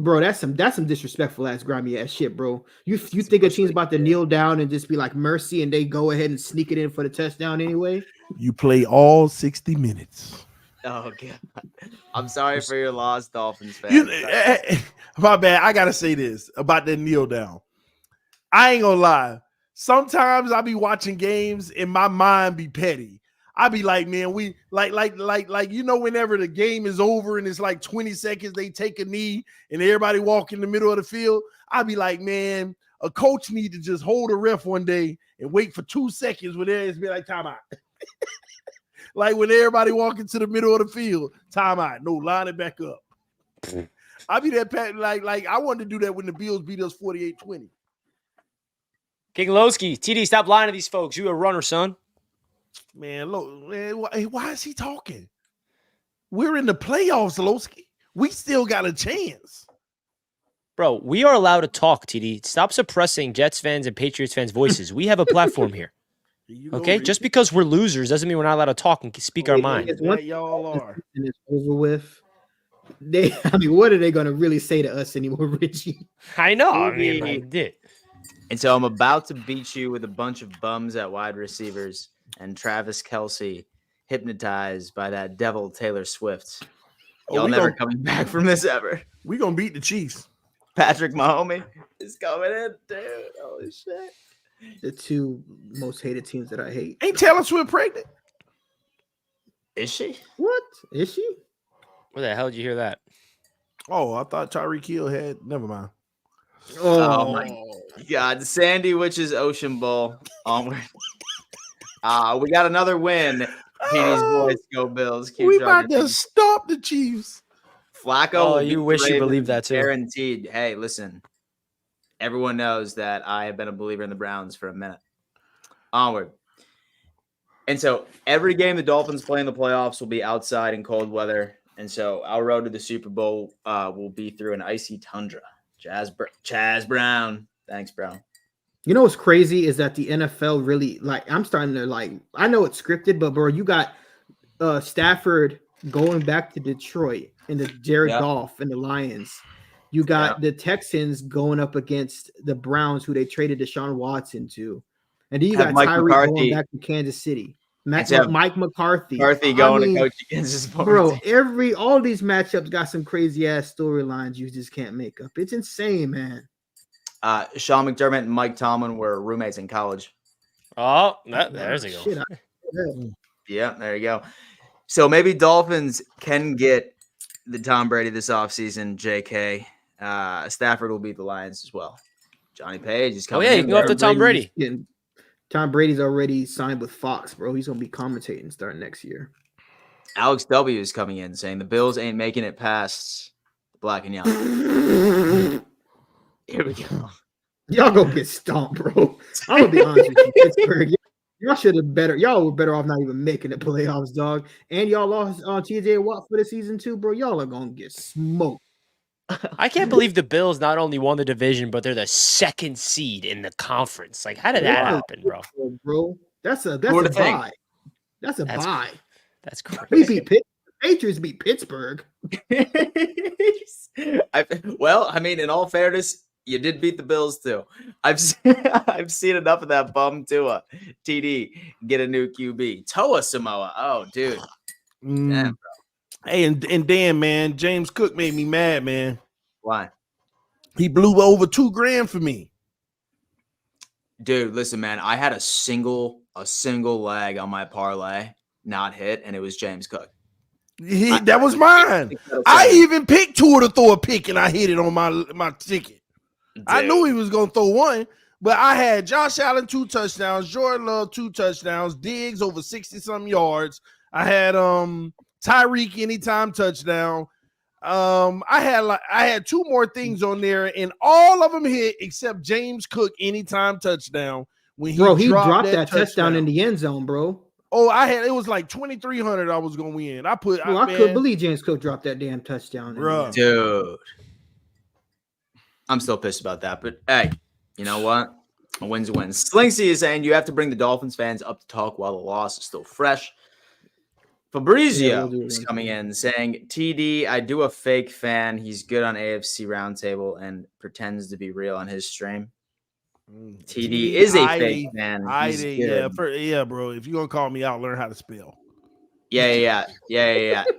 bro, that's some disrespectful ass grimy ass shit, bro. You think a team's about to kneel down and just be like mercy, and they go ahead and sneak it in for the touchdown anyway? You play all 60 minutes. Oh god, I'm sorry for your loss, Dolphins fans. My bad. I gotta say this about that kneel down. I ain't gonna lie. Sometimes I be watching games and my mind be petty. I be like, man, we like whenever the game is over and it's like 20 seconds, they take a knee and everybody walk in the middle of the field. I be like, man, a coach need to just hold a ref one day and wait for 2 seconds when it's be like timeout. Like when everybody walk into the middle of the field, timeout. No, line it back up. I be that pat like I wanted to do that when the Bills beat us 48-20. King Lowski, TD, stop lying to these folks. You a runner, son. Man, look, man, why is he talking? We're in the playoffs, Lowski. We still got a chance. Bro, we are allowed to talk, TD. Stop suppressing Jets fans and Patriots fans' voices. We have a platform here. Okay? Just because we're losers doesn't mean we're not allowed to talk and speak our mind. What y'all are. And it's over with. What are they going to really say to us anymore, Richie? I know. I mean, I did. And so I'm about to beat you with a bunch of bums at wide receivers and Travis Kelce hypnotized by that devil Taylor Swift. Y'all never coming back from this ever. We're going to beat the Chiefs. Patrick Mahomes is coming in, dude. Holy shit. The two most hated teams that I hate. Ain't Taylor Swift pregnant? Is she? What? Is she? Where the hell did you hear that? Oh, I thought Tyreek Hill had. Never mind. Oh my God. Sandy Witch's Ocean Bowl. Onward. We got another win. Petey's boys go Bills. We about to stop the Chiefs. Flacco. Oh, you wish you believed that too. Guaranteed. Hey, listen. Everyone knows that I have been a believer in the Browns for a minute. Onward. And so every game the Dolphins play in the playoffs will be outside in cold weather. And so our road to the Super Bowl will be through an icy tundra. Chaz Brown. Thanks, bro. You know what's crazy is that the NFL really, I'm starting to, I know it's scripted, but, bro, you got Stafford going back to Detroit and the Jared Goff and the Lions. You got the Texans going up against the Browns, who they traded Deshaun Watson to. And then you got Tyreek going back to Kansas City. Mike McCarthy. Going to coach against his bro, all these matchups got some crazy ass storylines you just can't make up. It's insane, man. Sean McDermott and Mike Tomlin were roommates in college. Oh, there's a go. Yeah, there you go. So maybe Dolphins can get the Tom Brady this offseason, JK. Stafford will beat the Lions as well. Johnny Page is coming. Oh, yeah, you can go after Tom Brady. Tom Brady's already signed with Fox, bro. He's going to be commentating starting next year. Alex W. is coming in saying the Bills ain't making it past the black and yellow. Here we go. Y'all go get stomped, bro. I'm going to be honest with you, Pittsburgh. Y'all were better off not even making the playoffs, dog. And y'all lost TJ Watt for the season too, bro. Y'all are going to get smoked. I can't believe the Bills not only won the division, but they're the second seed in the conference. Like, how did that happen, bro? Bro, that's a bye. That's a bye. That's crazy. We beat Patriots beat Pittsburgh. Well, I mean, in all fairness, you did beat the Bills too. I've seen enough of that bum Tua TD get a new QB. Toa Samoa. Oh, dude. Damn, bro. Hey, and damn, man, James Cook made me mad, man. Why? He blew over $2,000 for me. Dude, listen, man. I had a single leg on my parlay not hit, and it was James Cook. That was mine. I even picked Tua to throw a pick, and I hit it on my ticket. Dude. I knew he was gonna throw one, but I had Josh Allen 2 touchdowns, Jordan Love 2 touchdowns, Diggs over 60-some yards. I had Tyreek anytime touchdown. I had 2 more things on there, and all of them hit except James Cook anytime touchdown. When he dropped that touchdown in the end zone, bro. Oh, it was like 2,300. I was gonna win. I couldn't believe James Cook dropped that damn touchdown, bro. Dude. I'm still pissed about that, but hey, you know what? A win's a win. Slinksy is saying you have to bring the Dolphins fans up to talk while the loss is still fresh. Fabrizio is coming in saying, TD, I do a fake fan. He's good on AFC Roundtable and pretends to be real on his stream. TD is a fake fan. Yeah, bro. If you're going to call me out, learn how to spell. Yeah.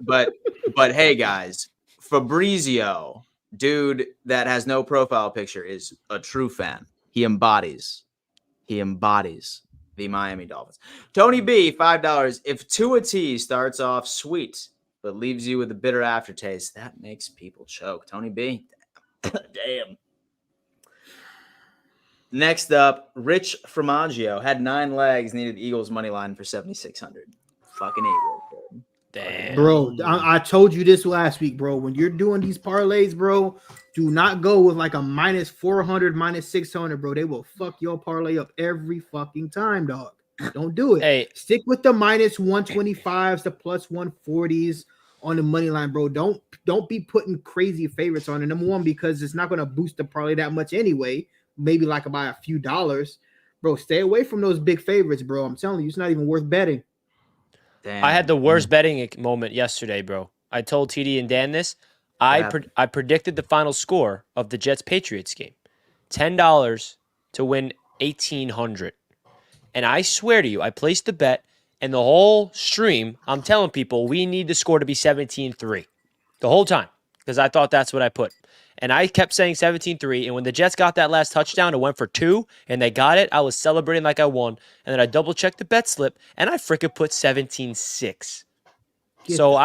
But hey, guys, Fabrizio, dude that has no profile picture, is a true fan. He embodies the Miami Dolphins. Tony B, $5. If Tua T starts off sweet but leaves you with a bitter aftertaste, that makes people choke. Tony B, damn. Next up, Rich Formaggio had 9 legs, needed Eagles money line for 7,600. Fucking Eagles. Bro, I told you this last week, bro. When you're doing these parlays, bro, do not go with like a minus 400, minus 600, bro. They will fuck your parlay up every fucking time, dog. Don't do it. Hey, stick with the minus 125s, the plus 140s on the money line, bro. Don't be putting crazy favorites on it. Number one, because it's not going to boost the parlay that much anyway. Maybe like by a few dollars, bro. Stay away from those big favorites, bro. I'm telling you, it's not even worth betting. Damn. I had the worst betting moment yesterday, bro. I told TD and Dan this. I predicted the final score of the Jets Patriots game, $10 to win $1,800, and I swear to you, I placed the bet, and the whole stream, I'm telling people we need the score to be 17-3 the whole time because I thought that's what I put. And I kept saying 17-3, and when the Jets got that last touchdown, it went for 2, and they got it. I was celebrating like I won, and then I double-checked the bet slip, and I freaking put 17-6. So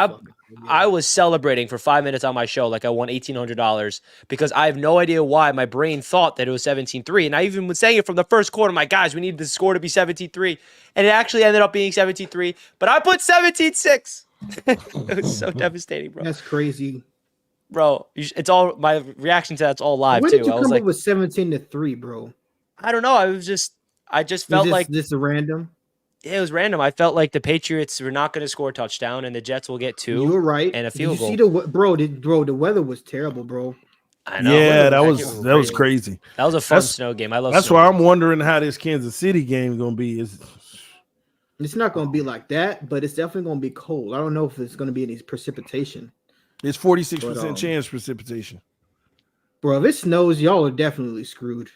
I was celebrating for 5 minutes on my show like I won $1,800 because I have no idea why my brain thought that it was 17-3, and I even was saying it from the first quarter. My guys, we need the score to be 17-3, and it actually ended up being 17-3, but I put 17-6. It was so devastating, bro. That's crazy. Bro, it's all my reaction to that's all live When too. did you I was come like, up with 17-3, bro? I don't know. I just felt like this is random. Yeah, it was random. I felt like the Patriots were not going to score a touchdown, and the Jets will get 2. You were right. And a field goal. See the the weather was terrible, bro. I know. Yeah, that was crazy. That was a fun snow game. I love. That's why I'm wondering how this Kansas City game is going to be. It's not going to be like that, but it's definitely going to be cold. I don't know if it's going to be any precipitation. It's 46% chance precipitation. Bro, if it snows, y'all are definitely screwed.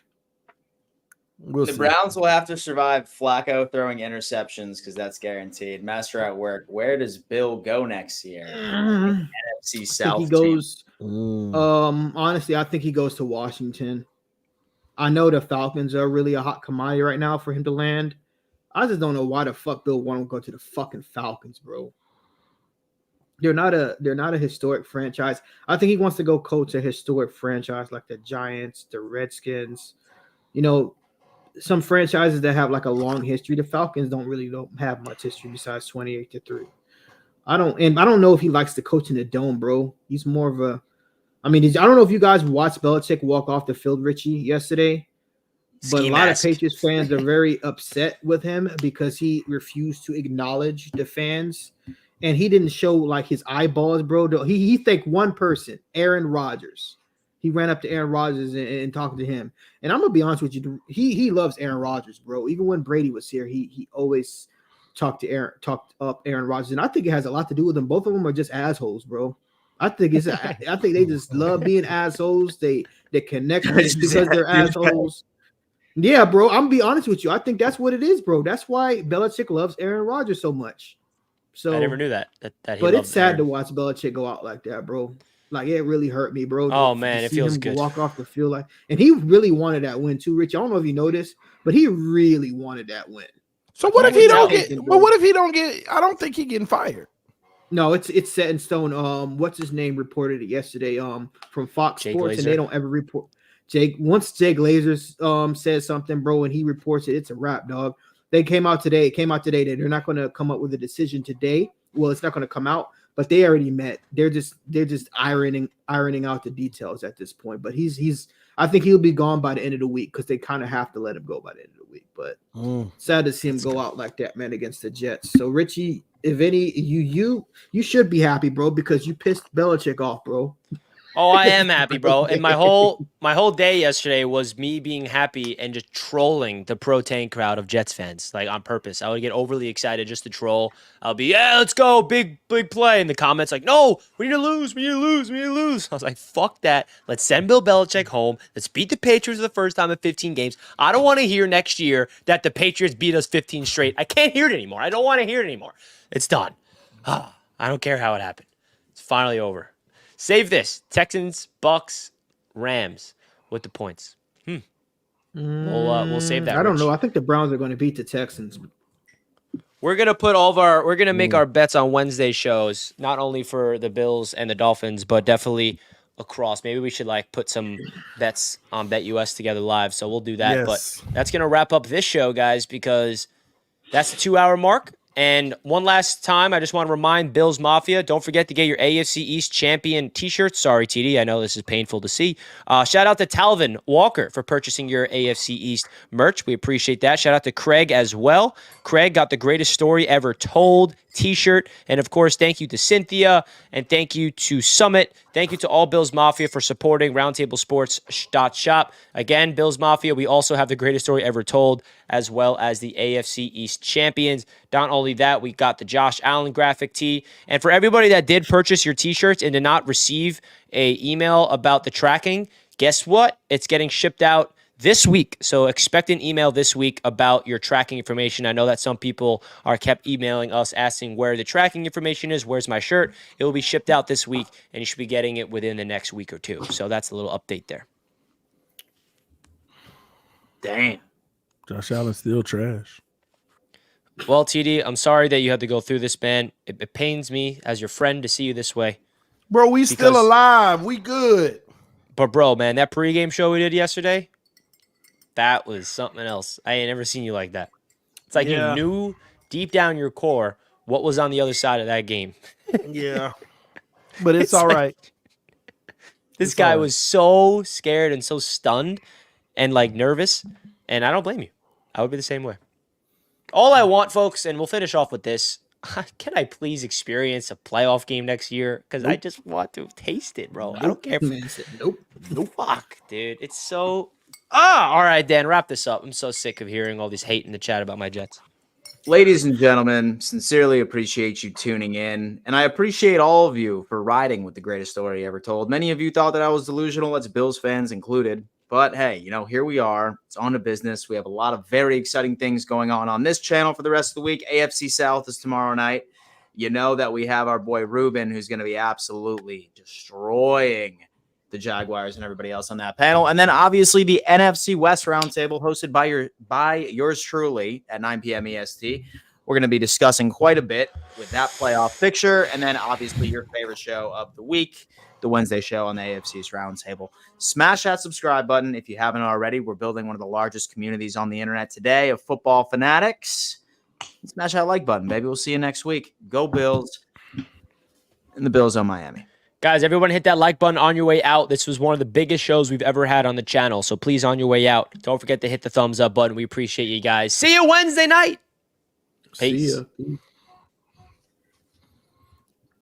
The Browns will have to survive Flacco throwing interceptions because that's guaranteed. Master at work. Where does Bill go next year? NFC South. He goes. Honestly, I think he goes to Washington. I know the Falcons are really a hot commodity right now for him to land. I just don't know why the fuck Bill want to go to the fucking Falcons, bro. They're not a historic franchise. I think he wants to go coach a historic franchise like the Giants, the Redskins. You know, some franchises that have like a long history. The Falcons don't have much history besides 28-3. I don't know if he likes to coach in the dome, bro. He's more of a. I mean, I don't know if you guys watched Belichick walk off the field, Richie, yesterday. But a lot of Patriots fans are very upset with him because he refused to acknowledge the fans. And he didn't show like his eyeballs, bro. He thanked one person, Aaron Rodgers. He ran up to Aaron Rodgers and talked to him. And I'm gonna be honest with you, he loves Aaron Rodgers, bro. Even when Brady was here, he always talked up Aaron Rodgers. And I think it has a lot to do with them. Both of them are just assholes, bro. I think they just love being assholes. They connect because they're assholes. Yeah, bro. I'm gonna be honest with you. I think that's what it is, bro. That's why Belichick loves Aaron Rodgers so much. So I never knew that but it's sad to watch Belichick go out like that, bro. Like it really hurt me, bro. Oh man, it feels good. Walk off the field and he really wanted that win too, Rich. I don't know if you noticed, but he really wanted that win. So what if he don't get? But what if he don't get? I don't think he's getting fired. No, it's set in stone. What's his name reported it yesterday? From Fox Sports, and they don't ever report. Once Jake Glazer says something, bro, and he reports it, it's a wrap, dog. They came out today. It came out today that they're not going to come up with a decision today. Well, it's not going to come out, but they already met. They're just ironing out the details at this point. But I think he'll be gone by the end of the week because they kind of have to let him go by the end of the week. But sad to see him go out like that, man, against the Jets. So Richie, if any, you should be happy, bro, because you pissed Belichick off, bro. Oh, I am happy, bro. And my whole day yesterday was me being happy and just trolling the pro-tank crowd of Jets fans, like on purpose. I would get overly excited just to troll. I'll be, yeah, let's go, big play. In the comments, like, no, we need to lose, we need to lose, we need to lose. I was like, fuck that. Let's send Bill Belichick home. Let's beat the Patriots for the first time in 15 games. I don't want to hear next year that the Patriots beat us 15 straight. I can't hear it anymore. I don't want to hear it anymore. It's done. I don't care how it happened. It's finally over. Save this. Texans, Bucks, Rams with the points. We'll save that. I don't know. I think the Browns are going to beat the Texans. We're going to put we're going to make our bets on Wednesday shows, not only for the Bills and the Dolphins, but definitely across. Maybe we should put some bets on BetUS together live. So we'll do that. Yes. But that's going to wrap up this show, guys, because that's the 2-hour mark. And one last time, I just want to remind Bills Mafia, don't forget to get your AFC East champion t-shirts. Sorry, TD, I know this is painful to see. Shout out to Talvin Walker for purchasing your AFC East merch. We appreciate that. Shout out to Craig as well. Craig got the greatest story ever told t-shirt. And of course, thank you to Cynthia and thank you to Summit. Thank you to all Bills Mafia for supporting roundtablesports.shop. Again, Bills Mafia, we also have the greatest story ever told as well as the AFC East champions. Not only that, we got the Josh Allen graphic tee. And for everybody that did purchase your t-shirts and did not receive a email about the tracking, guess what? It's getting shipped out this week. So expect an email this week about your tracking information. I know that some people are kept emailing us asking where the tracking information is. Where's my shirt? It will be shipped out this week, and you should be getting it within the next week or two. So that's a little update there. Damn. Josh Allen's still trash. Well, TD, I'm sorry that you had to go through this, man. It pains me as your friend to see you this way. Bro, we still alive. We good. But, bro, man, that pregame show we did yesterday, that was something else. I ain't never seen you like that. It's like you knew deep down your core what was on the other side of that game. Yeah. But it's all right. This guy was so scared and so stunned and, like, nervous, and I don't blame you. I would be the same way. All I want, folks, and we'll finish off with this, can I please experience a playoff game next year? Because I just want to taste it, bro. I don't care. Nope. Fuck, dude. It's so... all right, Dan, wrap this up. I'm so sick of hearing all this hate in the chat about my Jets. Ladies and gentlemen, sincerely appreciate you tuning in, and I appreciate all of you for riding with the greatest story ever told. Many of you thought that I was delusional, that's Bills fans included. But hey, here we are. It's on to business. We have a lot of very exciting things going on this channel for the rest of the week. AFC South is tomorrow night. You know that we have our boy Ruben, who's going to be absolutely destroying the Jaguars and everybody else on that panel. And then obviously the NFC West Roundtable hosted by yours truly at 9 p.m. EST. We're going to be discussing quite a bit with that playoff picture. And then obviously your favorite show of the week, the Wednesday show on the AFC's Roundtable. Smash that subscribe button if you haven't already. We're building one of the largest communities on the internet today of football fanatics. Smash that like button, baby. We'll see you next week. Go Bills. And the Bills on Miami. Guys, everyone hit that like button on your way out. This was one of the biggest shows we've ever had on the channel. So please, on your way out, don't forget to hit the thumbs up button. We appreciate you guys. See you Wednesday night. Peace. See ya.